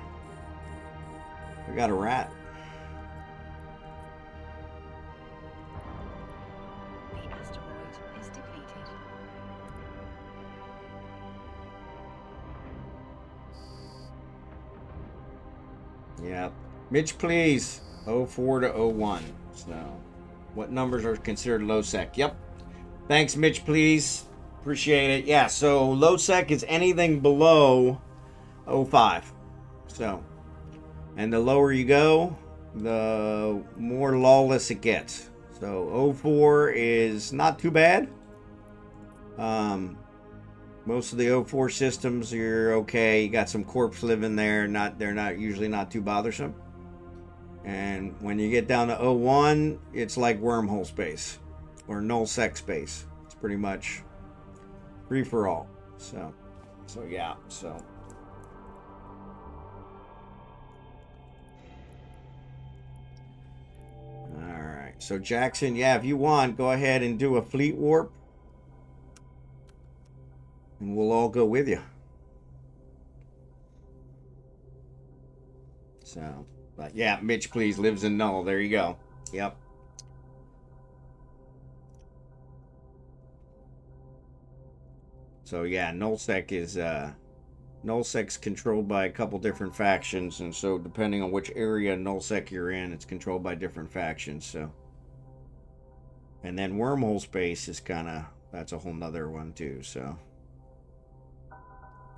rat. The asteroid is depleted. Yeah. MitchPleaze 04 to 01. So, what numbers are considered low sec? Yep. Thanks, MitchPleaze. Appreciate it. Yeah, so low sec is anything below 05. So, and the lower you go, the more lawless it gets. So 04 is not too bad. Most of the 04 systems, you're okay. You got some corpse living there. They're not usually not too bothersome. And when you get down to 01, it's like wormhole space or null sec space. It's pretty much free for all. So yeah. So. All right. So Jackson, yeah, if you want, go ahead and do a fleet warp, and we'll all go with you. So, but yeah, MitchPleaze lives in Null. There you go. Yep. So yeah, nullsec is nullsec's controlled by a couple different factions, and so depending on which area nullsec you're in, it's controlled by different factions. So, and then wormhole space is that's a whole nother one too. So,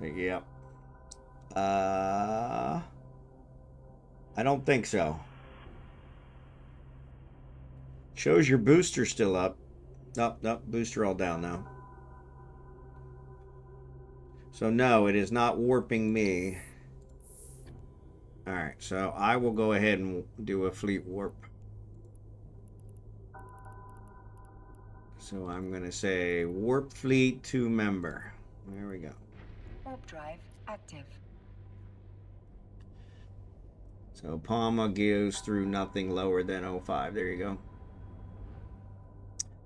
yep. I don't think so. Shows your booster still up. Nope, booster all down now. So no, it is not warping me. Alright, so I will go ahead and do a fleet warp. So I'm going to say warp fleet to member. There we go. Warp drive active. So Palma goes through nothing lower than 05. There you go.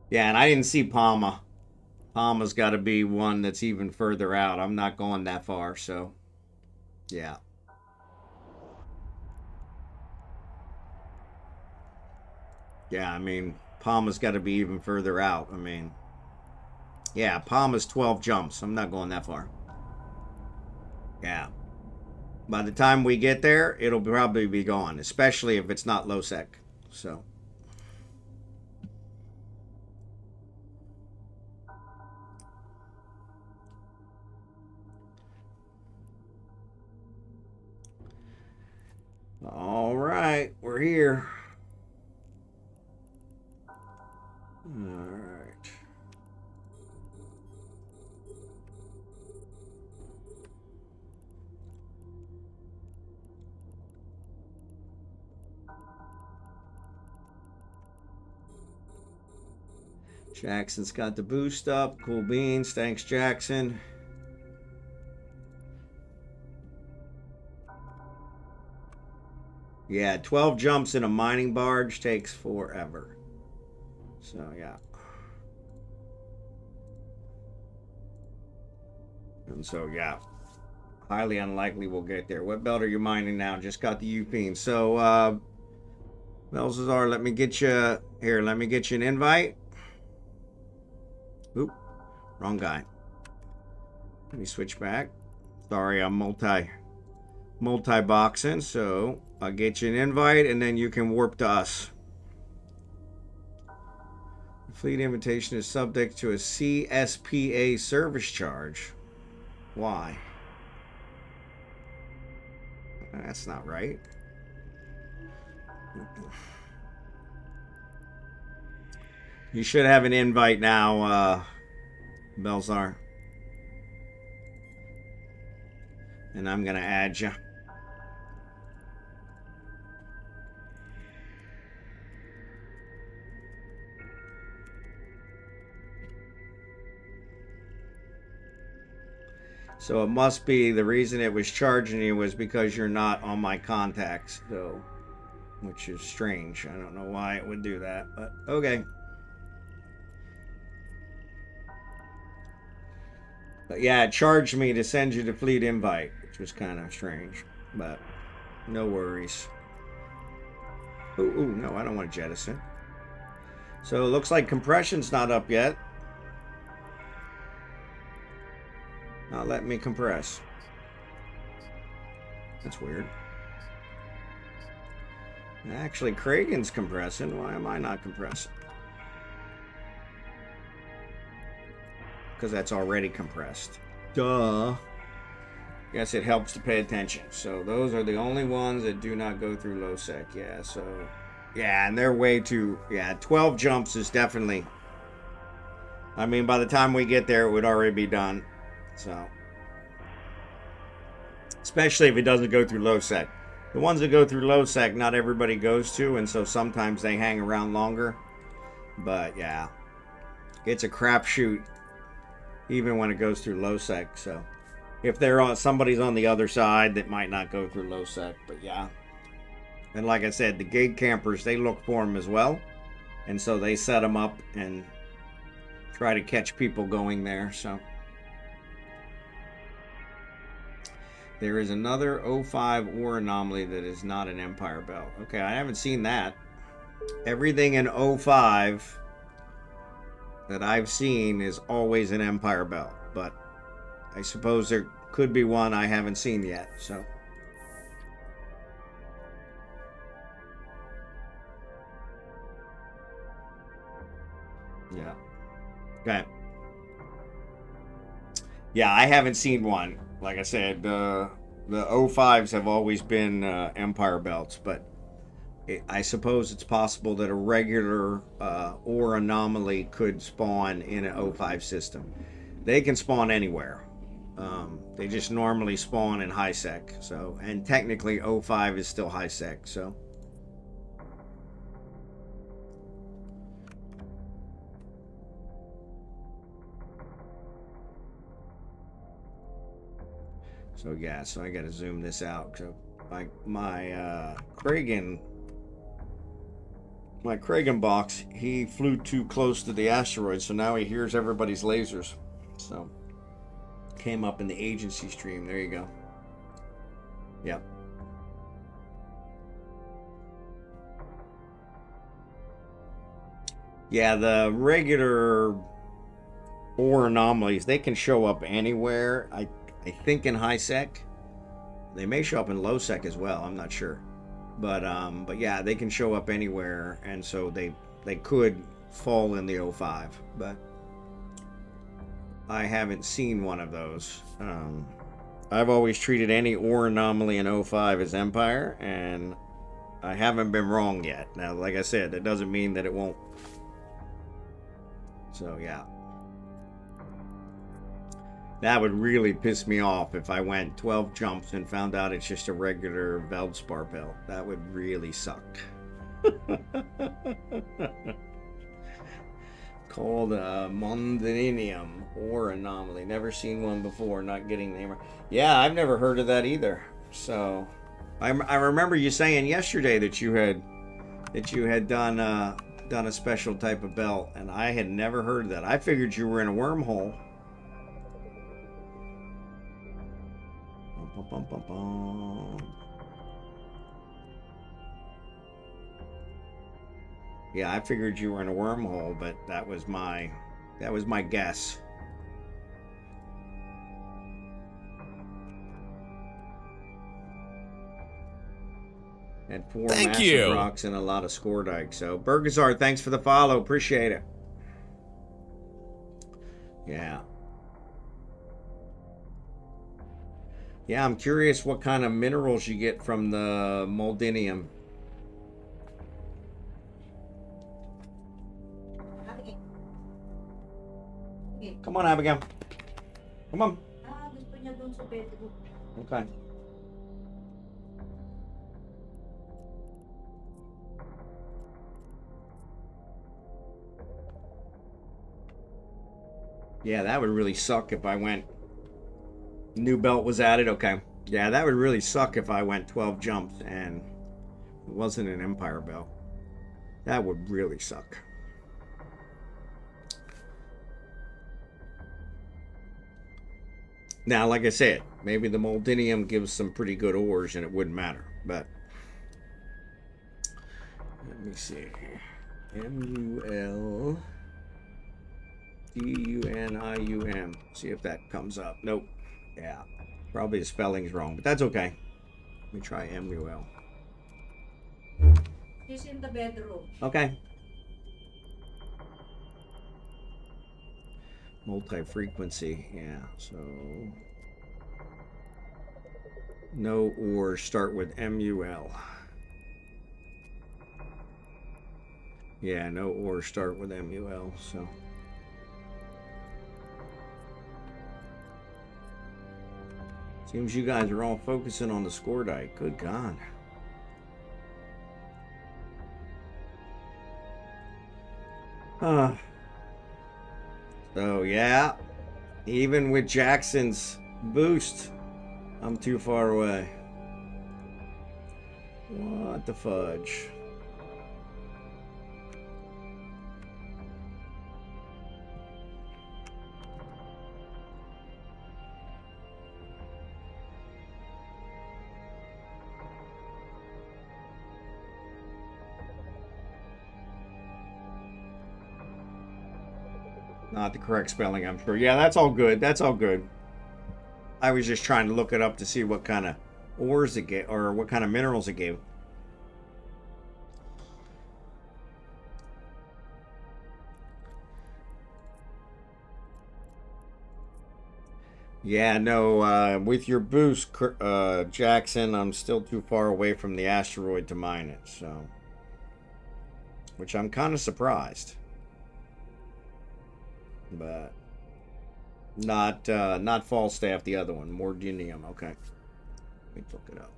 Yeah, and I didn't see Palma. Palma's got to be one that's even further out. I'm not going that far, so yeah. Yeah, I mean, Palma's got to be even further out. I mean, yeah, Palma's 12 jumps. I'm not going that far. Yeah. By the time we get there, it'll probably be gone, especially if it's not low sec. So. All right, we're here. All right. Jackson's got the boost up. Cool beans. Thanks, Jackson. Yeah, 12 jumps in a mining barge takes forever. So, yeah. And so, yeah. Highly unlikely we'll get there. What belt are you mining now? Just got the Upine. So, Belzazar, let me get you... Here, let me get you an invite. Oop. Wrong guy. Let me switch back. Sorry, I'm multi-boxing, so I'll get you an invite and then you can warp to us. The fleet invitation is subject to a CSPA service charge. Why? That's not right. You should have an invite now, Belzar. And I'm going to add you. So it must be the reason it was charging you was because you're not on my contacts, so, which is strange. I don't know why it would do that, but okay. But yeah, it charged me to send you the fleet invite, which was kind of strange, but no worries. Ooh, no, I don't want to jettison. So it looks like compression's not up yet. Not letting me compress. That's weird. Actually, Kragan's compressing. Why am I not compressing? Because that's already compressed. Duh. Guess it helps to pay attention. So those are the only ones that do not go through low sec. Yeah, so... Yeah, and they're way too... Yeah, 12 jumps is definitely... I mean, by the time we get there, it would already be done. So... Especially if it doesn't go through low sec. The ones that go through low sec, not everybody goes to, and so sometimes they hang around longer. But, yeah. It's a crapshoot, even when it goes through low sec, so... If they're on somebody's on the other side, that might not go through low sec, but yeah. And like I said, the gig campers, they look for them as well. And so they set them up and try to catch people going there, so. There is another 05 ore anomaly that is not an Empire Belt. Okay, I haven't seen that. Everything in 05 that I've seen is always an Empire Belt, but I suppose there could be one I haven't seen yet, so. Yeah. Okay. Yeah, I haven't seen one. Like I said, the 05s have always been Empire Belts, but I suppose it's possible that a regular ore anomaly could spawn in an 05 system. They can spawn anywhere. They just normally spawn in high sec, so, and technically 05 is still high sec, so. So yeah, so I gotta zoom this out. So my Kragan my Kragan box, he flew too close to the asteroid, so now he hears everybody's lasers. So, came up in the agency stream. There you go. Yep. Yeah, the regular ore anomalies, they can show up anywhere. I think in high sec. They may show up in low sec as well. I'm not sure. But yeah, they can show up anywhere, and so they could fall in the 05. But I haven't seen one of those. I've always treated any ore anomaly in 05 as Empire, and I haven't been wrong yet. Now, like I said, that doesn't mean that it won't. So yeah. That would really piss me off if I went 12 jumps and found out it's just a regular Veldspar belt. That would really suck. Called a Mondinium or anomaly. Never seen one before. Not getting the name. Yeah, I've never heard of that either. So, I remember you saying yesterday that you had done a special type of belt, and I had never heard of that. I figured you were in a wormhole. Bum, bum, bum. Yeah, I figured you were in a wormhole, but that was my guess. Had 4 massive rocks and a lot of score dikes. So Berkezar, thanks for the follow. Appreciate it. Yeah. Yeah, I'm curious what kind of minerals you get from the Moldinium. Come on, Abigail. Come on. Okay. Yeah, that would really suck if I went... New belt was added. Okay. Yeah, that would really suck if I went 12 jumps and it wasn't an Empire belt. That would really suck. Now, like I said, maybe the Moldinium gives some pretty good ores and it wouldn't matter. But let me see. MULDUNIUM. See if that comes up. Nope. Yeah, probably the spelling's wrong, but that's okay. Let me try MUL. He's in the bedroom. Okay. Multi-frequency, yeah, so... No ores start with MUL. Yeah, no ores start with MUL, so... Seems you guys are all focusing on the score dike. Good God. So, yeah. Even with Jackson's boost, I'm too far away. What the fudge? Not the correct spelling, I'm sure. Yeah, that's all good. That's all good. I was just trying to look it up to see what kind of ores it gave, or what kind of minerals it gave. Yeah, no, with your boost, Jackson, I'm still too far away from the asteroid to mine it, so. Which I'm kind of surprised. But not Falstaff, the other one, Mordinium. Okay, let me look it up.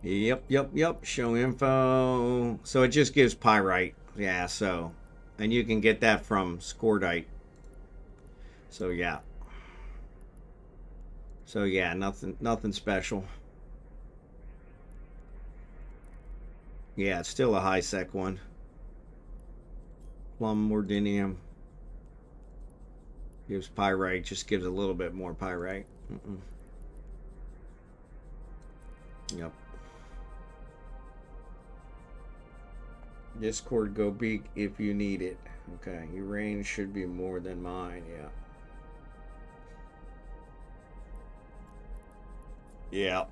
Yep. Show info. So it just gives pyrite. Yeah. So, and you can get that from Scordite. So yeah. So yeah, nothing special. Yeah, it's still a high sec one. Plum Mordinium. Gives pyrite, just gives a little bit more pyrite. Yep. Discord go big if you need it. Okay, your range should be more than mine, yeah. Yeah.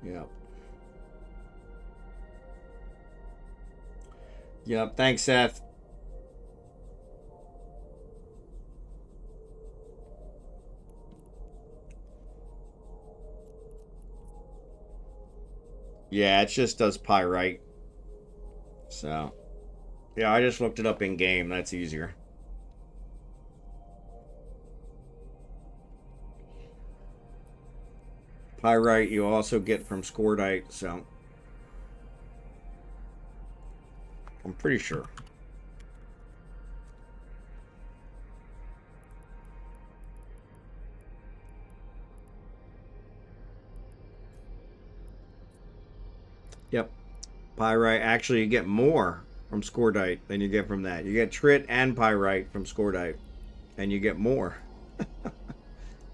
Yep. Yep, thanks, Seth. Yeah, it just does pyrite. So, yeah, I just looked it up in game. That's easier. Pyrite you also get from scordite, so I'm pretty sure. Yep. Pyrite, actually you get more from scordite than you get from that. You get trit and pyrite from scordite, and you get more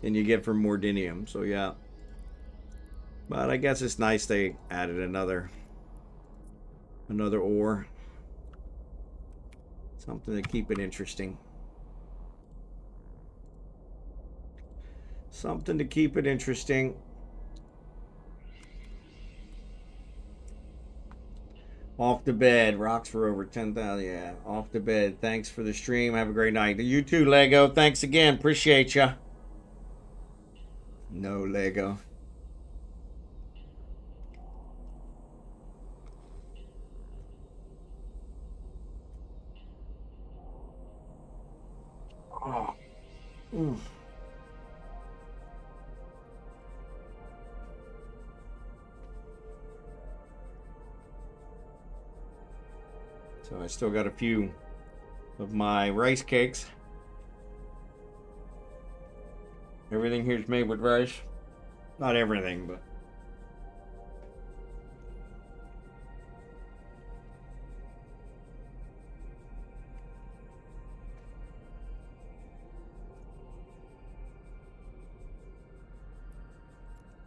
than you get from mordinium. So yeah. But I guess it's nice they added another ore. Something to keep it interesting. Something to keep it interesting. Off to bed. Rocks for over 10,000. Yeah, off to bed. Thanks for the stream. Have a great night. You too, Lego. Thanks again. Appreciate ya. No Lego. Oh. So I still got a few of my rice cakes. Everything here's made with rice. Not everything, but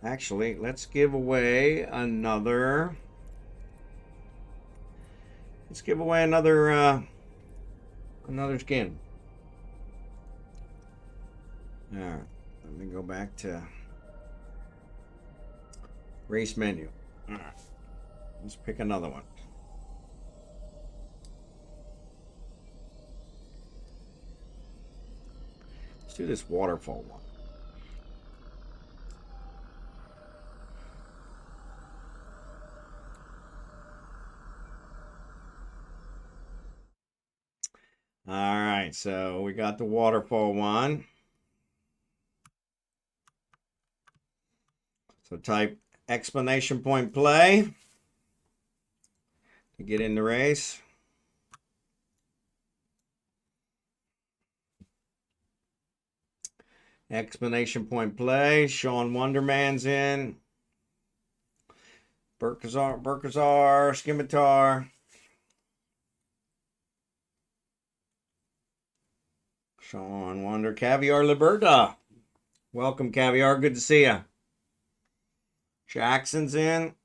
actually, let's give away another. Let's give away another skin. All right, let me go back to race menu. All right, let's pick another one. Let's do this waterfall one. All right, so we got the waterfall one. So type exclamation point play to get in the race. Exclamation point play. SeanWonderMan's in. Berkerkozar, Scimitar. Sean Wonder, Caviar Liberta. Welcome, Caviar. Good to see you. Jackson's in.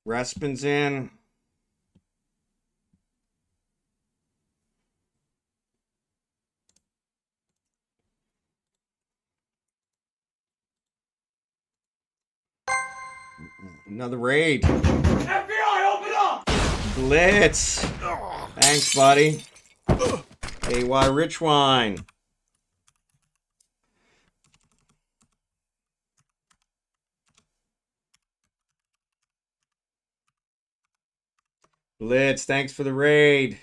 Respin's in. Another raid. FBI, open up! Blitz. Thanks, buddy. AY Rich Wine. Blitz, thanks for the raid.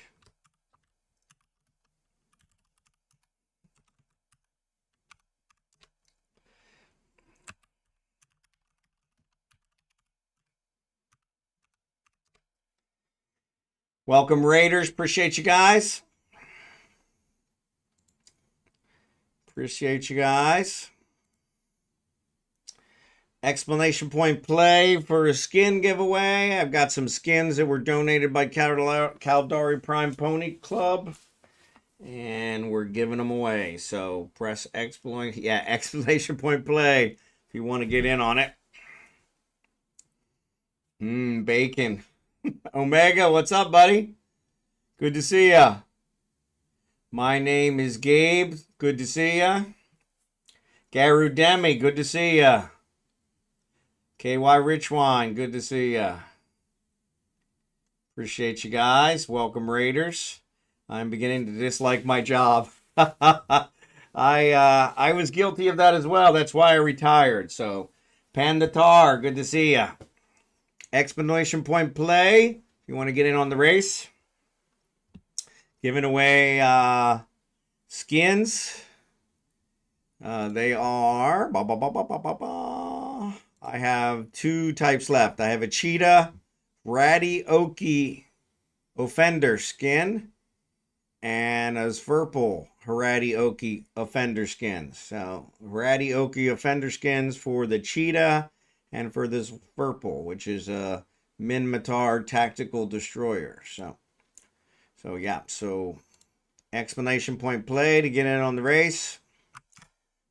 Welcome, Raiders. Appreciate you guys. Appreciate you guys. Explanation point play for a skin giveaway. I've got some skins that were donated by CaldariPrimePonyClub. And we're giving them away. So press explanation point play if you want to get in on it. Bacon. Omega, what's up, buddy? Good to see ya. My name is Gabe. Good to see ya. GarouDemi, good to see ya. KY Richwine, good to see ya. Appreciate you guys. Welcome, Raiders. I'm beginning to dislike my job. I was guilty of that as well. That's why I retired. So, Panda Tar, good to see ya. Explanation point play. If you want to get in on the race. Giving away skins. They are... I have 2 types left. I have a cheetah ratty oaky offender skin. And a Sverpal Haradi Oki offender skins. So, Haradi Oki offender skins for the cheetah and for this Sverpal, which is a Minmatar tactical destroyer. So yeah. So, explanation point play to get in on the race.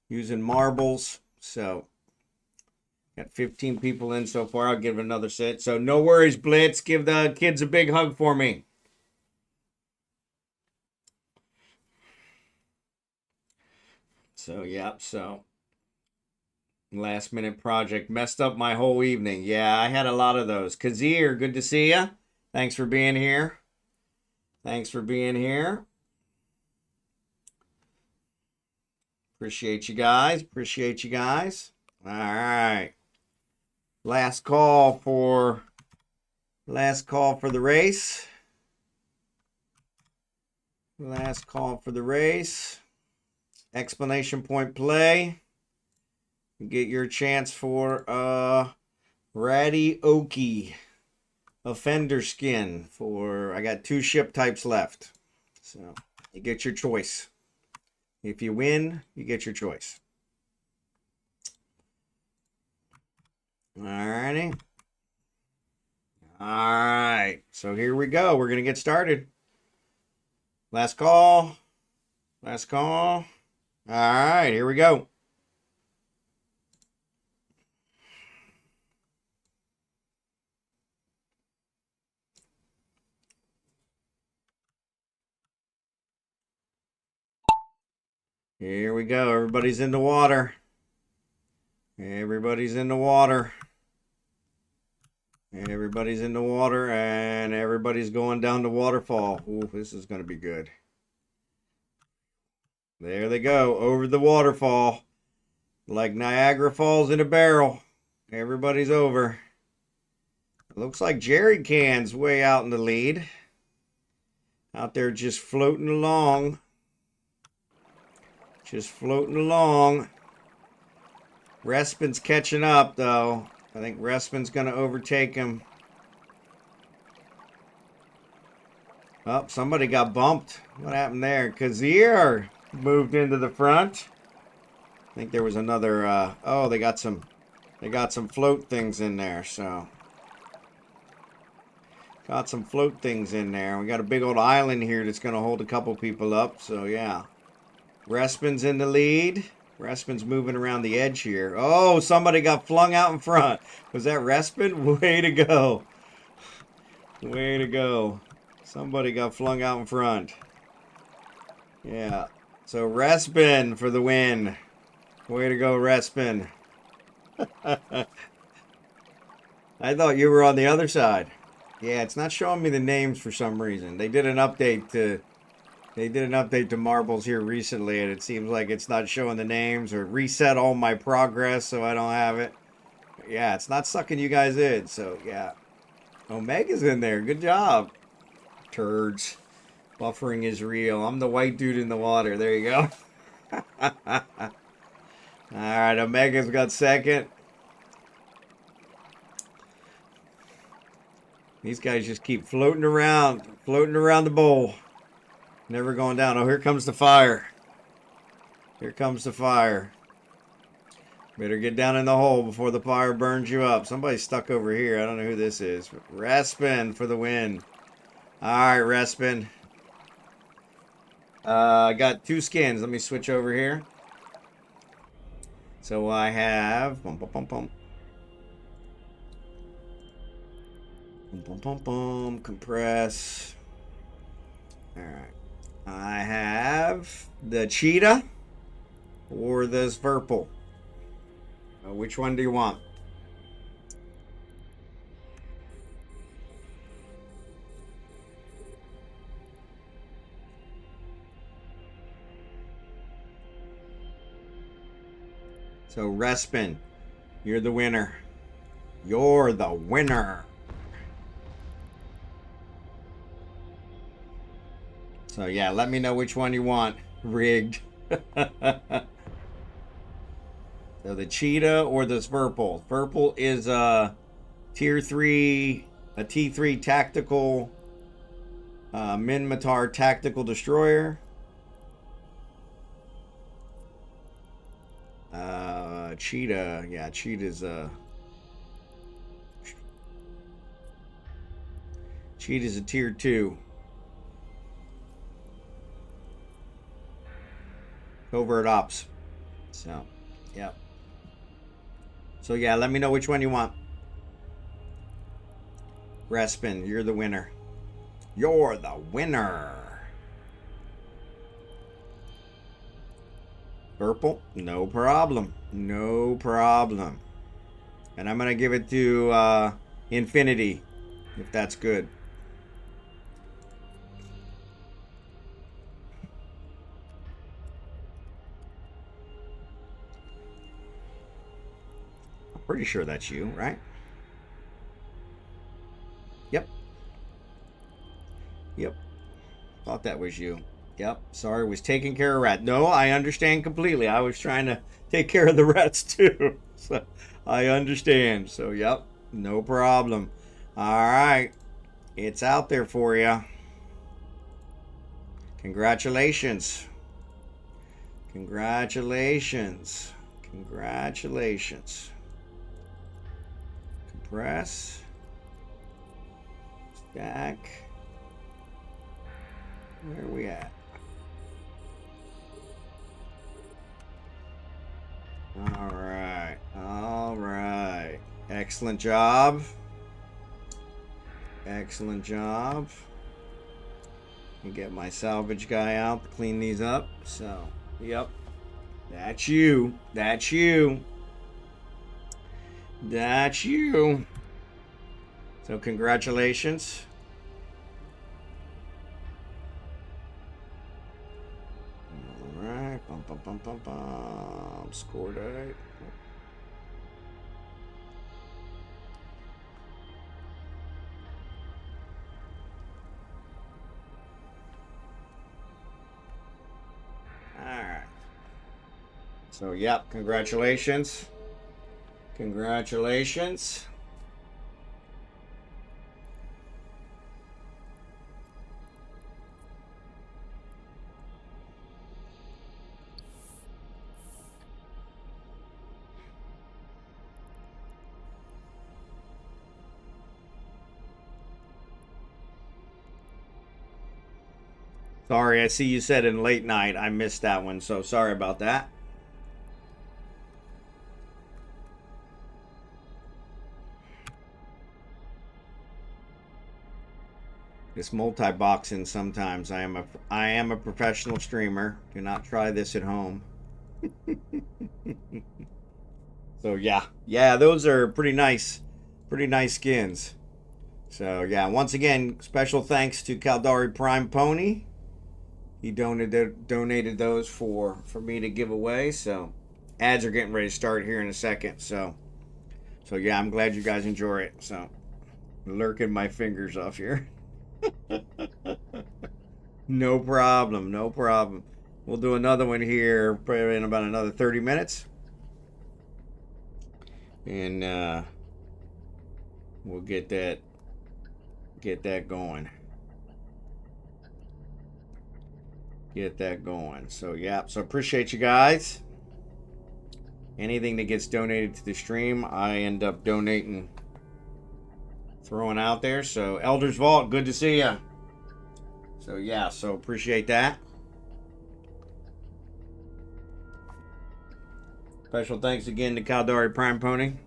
Using marbles. So, got 15 people in so far. I'll give it another set. So, no worries, Blitz. Give the kids a big hug for me. So, yeah, so last minute project messed up my whole evening. Yeah, I had a lot of those. Kazir, good to see ya. Thanks for being here. Thanks for being here. Appreciate you guys. Appreciate you guys. All right. Last call for the race. Last call for the race. Explanation point play. Get your chance for Ratty Oki offender skin for, I got 2 ship types left. So you get your choice. If you win, you get your choice. Alrighty. Alright. So here we go. We're gonna get started. Last call. Last call. All right, here we go. Here we go. Everybody's in the water. Everybody's in the water. Everybody's in the water, and everybody's going down the waterfall. Ooh, this is going to be good. There they go, over the waterfall. Like Niagara Falls in a barrel. Everybody's over. It looks like Jerry Can's way out in the lead. Out there just floating along. Just floating along. Respin's catching up, though. I think Respin's going to overtake him. Oh, somebody got bumped. What happened there? Kazir moved into the front. I think there was another, oh, they got some float things in there, so. Got some float things in there. We got a big old island here that's going to hold a couple people up, so yeah. Respin's in the lead. Respin's moving around the edge here. Oh, somebody got flung out in front. Was that Respin? Way to go. Way to go. Somebody got flung out in front. Yeah. So Respin for the win. Way to go, Respin. I thought you were on the other side. Yeah, it's not showing me the names for some reason. They did an update to marbles here recently, and it seems like it's not showing the names or reset all my progress, so I don't have it. But yeah, it's not sucking you guys in, so yeah. Omega's in there. Good job. Turds. Buffering is real. I'm the white dude in the water. There you go. Alright, Omega's got second. These guys just keep floating around the bowl. Never going down. Oh, here comes the fire. Here comes the fire. Better get down in the hole before the fire burns you up. Somebody's stuck over here. I don't know who this is. Respin for the win. Alright, Respin. I got 2 skins. Let me switch over here. So I have... Bum, bum, bum, bum. Bum, bum, bum, bum. Compress. Alright. I have the cheetah or this purple. Which one do you want? So Respin, you're the winner. You're the winner. So yeah, let me know which one you want. Rigged. So the cheetah or the purple. Purple is a tier 3, a T3 tactical Minmatar tactical destroyer. Cheetah, yeah, cheetah's a tier 2. Covert ops. So, yep. So yeah, let me know which one you want. Respin, you're the winner. You're the winner. Purple, no problem. No problem. And I'm gonna give it to Infinity, if that's good. Pretty sure that's you, right? Yep. Yep. Thought that was you. Yep. Sorry, was taking care of rats. No, I understand completely. I was trying to take care of the rats too. So I understand. So, yep. No problem. All right. It's out there for you. Congratulations. Congratulations. Congratulations. Press, stack. Where are we at? All right, all right. Excellent job. Excellent job. And get my salvage guy out to clean these up. So, yep, that's you. That's you. That's you. So congratulations. All right. Bum, bum, bum, bum, bum. Score date. All right. So, yep, congratulations. Congratulations. Sorry, I see you said in late night. I missed that one, so sorry about that. This multi-boxing sometimes. I am a professional streamer. Do not try this at home. So yeah, those are pretty nice skins. So yeah, once again, special thanks to CaldariPrimePony. He donated those for me to give away. So ads are getting ready to start here in a second. So yeah, I'm glad you guys enjoy it. So lurking my fingers off here. No problem, no problem. We'll do another one here probably in about another 30 minutes. And we'll get that get that going. Get that going. So yeah, so appreciate you guys. Anything that gets donated to the stream, I end up donating, throwing out there. So Elder's Vault, good to see ya. So yeah, so appreciate that. Special thanks again to CaldariPrimePony.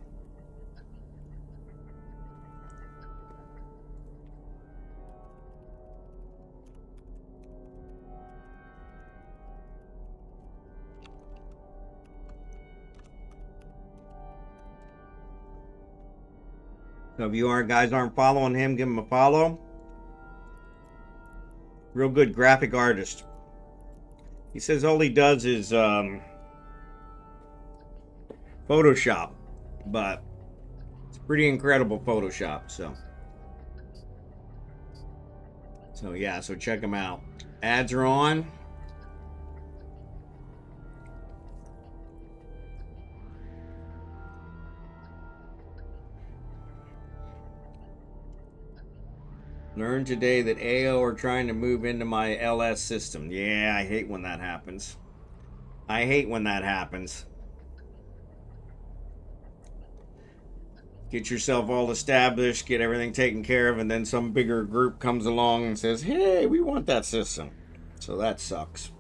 So if you guys aren't following him, give him a follow. Real good graphic artist. He says all he does is Photoshop, but it's pretty incredible Photoshop. So yeah, so check him out. Ads are on. Learned today that AO are trying to move into my LS system. Yeah, I hate when that happens. I hate when that happens. Get yourself all established, get everything taken care of, and then some bigger group comes along and says, hey, we want that system. So that sucks.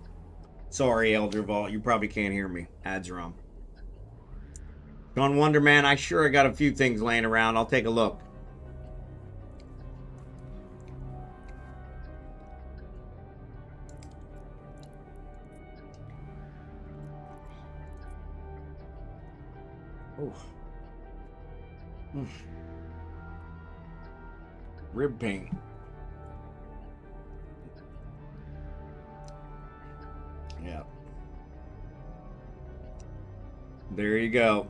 Sorry, Elder Vault, you probably can't hear me. Ads are on. SeanWonderMan, I got a few things laying around. I'll take a look. Oh. Rib pain. Yeah. There you go.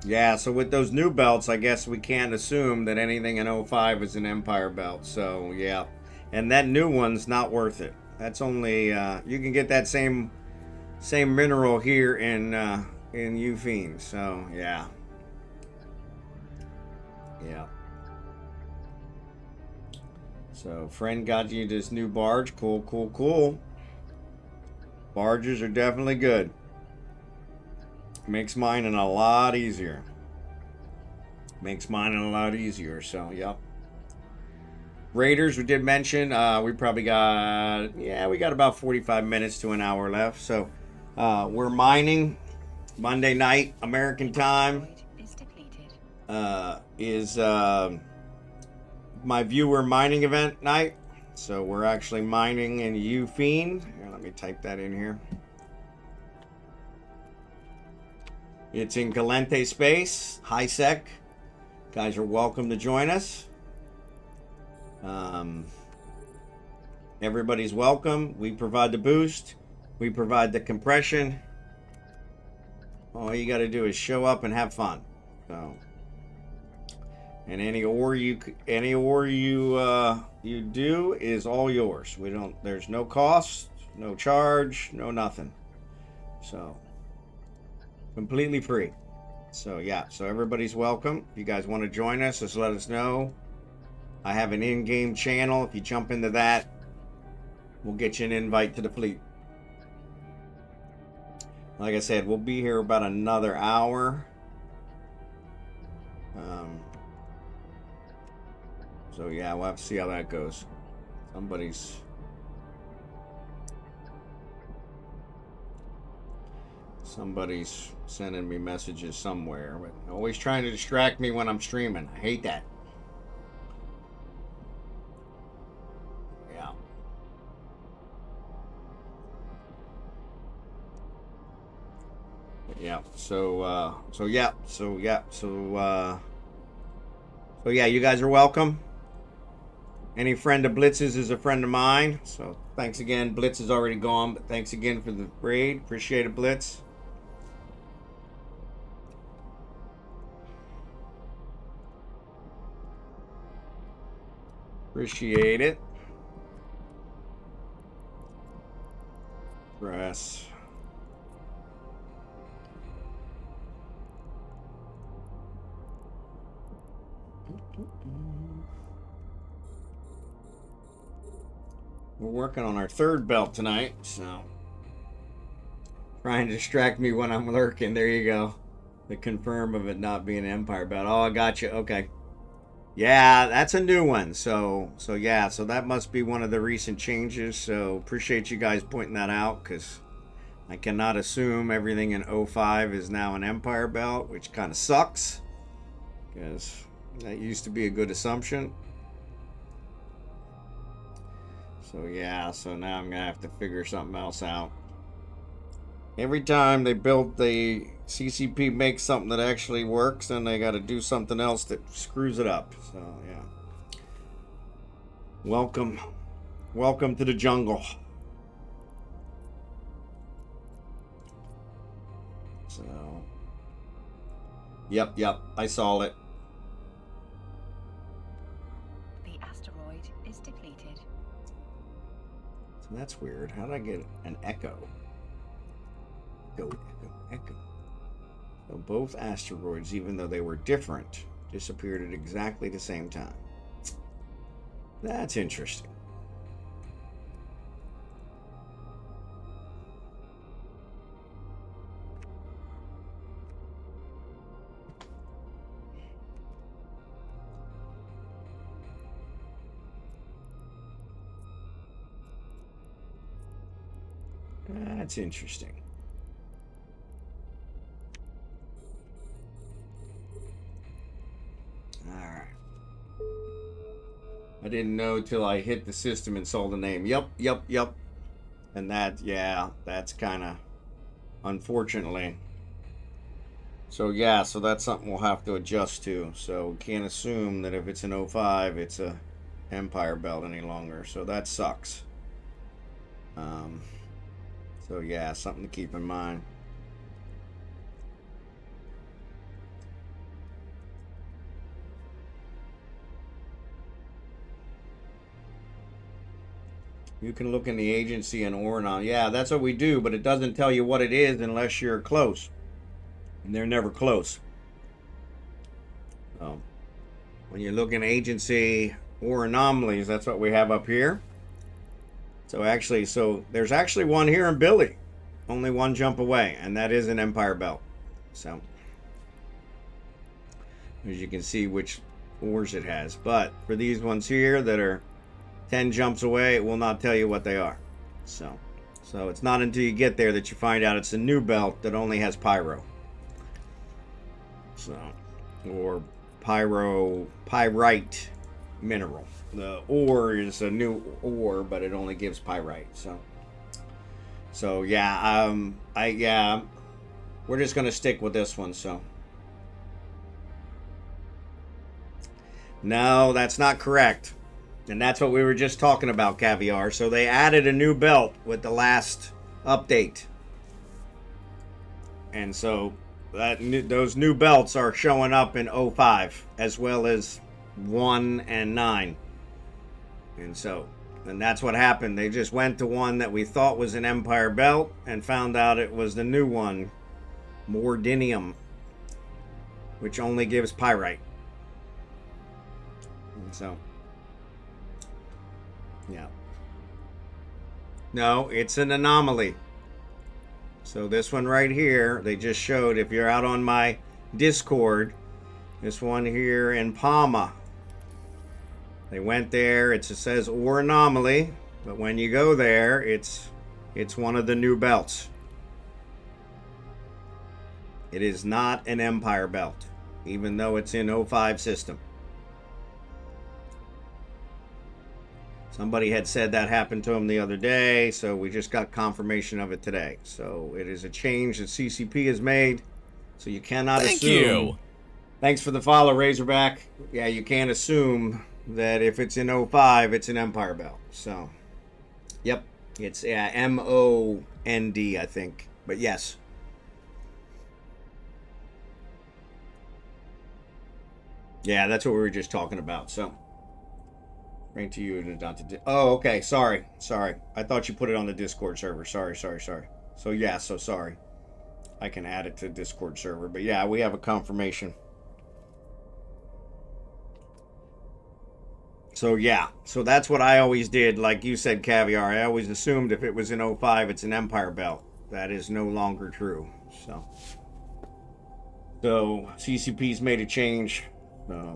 Yeah, so with those new belts, I guess we can't assume that anything in 05 is an Empire belt. So, yeah. And that new one's not worth it. That's only, you can get that same mineral here in Ufine. So, yeah. Yeah. So, friend got you this new barge. Cool, cool, cool. Barges are definitely good. Makes mining a lot easier. Makes mining a lot easier. So, yep. Raiders, we did mention. We probably got, we got about 45 minutes to an hour left. So, we're mining Monday night, American time. Is my viewer mining event night. So we're actually mining in Ufine. Here, let me type that in here. It's in Calente space, high sec. Guys are welcome to join us. Everybody's welcome. We provide the boost. We provide the compression. All you got to do is show up and have fun. So. And any ore you do is all yours. There's no cost, no charge, no nothing. So completely free. So yeah, so everybody's welcome. If you guys want to join us, just let us know. I have an in-game channel. If you jump into that, we'll get you an invite to the fleet. Like I said, we'll be here about another hour. So yeah, we'll have to see how that goes. Somebody's sending me messages somewhere, but always trying to distract me when I'm streaming. I hate that. Yeah. Yeah. So yeah, you guys are welcome. Any friend of Blitz's is a friend of mine. So thanks again. Blitz is already gone, but thanks again for the raid. Appreciate it, Blitz. Appreciate it. Press. We're working on our third belt tonight, so trying to distract me when I'm lurking. There you go. The confirm of it not being an Empire belt. Oh, I got you. Okay. Yeah, that's a new one. So yeah, so that must be one of the recent changes. So appreciate you guys pointing that out, because I cannot assume everything in 05 is now an Empire belt, which kind of sucks, because that used to be a good assumption. So yeah, so now I'm gonna have to figure something else out. Every time they build the CCP makes something that actually works, then they got to do something else that screws it up. So yeah, welcome to the jungle. So yep, I saw it. The asteroid is depleted. So that's weird. How did I get an echo? Echo. So both asteroids, even though they were different, disappeared at exactly the same time. That's interesting. That's interesting. Alright. I didn't know till I hit the system and saw the name. Yep. And that, yeah, that's kind of unfortunately. So yeah, so that's something we'll have to adjust to. So we can't assume that if it's an 05, it's a Empire belt any longer. So that sucks. So yeah, something to keep in mind. You can look in the agency and Oranon. Yeah, that's what we do, but it doesn't tell you what it is unless you're close. And they're never close. So when you look in agency or anomalies, that's what we have up here. So actually, there's actually one here in Billy. Only one jump away, and that is an Empire belt. So as you can see which ores it has. But for these ones here that are 10 jumps away, it will not tell you what they are. So it's not until you get there that you find out it's a new belt that only has pyro. So, or pyrite mineral. The ore is a new ore, but it only gives pyrite. So yeah, we're just gonna stick with this one. So no, that's not correct. And that's what we were just talking about, Caviar. So they added a new belt with the last update. And so those new belts are showing up in 05 as well as 1 and 9. And that's what happened. They just went to one that we thought was an Empire belt and found out it was the new one, Mordinium, which only gives pyrite. And so yeah. No, it's an anomaly. So this one right here, they just showed, if you're out on my Discord, this one here in Palma. They went there, it says ore anomaly, but when you go there, it's one of the new belts. It is not an Empire belt, even though it's in 05 system. Somebody had said that happened to him the other day, so we just got confirmation of it today. So it is a change that CCP has made, so you cannot assume. Thank you. Thanks for the follow, Razorback. Yeah, you can't assume that if it's in 05, it's an Empire belt. So, yep, it's MOND, I think. But yes. Yeah, that's what we were just talking about. So. Bring to you and not to. Oh, okay. Sorry. I thought you put it on the Discord server. Sorry. So yeah. So sorry. I can add it to the Discord server, but yeah, we have a confirmation. So yeah, so that's what I always did. Like you said, Caviar, I always assumed if it was in 05, it's an Empire belt. That is no longer true. So CCP's made a change. So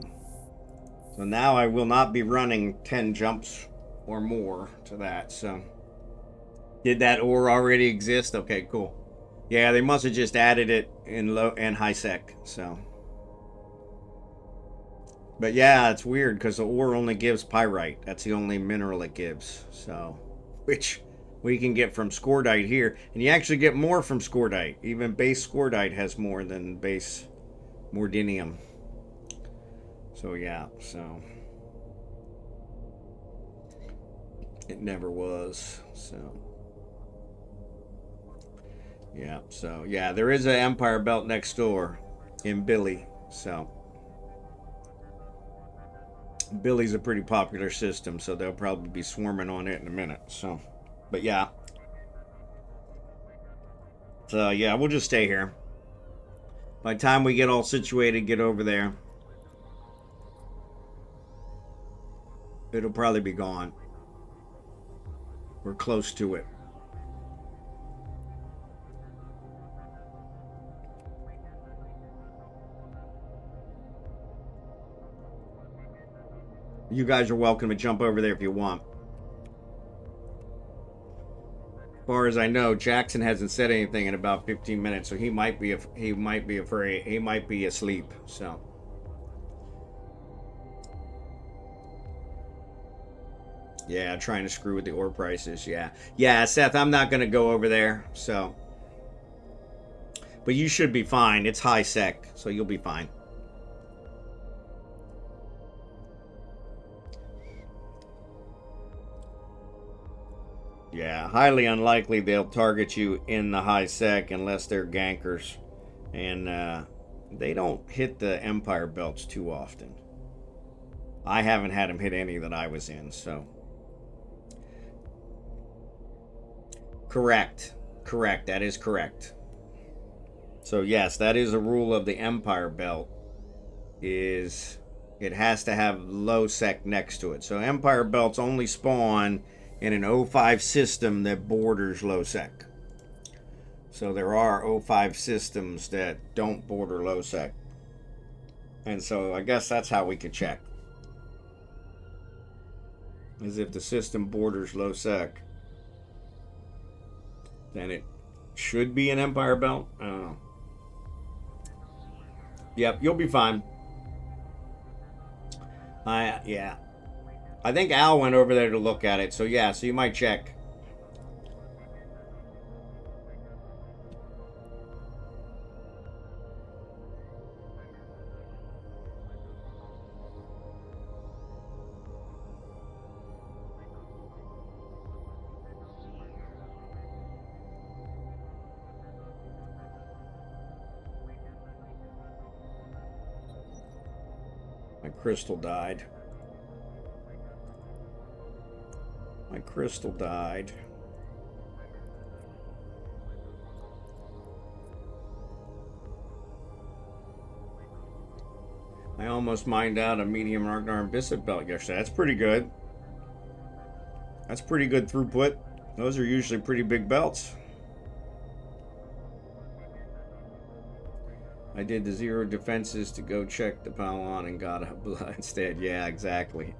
now I will not be running 10 jumps or more to that. So did that ore already exist? Okay, cool. Yeah, they must have just added it in low and high sec. So, but yeah, it's weird because the ore only gives pyrite. That's the only mineral it gives. So, which we can get from scordite here, and you actually get more from scordite. Even base scordite has more than base mordinium. So yeah, so it never was. So yeah, so yeah, there is an Empire belt next door in Billy. So Billy's a pretty popular system, so they'll probably be swarming on it in a minute. So, but yeah. So yeah, we'll just stay here. By the time we get all situated, get over there, it'll probably be gone. We're close to it. You guys are welcome to jump over there if you want. As far as I know, Jackson hasn't said anything in about 15 minutes, so he might be afraid. He might be asleep. So yeah, trying to screw with the ore prices. Yeah, Seth, I'm not gonna go over there. So, but you should be fine. It's high sec, so you'll be fine. Yeah, highly unlikely they'll target you in the high sec unless they're gankers. And they don't hit the Empire belts too often. I haven't had them hit any that I was in, so. Correct. That is correct. So yes, that is a rule of the Empire belt. Is it has to have low sec next to it. So Empire belts only spawn in an 05 system that borders low sec. So there are 05 systems that don't border low sec. And so I guess that's how we could check. Is if the system borders low sec, then it should be an Empire belt. I don't know. Yep, you'll be fine. Yeah. I think Al went over there to look at it. So yeah, so you might check. My crystal died. My crystal died. I almost mined out a medium Ragnar Bishop belt yesterday. That's pretty good. That's pretty good throughput. Those are usually pretty big belts. I did the 0 defenses to go check the Palon and got a blood instead. Yeah, exactly.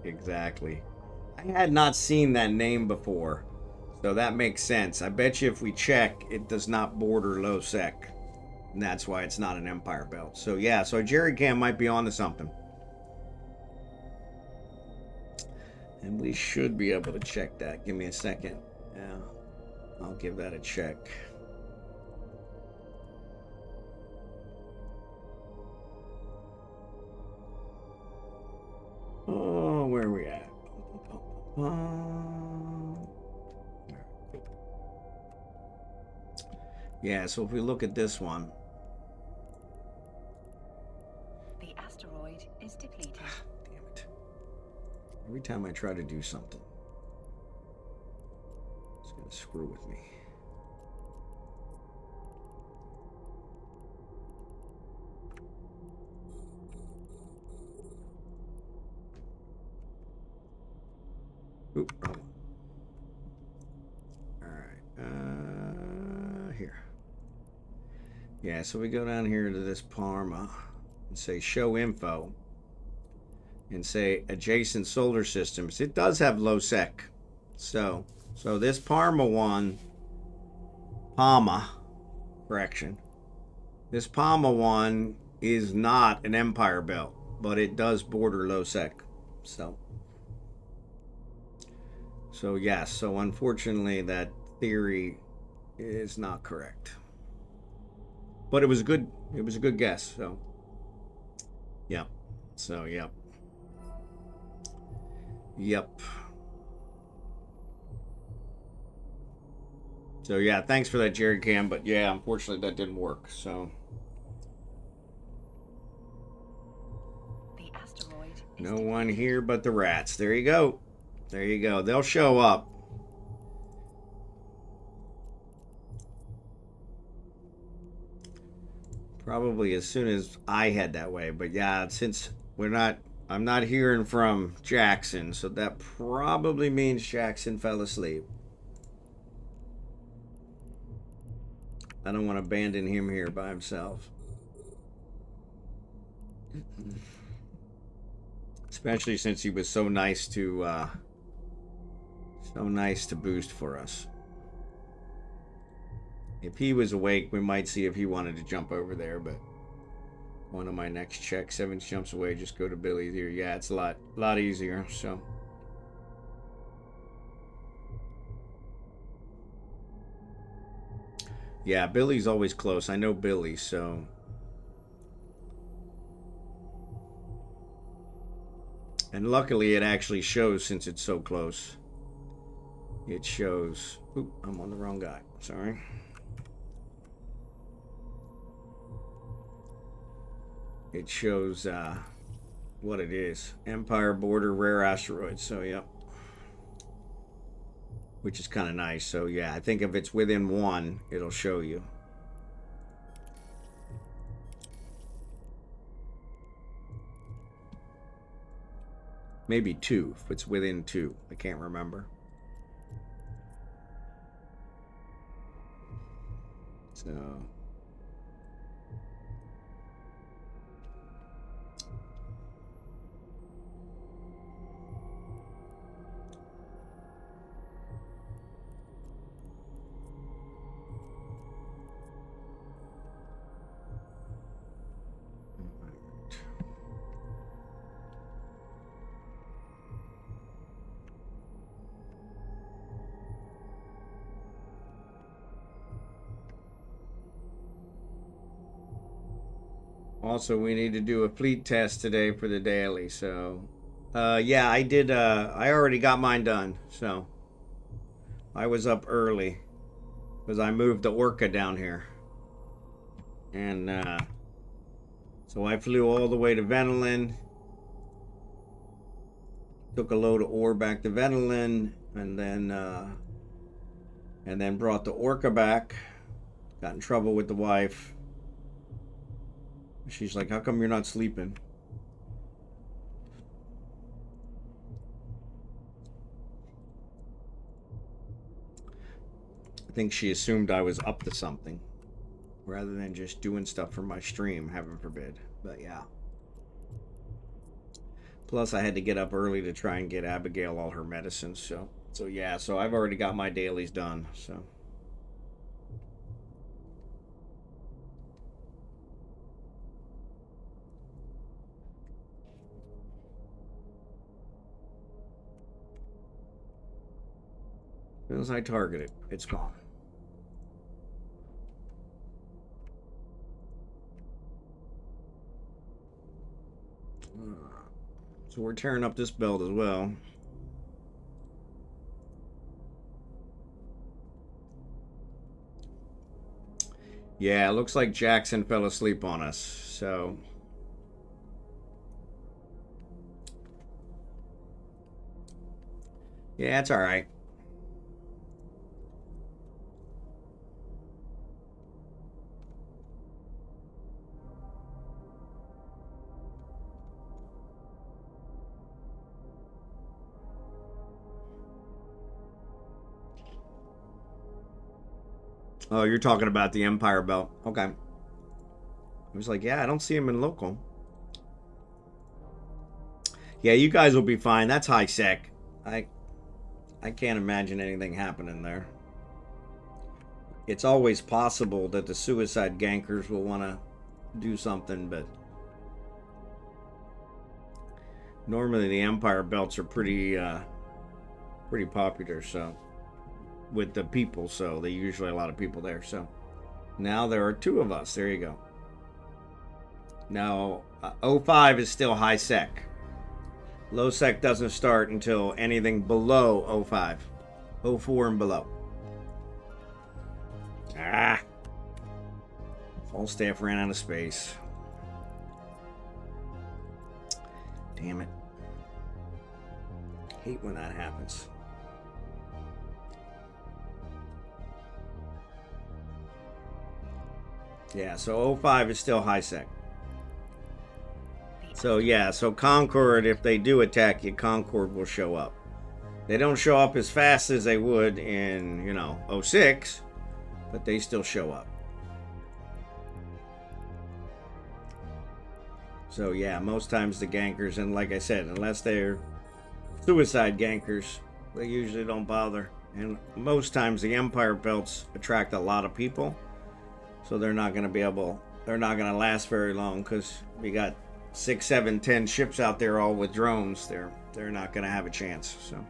I had not seen that name before, so that makes sense. I bet you if we check, it does not border low sec. And that's why it's not an Empire belt. So yeah, so Jerry Cam might be onto something. And we should be able to check that. Give me a second. Yeah, I'll give that a check. Oh, where are we at? Yeah, so if we look at this one. The asteroid is depleted. Damn it. Every time I try to do something, it's going to screw with me. Oop, wrong one. Alright, here. Yeah, so we go down here to this Parma and say show info and say adjacent solar systems. It does have low sec. So this Parma one, correction. This Palma one is not an empire belt, but it does border low sec. So yes, so unfortunately that theory is not correct. But it was a good guess, so yep. So yep. So yeah, thanks for that, Jerry Cam, but yeah, unfortunately that didn't work. So The asteroid is no depleted. one here but the rats. There you go. There you go. They'll show up. Probably as soon as I head that way. But yeah, since I'm not hearing from Jackson, so that probably means Jackson fell asleep. I don't want to abandon him here by himself. Especially since he was so nice to boost for us. If he was awake, we might see if he wanted to jump over there, but one of my next checks, 7 jumps away, just go to Billy here. Yeah, it's a lot easier, so. Yeah, Billy's always close. I know Billy, so. And luckily it actually shows since it's so close. It shows. Oop, I'm on the wrong guy. Sorry. It shows what it is. Empire border rare asteroids. So, yep. Which is kind of nice. So, yeah, I think if it's within 1, it'll show you. Maybe 2, if it's within 2. I can't remember. So... Also, we need to do a fleet test today for the daily, so... yeah, I did, I already got mine done, so... I was up early, because I moved the Orca down here. And, so I flew all the way to Venelin, took a load of ore back to Venelin, and then brought the Orca back, got in trouble with the wife. She's like, how come you're not sleeping? I think she assumed I was up to something rather than just doing stuff for my stream, heaven forbid. But yeah. Plus, I had to get up early to try and get Abigail all her medicines. So yeah, so I've already got my dailies done, so... As soon as I target it, it's gone. So we're tearing up this belt as well. Yeah, it looks like Jackson fell asleep on us, so... Yeah, it's alright. Oh, you're talking about the Empire Belt. Okay. I was like, yeah, I don't see him in local. Yeah, you guys will be fine. That's high sec. I can't imagine anything happening there. It's always possible that the suicide gankers will want to do something, but normally the Empire Belts are pretty popular, so with the people, so they usually a lot of people there. So now there are 2 of us. There you go. Now 05 is still high sec. Low sec doesn't start until anything below 05, 04 and below. Falstaff ran out of space. Damn it. Hate when that happens. Yeah, so 05 is still high sec. So yeah, so Concord, if they do attack you, Concord will show up. They don't show up as fast as they would in, 06, but they still show up. So yeah, most times the gankers, and like I said, unless they're suicide gankers, they usually don't bother. And most times the Empire Belts attract a lot of people, so they're not going to last very long, because we got 6, 7, 10 ships out there all with drones. They're not going to have a chance. So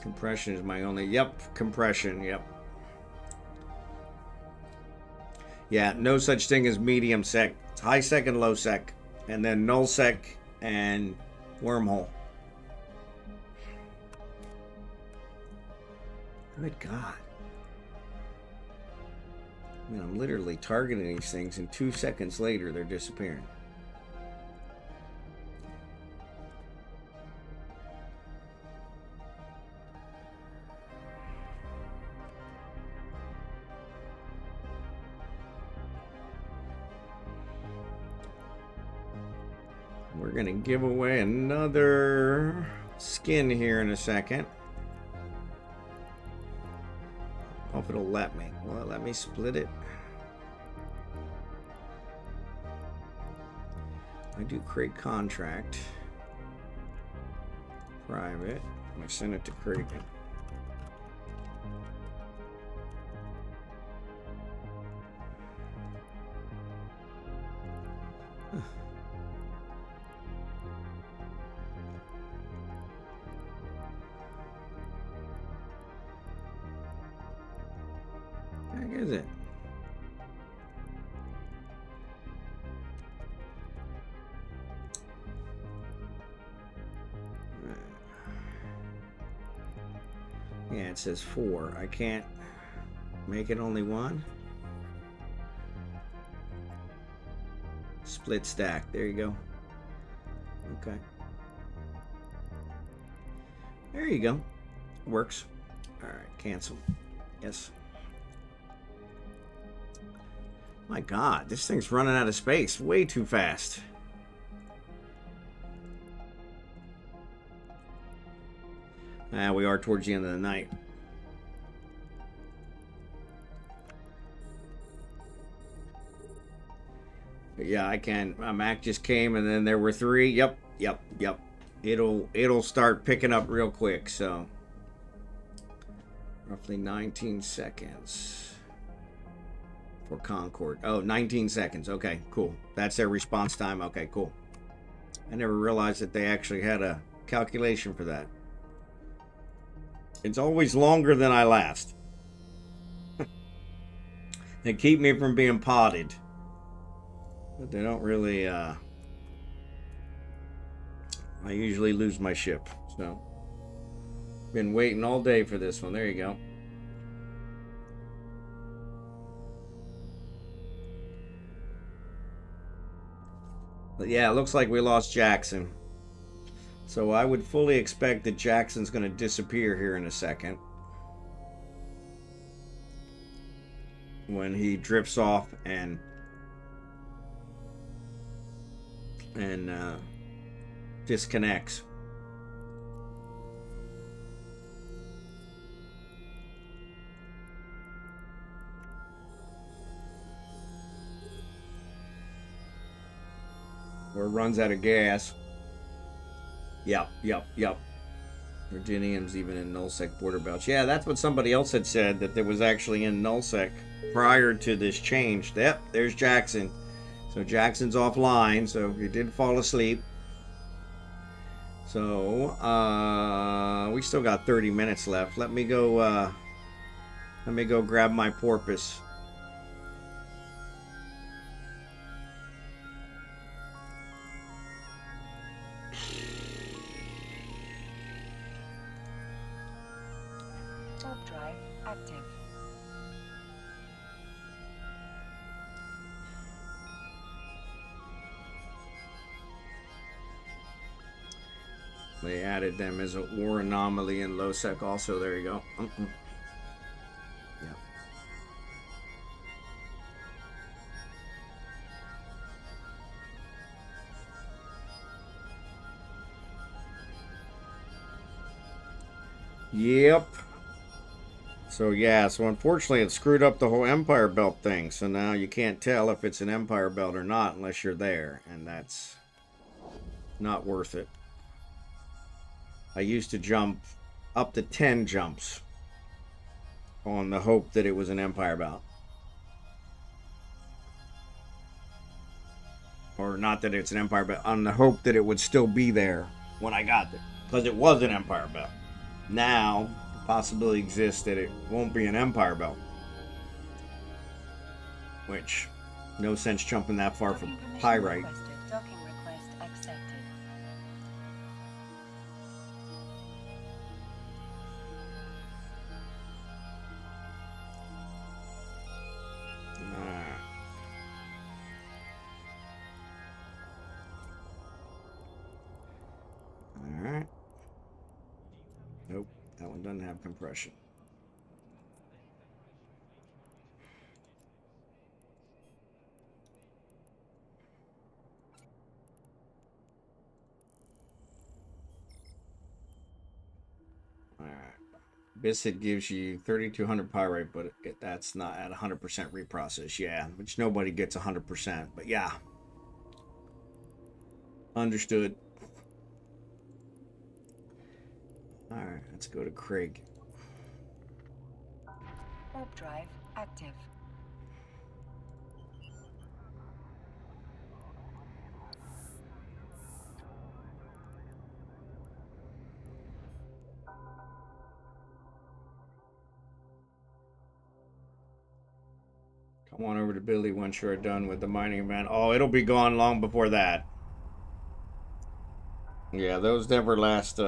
compression is my only. Yep, compression. Yep. Yeah, no such thing as medium sec. It's high sec and low sec, and then null sec and wormhole. Good God. I mean, I'm literally targeting these things, and 2 seconds later they're disappearing. We're going to give away another skin here in a second. Hope it'll let me. Will it let me split it? I do create contract. Private. I send it to create. Heck is it? Yeah, it says 4. I can't make it only 1. Split stack. There you go. Okay. There you go. Works. All right, cancel. Yes. My God, this thing's running out of space way too fast. We are towards the end of the night. But yeah, I can. My Mac just came, and then there were 3. Yep. It'll start picking up real quick. So roughly 19 seconds for Concord. Oh, 19 seconds. Okay, cool. That's their response time. Okay, cool. I never realized that they actually had a calculation for that. It's always longer than I last. They keep me from being potted. But they don't really, I usually lose my ship. So, been waiting all day for this one. There you go. But yeah, it looks like we lost Jackson. So I would fully expect that Jackson's going to disappear here in a second. When he drifts off and disconnects. or runs out of gas. Yep. Virginium's even in nullsec border belts. Yeah, that's what somebody else had said, that there was actually in nullsec prior to this change. Yep, there's Jackson. So Jackson's offline, so he did fall asleep. So we still got 30 minutes left. Let me go grab my porpoise. Warp drive active. They added them as a war anomaly in lowsec also. There you go. Yeah. Yep. So yeah, so unfortunately it screwed up the whole Empire Belt thing. So now you can't tell if it's an Empire Belt or not unless you're there, and that's not worth it. I used to jump up to 10 jumps on the hope that it was an Empire Belt. Or not that it's an Empire Belt, on the hope that it would still be there when I got there. Because it was an Empire Belt. Now, the possibility exists that it won't be an Empire Belt. Which, no sense jumping that far for pyrite. Docking request accepted. Alright. Nope, that one doesn't have compression. Alright. Bisset gives you 3,200 pyrite, but that's not at 100% reprocess. Yeah, which nobody gets 100%. But yeah. Understood. Alright, let's go to Craig. Warp drive active. Come on over to Billy once you're done with the mining event. Oh, it'll be gone long before that. Yeah, those never last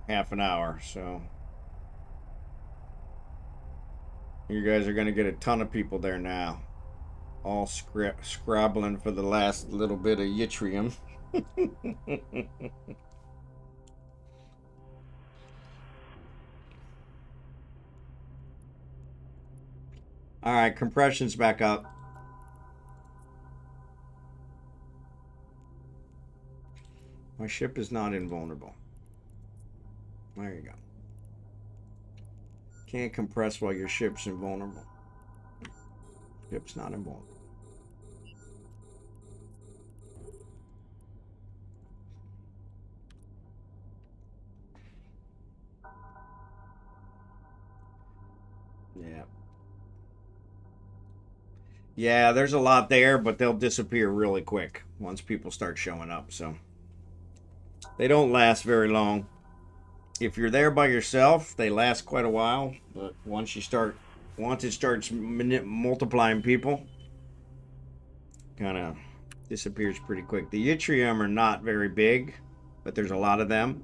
half an hour, so you guys are going to get a ton of people there now. All scrabbling for the last little bit of yttrium. Alright, compression's back up. My ship is not invulnerable. There you go. Can't compress while your ship's invulnerable. Ship's not invulnerable. Yeah. Yeah, there's a lot there, but they'll disappear really quick once people start showing up, so they don't last very long. If you're there by yourself, they last quite a while, but once it starts multiplying people, kind of disappears pretty quick. The yttrium are not very big, but there's a lot of them.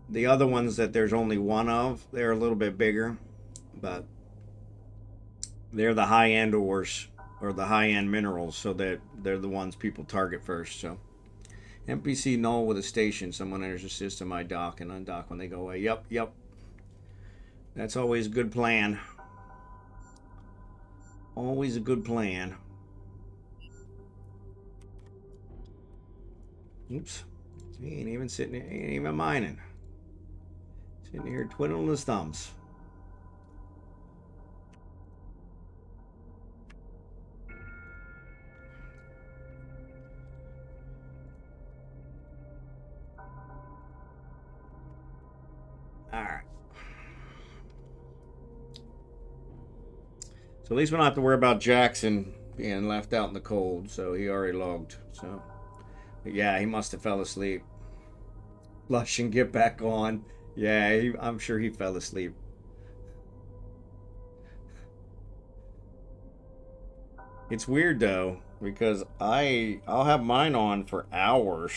The other ones that there's only one of, they're a little bit bigger, but they're the high-end ores, or the high-end minerals, so that they're the ones people target first. So NPC null with a station. Someone enters the system, I dock and undock when they go away. Yep. That's always a good plan. Always a good plan. Oops. He ain't even sitting here, he ain't even mining. Sitting here twiddling his thumbs. Alright. So at least we don't have to worry about Jackson being left out in the cold. So he already logged. So, but yeah, he must have fell asleep. Flush and get back on. Yeah, I'm sure he fell asleep. It's weird though, because I'll have mine on for hours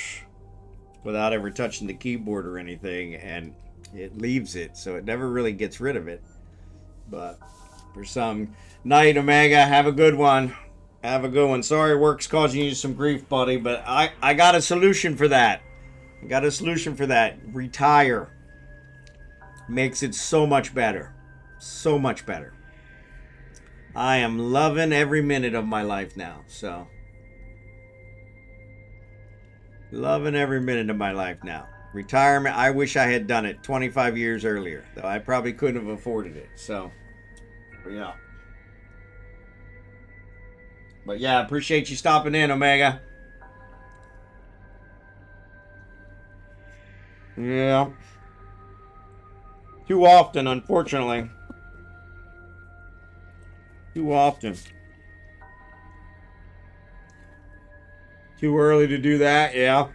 without ever touching the keyboard or anything, and it leaves it, so it never really gets rid of it. But for some night, Omega, have a good one. Have a good one. Sorry work's causing you some grief, buddy, but I got a solution for that. I got a solution for that. Retire. Makes it so much better. So much better. I am loving every minute of my life now, so. Loving every minute of my life now. Retirement, I wish I had done it 25 years earlier, though I probably couldn't have afforded it, so. Yeah. But yeah, appreciate you stopping in, Omega. Yeah. Too often, unfortunately. Too often. Too early to do that, yeah.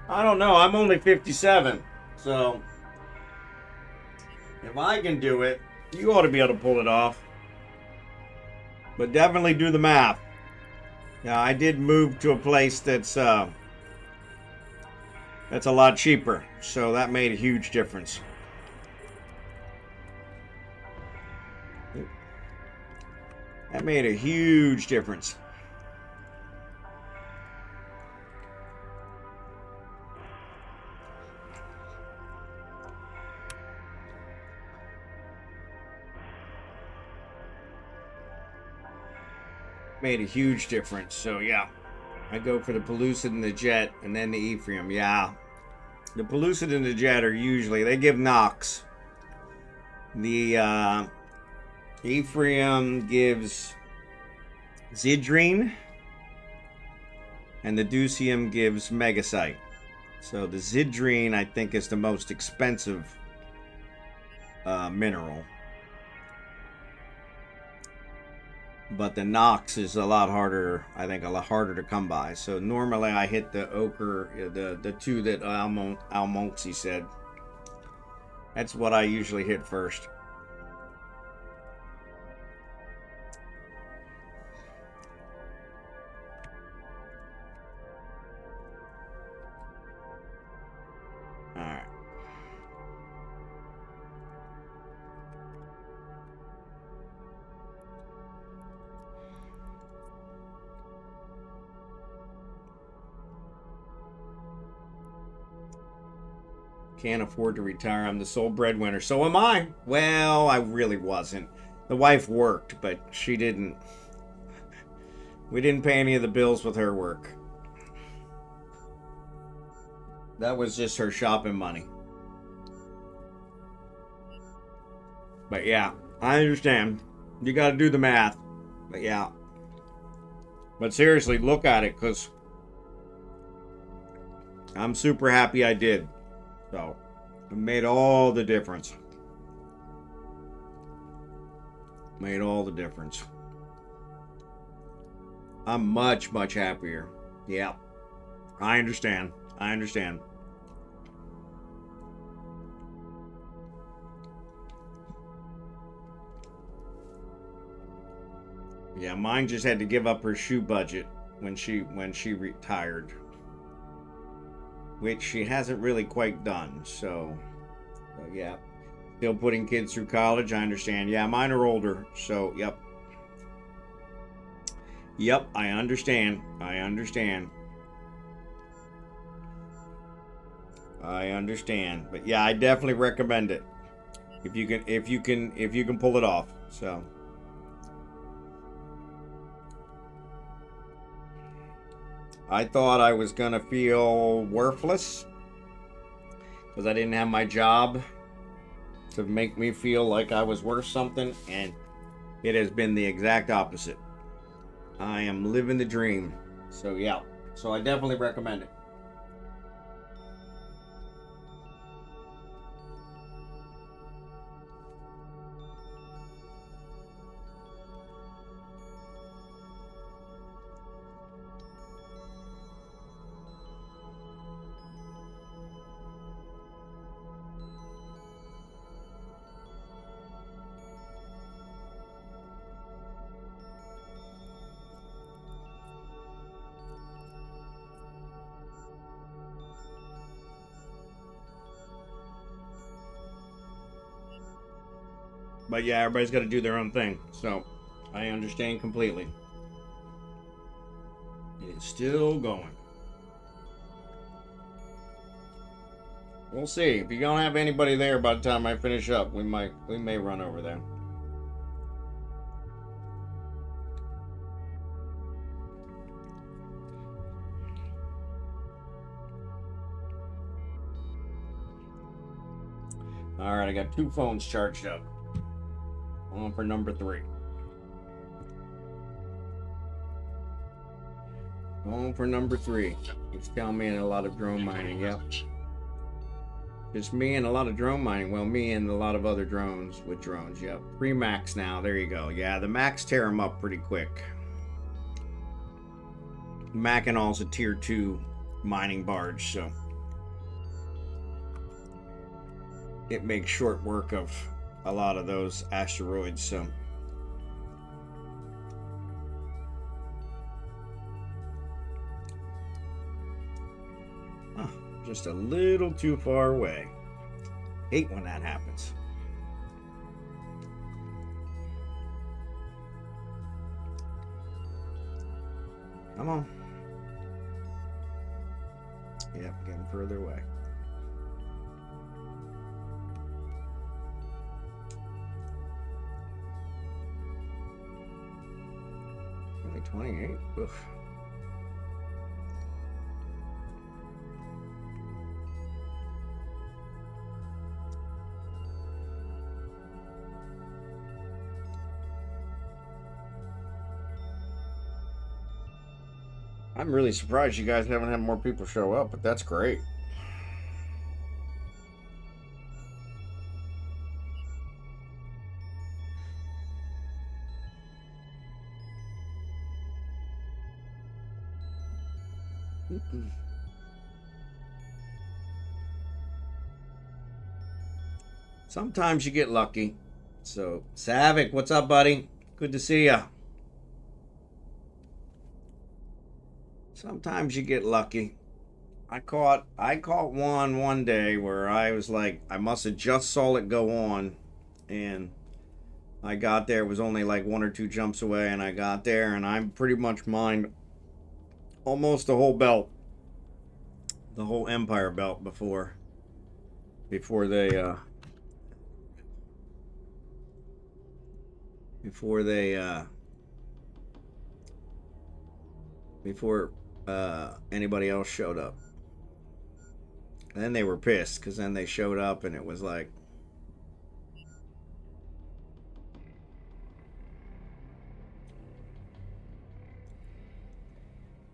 I don't know. I'm only 57, so if I can do it, you ought to be able to pull it off. But definitely do the math. Yeah, I did move to a place that's a lot cheaper, so that made a huge difference. That made a huge difference. Made a huge difference. So yeah, I go for the Pellucid and the Jet, and then the Ephraim. Yeah, the Pellucid and the Jet are usually, they give knocks. The Ephraim gives Zidrine, and the Ducium gives Megasite. So the Zidrine, I think, is the most expensive mineral. But the Nox is a lot harder, I think, a lot harder to come by. So normally I hit the ochre, the two that almonxy said. That's what I usually hit first. Alright. Can't afford to retire. I'm the sole breadwinner. So am I. Well, I really wasn't. The wife worked, but she didn't. We didn't pay any of the bills with her work. That was just her shopping money. But yeah, I understand. You got to do the math. But yeah. But seriously, look at it, because I'm super happy I did. So, it made all the difference. Made all the difference. I'm much, much happier. Yeah. I understand. I understand. Yeah, mine just had to give up her shoe budget when she retired. Which she hasn't really quite done, so yeah. Still putting kids through college, I understand. Yeah, mine are older, so yep. Yep, I understand. I understand. I understand. But yeah, I definitely recommend it. If you can pull it off. So I thought I was gonna feel worthless because I didn't have my job to make me feel like I was worth something, and it has been the exact opposite. I am living the dream. So yeah, so I definitely recommend it. But yeah, everybody's got to do their own thing. So I understand completely. It's still going. We'll see. If you don't have anybody there by the time I finish up, we may run over there. All right, I got 2 phones charged up. On for number 3. On for number 3. It's telling me a lot of drone mining. Yep. Just me and a lot of drone mining. Well, me and a lot of other drones with drones. Yep. 3 max now. There you go. Yeah, the max tear them up pretty quick. Mackinall's a tier 2 mining barge, so it makes short work of a lot of those asteroids. So just a little too far away. Hate when that happens. Come on. Yep, getting further away. Only 28. Oof. I'm really surprised you guys haven't had more people show up, but that's great. Sometimes you get lucky. So, Saviek, what's up, buddy? Good to see ya. Sometimes you get lucky. I caught one day where I was like, I must have just saw it go on, and I got there. It was only like 1 or 2 jumps away, and I got there, and I pretty much mined almost the whole belt, the whole Empire belt before anybody else showed up. And then they were pissed because then they showed up and it was like,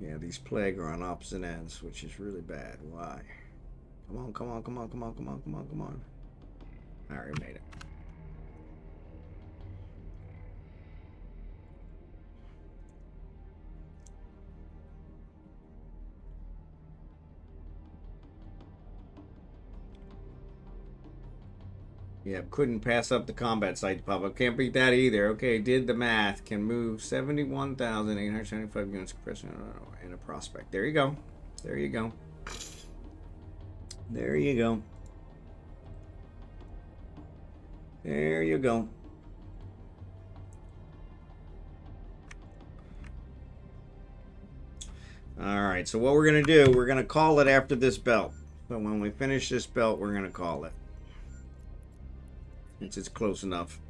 yeah, these plague are on opposite ends, which is really bad. Why? Come on, come on, come on, come on, come on, come on, come on. I already made it. Yeah, couldn't pass up the combat site pop-up. Can't beat that either. Okay, did the math. Can move 71,875 units in a prospect. There you go. There you go. There you go. There you go. Alright, so what we're going to do, we're going to call it after this belt. So when we finish this belt, we're going to call it. Since it's close enough.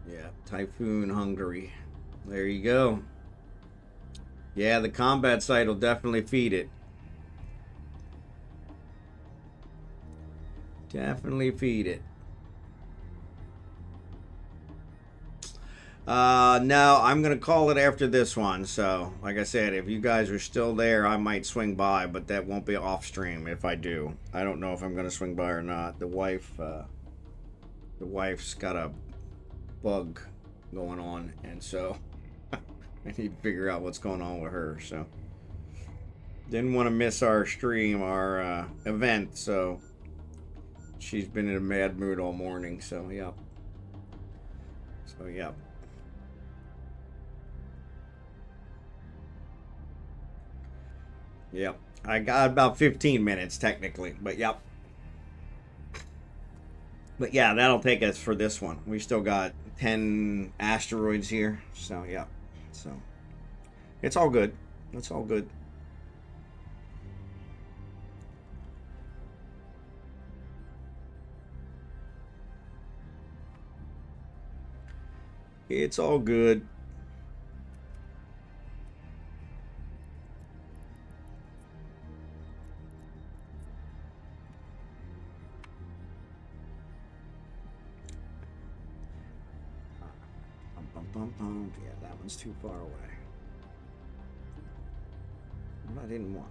Yeah, Typhoon Hungary. There you go. Yeah, the combat site will definitely feed it. Definitely feed it. No, I'm going to call it after this one. So, like I said, if you guys are still there, I might swing by, but that won't be off stream if I do. I don't know if I'm going to swing by or not. The wife's got a bug going on, and so I need to figure out what's going on with her. So, didn't want to miss our stream, our event, so she's been in a mad mood all morning, so yeah. So, yeah. Yep. I got about 15 minutes technically, but yep. But yeah, that'll take us for this one. We still got 10 asteroids here, so yeah. So it's all good. It's all good. It's all good. Yeah, that one's too far away. What I didn't want.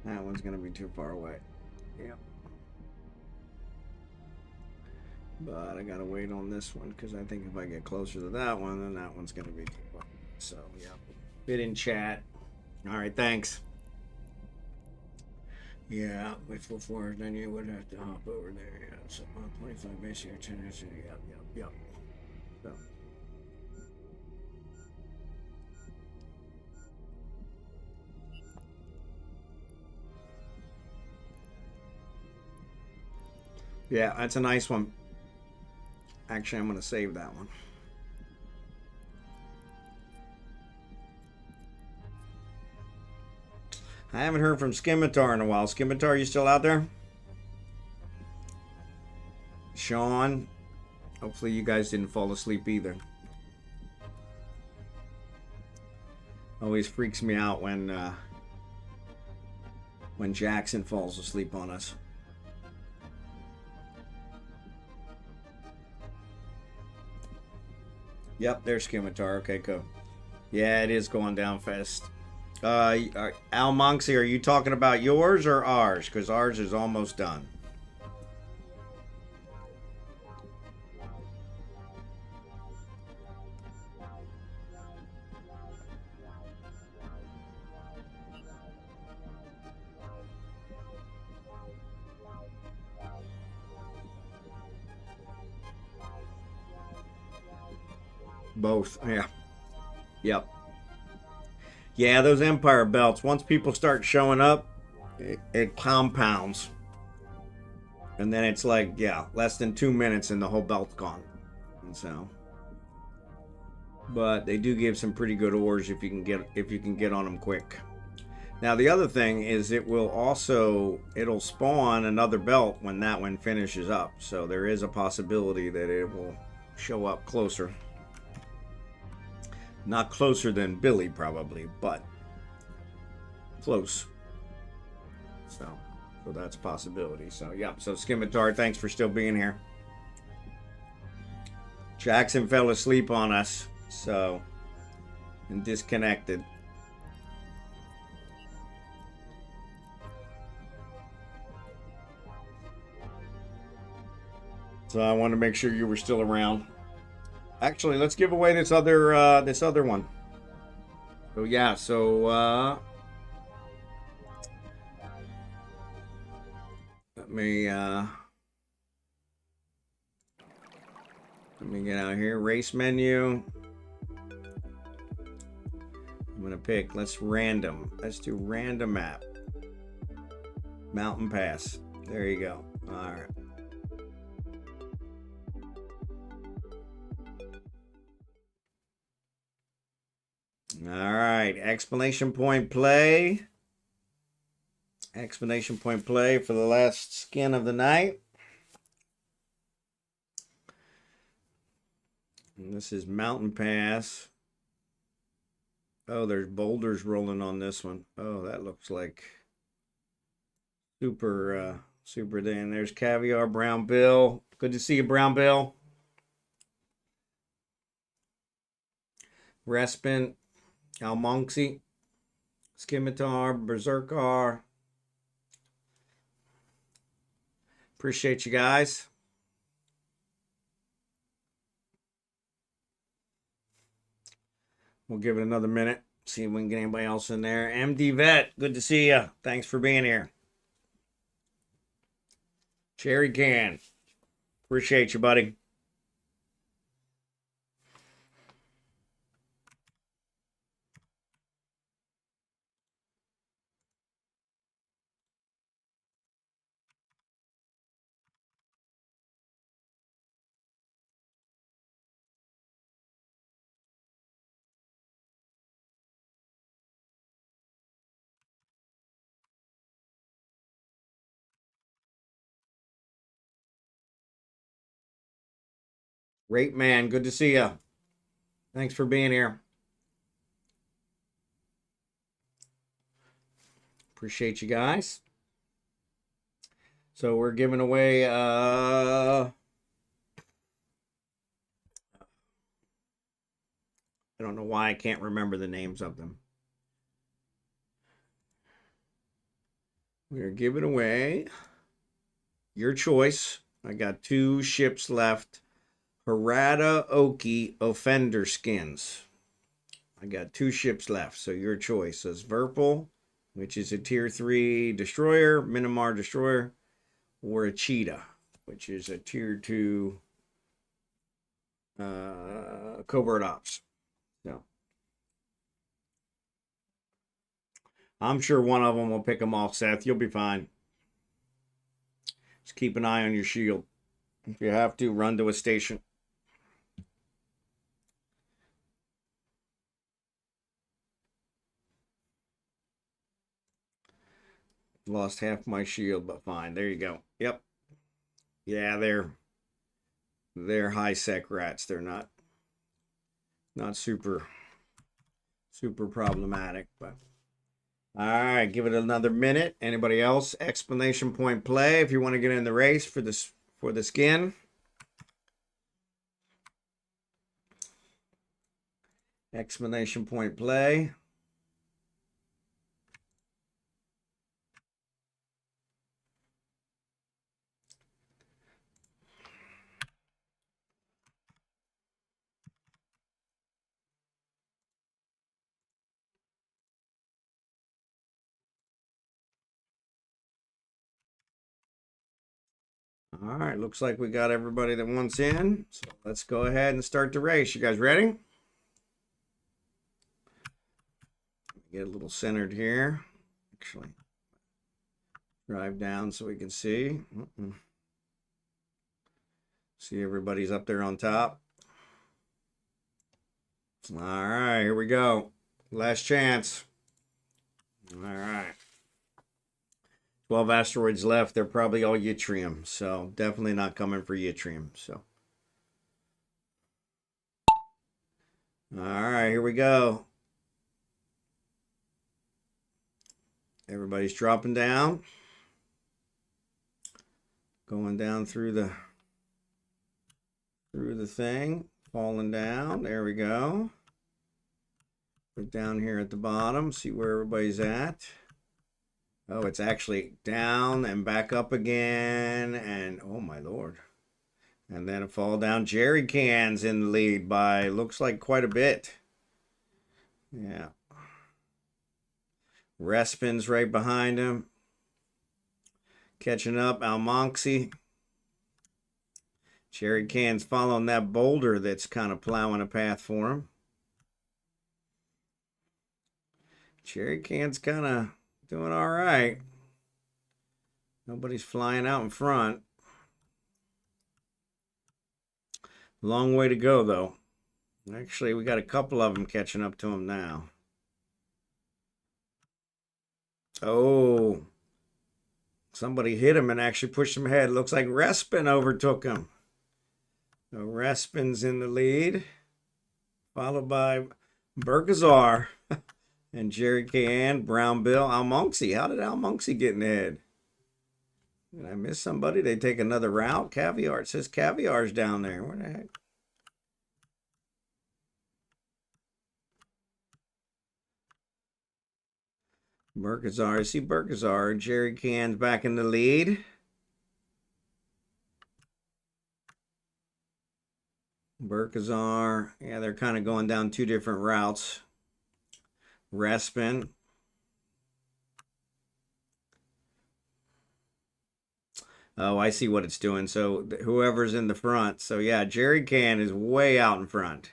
That one's gonna be too far away. Yep. But I gotta wait on this one because I think if I get closer to that one, then that one's gonna be too far. So yeah. Bit in chat. All right, thanks. Yeah, before then you would have to hop over there. Yeah, so 25 basic or 10 inches. Yep. So. Yeah, that's a nice one. Actually, I'm going to save that one. I haven't heard from Scimitar in a while. Scimitar, you still out there? Sean, hopefully you guys didn't fall asleep either. Always freaks me out when Jackson falls asleep on us. Yep, there's Scimitar. Okay, cool. Yeah, it is going down fast. almonxy, are you talking about yours or ours? Because ours is almost done. Both, yeah. Yep. Yeah, those Empire belts, once people start showing up, it compounds. And then it's like, yeah, less than 2 minutes and the whole belt's gone. And so, but they do give some pretty good ores if you can get on them quick. Now the other thing is it'll spawn another belt when that one finishes up. So there is a possibility that it will show up closer. Not closer than Billy, probably, but close. So that's a possibility. So, yeah. So, Scimitar, thanks for still being here. Jackson fell asleep on us, so, and disconnected. So, I wanted to make sure you were still around. Actually, let's give away this other one. So yeah, let me Let me get out here. Race menu. I'm gonna pick. Let's random. Let's do random map. Mountain Pass. There you go. All right. All right. Explanation point play. Explanation point play for the last skin of the night. And this is Mountain Pass. Oh, there's boulders rolling on this one. Oh, that looks like super super thin. There's Caviar, Brown Bill. Good to see you, Brown Bill. Respin, almonxy, Scimitar, Berkerkozar. Appreciate you guys. We'll give it another minute. See if we can get anybody else in there. MDvet, good to see you. Thanks for being here. Cherry Can, appreciate you, buddy. Great man, good to see you. Thanks for being here. Appreciate you guys. So we're giving away I don't know why I can't remember the names of them. We're giving away your choice. I got 2 ships left. Harada Oki Offender Skins. I got 2 ships left, so your choice is Verpal, which is a tier 3 destroyer, Minimar destroyer, or a Cheetah, which is a tier 2 covert ops. So I'm sure one of them will pick them off, Seth. You'll be fine. Just keep an eye on your shield. If you have to, run to a station. Lost half my shield, but fine. There you go. Yep. Yeah, they're high sec rats. They're not super problematic, but all right, give it another minute. Anybody else? Explanation point play if you want to get in the race for the skin. Explanation point play. All right, looks like we got everybody that wants in. So let's go ahead and start the race. You guys ready? Get a little centered here. Actually, drive down so we can see. See everybody's up there on top. All right, here we go. Last chance. All right. 12 asteroids left. They're probably all yttrium, so definitely not coming for yttrium. So, all right, here we go. Everybody's dropping down, going down through the thing, falling down. There we go. Put down here at the bottom. See where everybody's at. Oh, it's actually down and back up again, and oh my lord. And then a fall down. Jerry Can's in the lead by, looks like, quite a bit. Yeah. Respin's right behind him. Catching up, almonxy. Jerry Can's following that boulder that's kind of plowing a path for him. Jerry Can's kind of doing all right. Nobody's flying out in front. Long way to go, though. Actually, we got a couple of them catching up to him now. Oh. Somebody hit him and actually pushed him ahead. Looks like Respin overtook him. So Respin's in the lead. Followed by Berkezar and Jerry Can, Brown Bill, almonxy. How did almonxy get in the head? Did I miss somebody? They take another route? Caviar. It says Caviar's down there. Where the heck? Berkezar. I see Berkezar. Jerry Can's back in the lead. Berkezar. Yeah, they're kind of going down two different routes. Respin. Oh, I see what it's doing. So whoever's in the front. So yeah, Jerry Can is way out in front.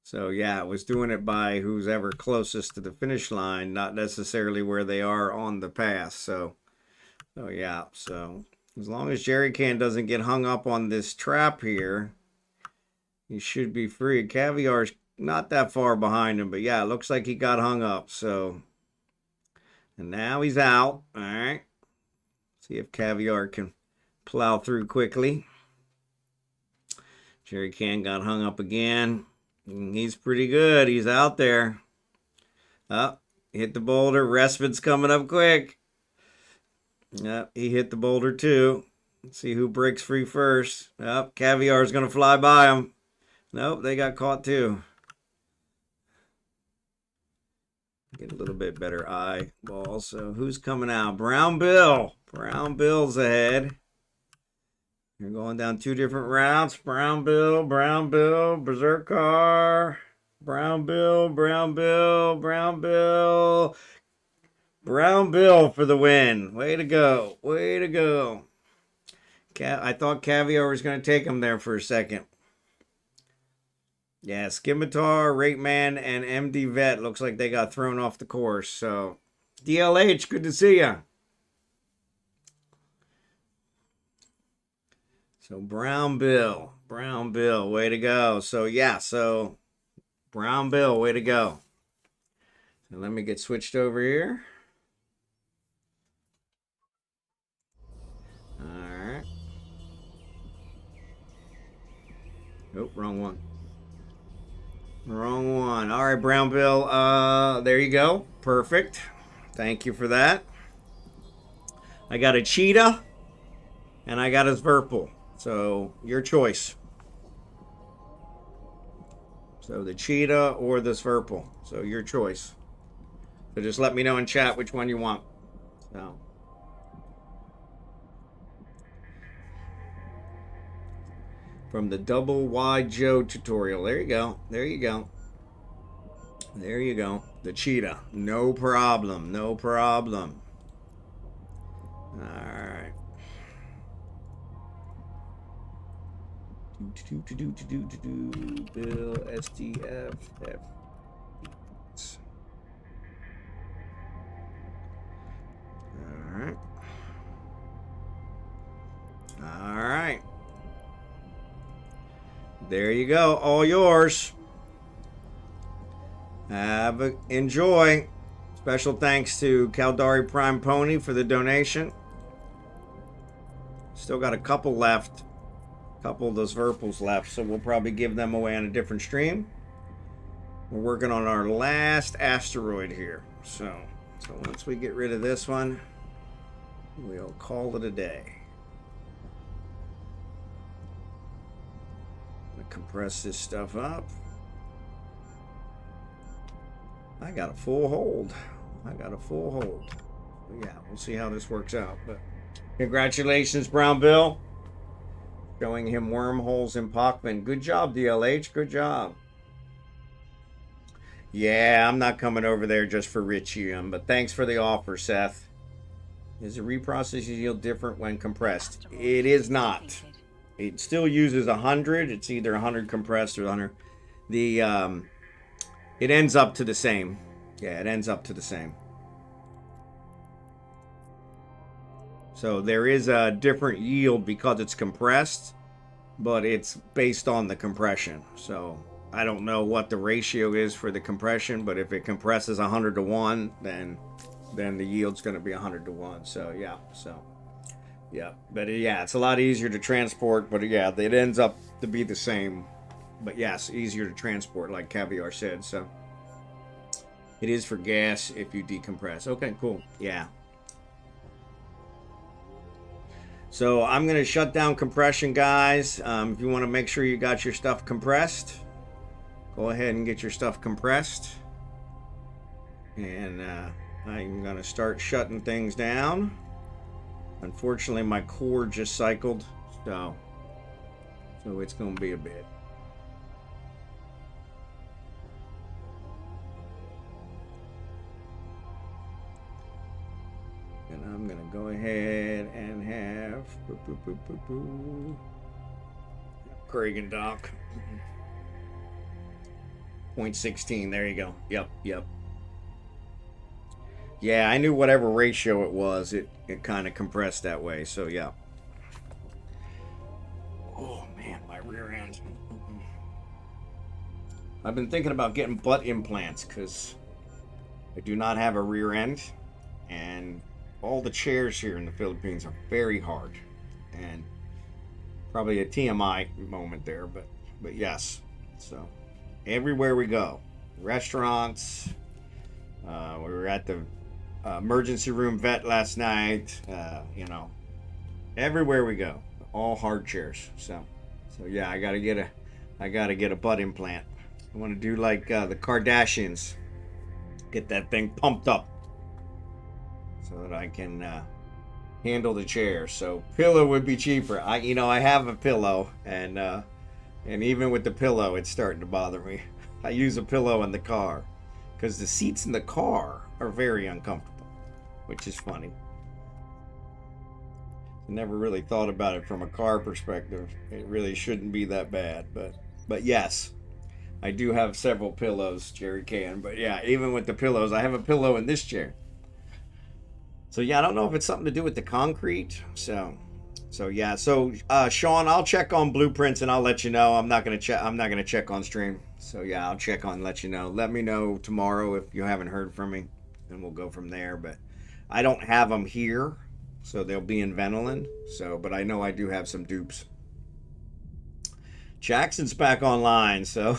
So yeah, it was doing it by who's ever closest to the finish line, not necessarily where they are on the pass. So yeah, so as long as Jerry Can doesn't get hung up on this trap here, he should be free. Caviar's not that far behind him, but yeah, it looks like he got hung up. So, and now he's out. All right. See if Caviar can plow through quickly. Jerry Can got hung up again. He's pretty good. He's out there. Up, hit the boulder. Respin's coming up quick. Yep, he hit the boulder too. Let's see who breaks free first. Up, Caviar's gonna fly by him. Nope, they got caught too. Get a little bit better eyeball. So who's coming out? Brown Bill. Brown Bill's ahead. You're going down two different routes. Brown Bill, Berserker. Brown Bill, Brown Bill for the win. Way to go. Way to go. I thought Caviar was going to take him there for a second. Yeah, Scimitar, Rateman, and MDvet looks like they got thrown off the course. So, DLH, good to see ya. So, Brown Bill, way to go. So, yeah, so Brown Bill, way to go. So, let me get switched over here. All right. Nope, wrong one. Wrong one. All right, Brown Bill. There you go. Perfect. Thank you for that. I got a cheetah and I got a Zverpal. So your choice. So the cheetah or the Zverpal. So your choice. So just let me know in chat which one you want. So. From the Double Wide Joe tutorial. There you go. There you go. There you go. The cheetah. No problem. No problem. All right. Bill SDF. All right. All right. There you go. All yours. Enjoy. Special thanks to CaldariPrimePony for the donation. Still got a couple left. A couple of those Zverpals left, so we'll probably give them away on a different stream. We're working on our last asteroid here. So once we get rid of this one, we'll call it a day. Compress this stuff up. I got a full hold. Yeah, we'll see how this works out. But congratulations, Brown Bill. Showing him wormholes in Pockman. Good job, DLH. Good job. Yeah, I'm not coming over there just for Richium, but thanks for the offer, Seth. Is the reprocessing yield different when compressed? It is not. it still uses 100. It's either 100 compressed or 100. The it ends up to the same. Yeah, it ends up to the same. So there is a different yield because it's compressed, but it's based on the compression. So I don't know what the ratio is for the compression, but if it compresses 100 to 1, then the yield's going to be 100 to 1. So yeah, but yeah, it's a lot easier to transport, but yeah, it ends up to be the same. But yes, easier to transport, like Caviar said. So it is for gas if you decompress. Okay, cool. Yeah. So I'm going to shut down compression, guys. If you want to make sure you got your stuff compressed, go ahead and get your stuff compressed. And I'm going to start shutting things down. Unfortunately, my cord just cycled, so it's going to be a bit. And I'm going to go ahead and have Craig and Doc. 0.16, there you go. Yep. Yeah, I knew whatever ratio it was, it kind of compressed that way, so yeah. Oh man, my rear end. I've been thinking about getting butt implants because I do not have a rear end, and all the chairs here in the Philippines are very hard, and probably a TMI moment there, but yes. So everywhere we go, restaurants, we were at the emergency room vet last night, you know, everywhere we go, all hard chairs. So yeah, I gotta get a butt implant. I want to do like the Kardashians, get that thing pumped up so that I can handle the chair. So pillow would be cheaper. I have a pillow, and even with the pillow, it's starting to bother me. I use a pillow in the car because the seats in the car are very uncomfortable, which is funny. I never really thought about it from a car perspective. It really shouldn't be that bad, but yes, I do have several pillows, Jerry can. But yeah, even with the pillows, I have a pillow in this chair. So yeah, I don't know if it's something to do with the concrete. So yeah. So Sean, I'll check on blueprints and I'll let you know. I'm not gonna check on stream. So yeah, I'll check on, let you know. Let me know tomorrow if you haven't heard from me, and we'll go from there. But I don't have them here, so they'll be in Ventolin. But I know I do have some dupes. Jackson's back online, so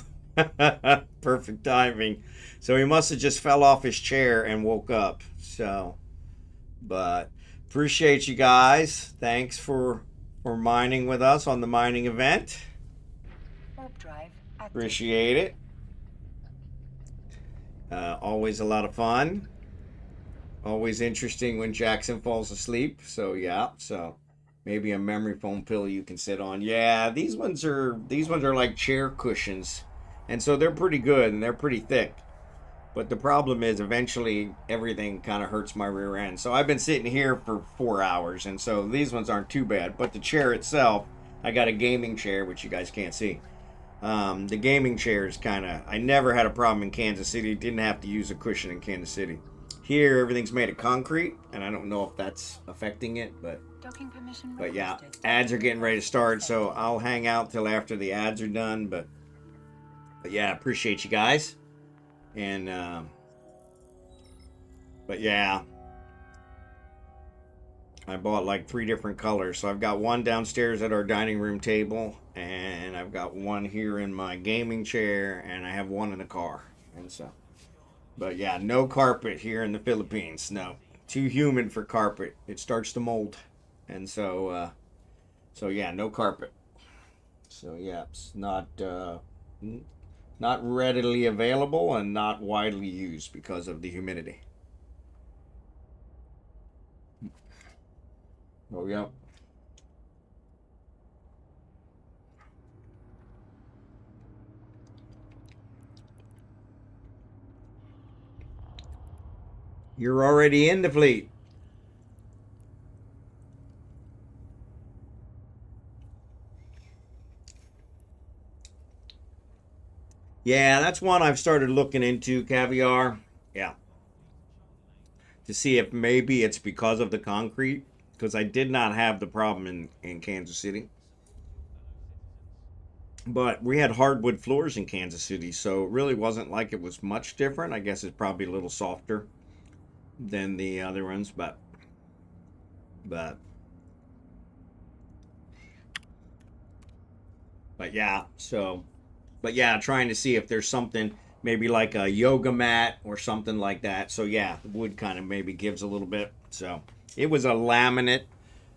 perfect timing. So he must have just fell off his chair and woke up. But appreciate you guys. Thanks for mining with us on the mining event. Warp drive active. Appreciate it. Always a lot of fun. Always interesting when Jackson falls asleep. So yeah, so maybe a memory foam pillow you can sit on. Yeah, these ones are like chair cushions, and so they're pretty good and they're pretty thick. But the problem is eventually everything kind of hurts my rear end. So I've been sitting here for 4 hours, and so these ones aren't too bad. But the chair itself, I got a gaming chair, which you guys can't see. The gaming chair is kind of, I never had a problem in Kansas City. Didn't have to use a cushion in Kansas City. Here, everything's made of concrete, and I don't know if that's affecting it, but yeah, ads are getting ready to start, so I'll hang out till after the ads are done. But yeah, appreciate you guys. And but yeah, I bought like 3 different colors. So I've got one downstairs at our dining room table, and I've got one here in my gaming chair, and I have one in the car. And so, but yeah, no carpet here in the Philippines. No, too humid for carpet. It starts to mold. And so yeah, no carpet. So yeah, it's not readily available and not widely used because of the humidity. Oh, yeah. You're already in the fleet. Yeah, that's one I've started looking into, caviar. Yeah. To see if maybe it's because of the concrete, because I did not have the problem in Kansas City. But we had hardwood floors in Kansas City, so it really wasn't like it was much different. I guess it's probably a little softer than the other ones, but yeah, so but yeah, trying to see if there's something maybe like a yoga mat or something like that. So yeah, the wood kind of maybe gives a little bit. So it was a laminate,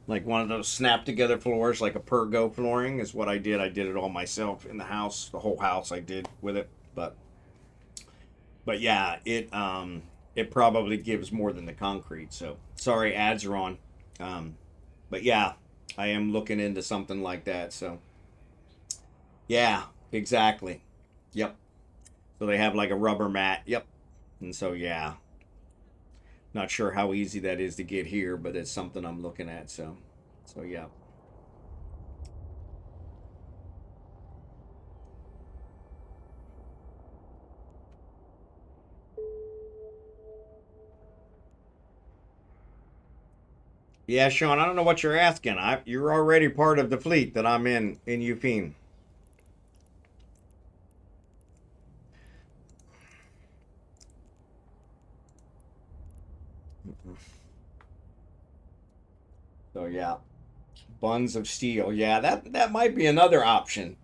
like one of those snap together floors, like a Pergo flooring is what I did. I did it all myself in the house, the whole house I did with it. But yeah, it probably gives more than the concrete. So sorry, ads are on. But yeah, I am looking into something like that. So yeah, exactly. Yep. So they have like a rubber mat. Yep. And so yeah, not sure how easy that is to get here, but it's something I'm looking at. So yeah. Yeah, Sean, I don't know what you're asking. You're already part of the fleet that I'm in Eugene. So yeah, buns of steel. Yeah, that might be another option,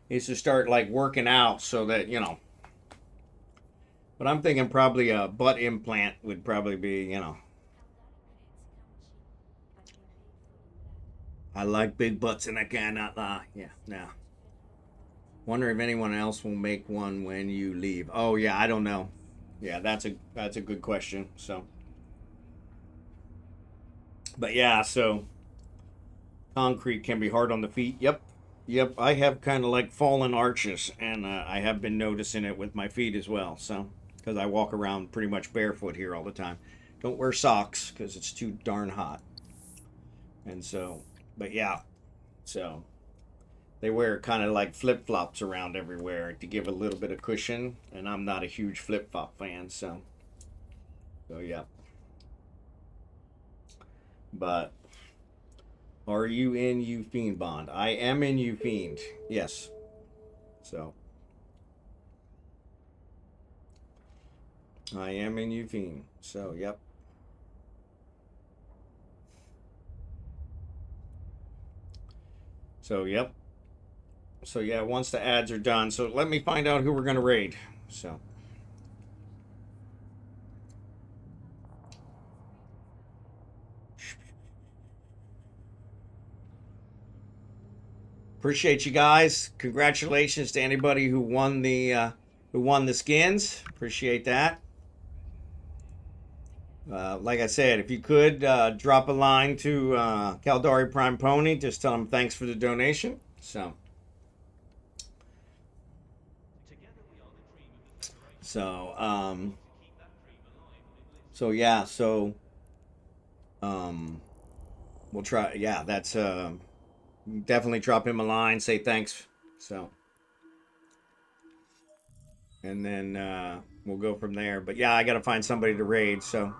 is to start like working out so that But I'm thinking probably a butt implant would probably be I like big butts and I cannot lie. Yeah, no. Wonder if anyone else will make one when you leave. Oh yeah, I don't know. Yeah, that's a good question. So, but yeah, so concrete can be hard on the feet. Yep. I have kind of like fallen arches, and I have been noticing it with my feet as well. So, because I walk around pretty much barefoot here all the time. Don't wear socks because it's too darn hot. And so, but yeah, so they wear kind of like flip flops around everywhere to give a little bit of cushion. And I'm not a huge flip flop fan, so yeah. But are you in Ufiend Bond? I am in Ufiend. Yes. So I am in Ufiend. So yep. So yep. So yeah, once the ads are done, so let me find out who we're gonna raid. So appreciate you guys. Congratulations to anybody who won the skins. Appreciate that. Like I said, if you could drop a line to Caldari Prime Pony, just tell him thanks for the donation. So yeah, so we'll try. Yeah, that's definitely drop him a line, say thanks. So, and then we'll go from there. But yeah, I got to find somebody to raid. So.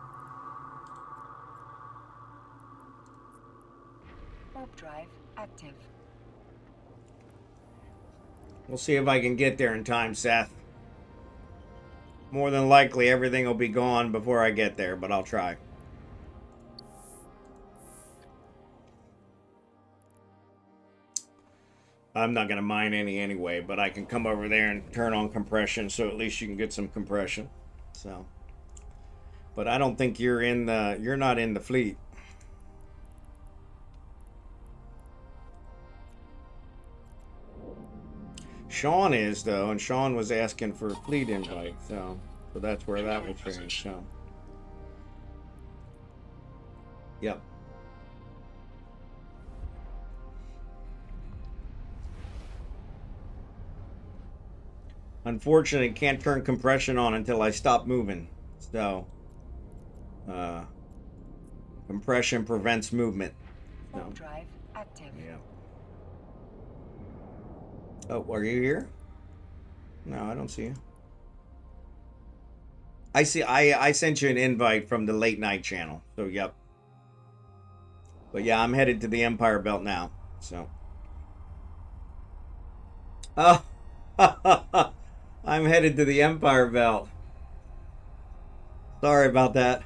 Warp drive active. We'll see if I can get there in time, Seth. More than likely, everything will be gone before I get there, but I'll try. I'm not going to mine any anyway, but I can come over there and turn on compression, so at least you can get some compression. So, but I don't think you're not in the fleet. Sean is though, and Sean was asking for a fleet invite, so that's where that will change. So, yep. Unfortunately, can't turn compression on until I stop moving. So, compression prevents movement. Warp drive active. Yeah. Oh, are you here? No, I don't see you. I see. I sent you an invite from the late night channel. So, yep. But yeah, I'm headed to the Empire Belt now. So. Oh. I'm headed to the Empire Belt. Sorry about that.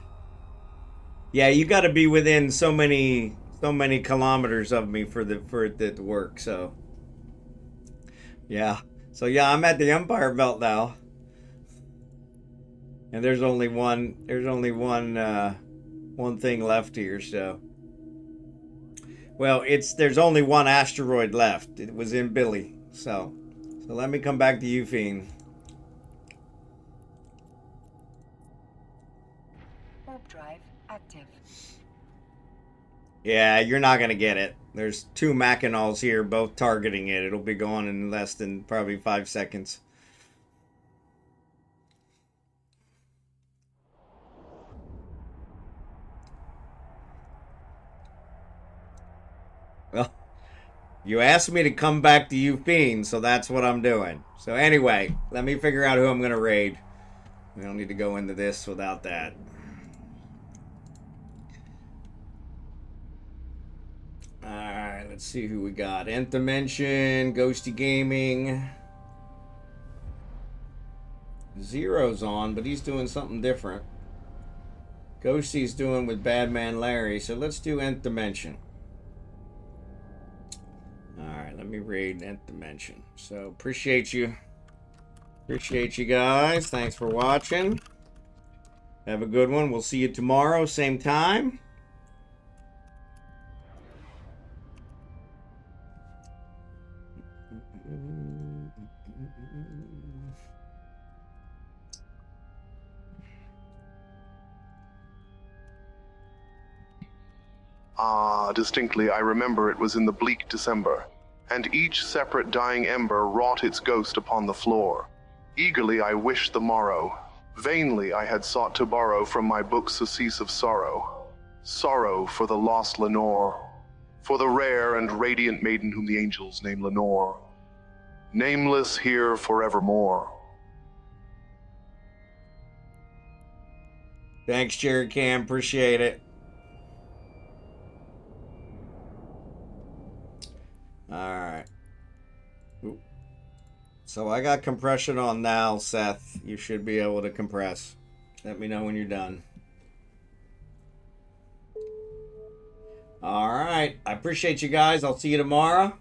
Yeah, you got to be within so many kilometers of me for it to work. So. Yeah. So yeah, I'm at the Empire Belt now. And there's only one thing left here, so. Well, there's only one asteroid left. It was in Billy. So let me come back to you, Fiend. Warp drive active. Yeah, you're not gonna get it. There's 2 Machinals here, both targeting it. It'll be gone in less than probably 5 seconds. Well, you asked me to come back to you, Fiend, so that's what I'm doing. So anyway, let me figure out who I'm gonna raid. We don't need to go into this without that. Alright, let's see who we got. Nth Dimension, Ghosty Gaming. Zero's on, but he's doing something different. Ghosty's doing with Badman Larry, so let's do Nth Dimension. Alright, let me raid Nth Dimension. So, appreciate you. Appreciate you guys. Thanks for watching. Have a good one. We'll see you tomorrow, same time. Distinctly I remember it was in the bleak December, and each separate dying ember wrought its ghost upon the floor. Eagerly I wished the morrow. Vainly I had sought to borrow from my book surcease of sorrow. Sorrow for the lost Lenore, for the rare and radiant maiden whom the angels name Lenore. Nameless here forevermore. Thanks, Jerry Cam. Appreciate it. Alright. So I got compression on now, Seth. You should be able to compress. Let me know when you're done. Alright. I appreciate you guys. I'll see you tomorrow.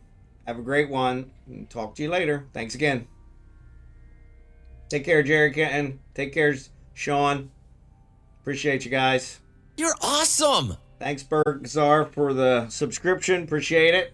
Have a great one. And talk to you later. Thanks again. Take care, Jerry Kenton. Take care, Sean. Appreciate you guys. You're awesome! Thanks, berkerkozar, for the subscription. Appreciate it.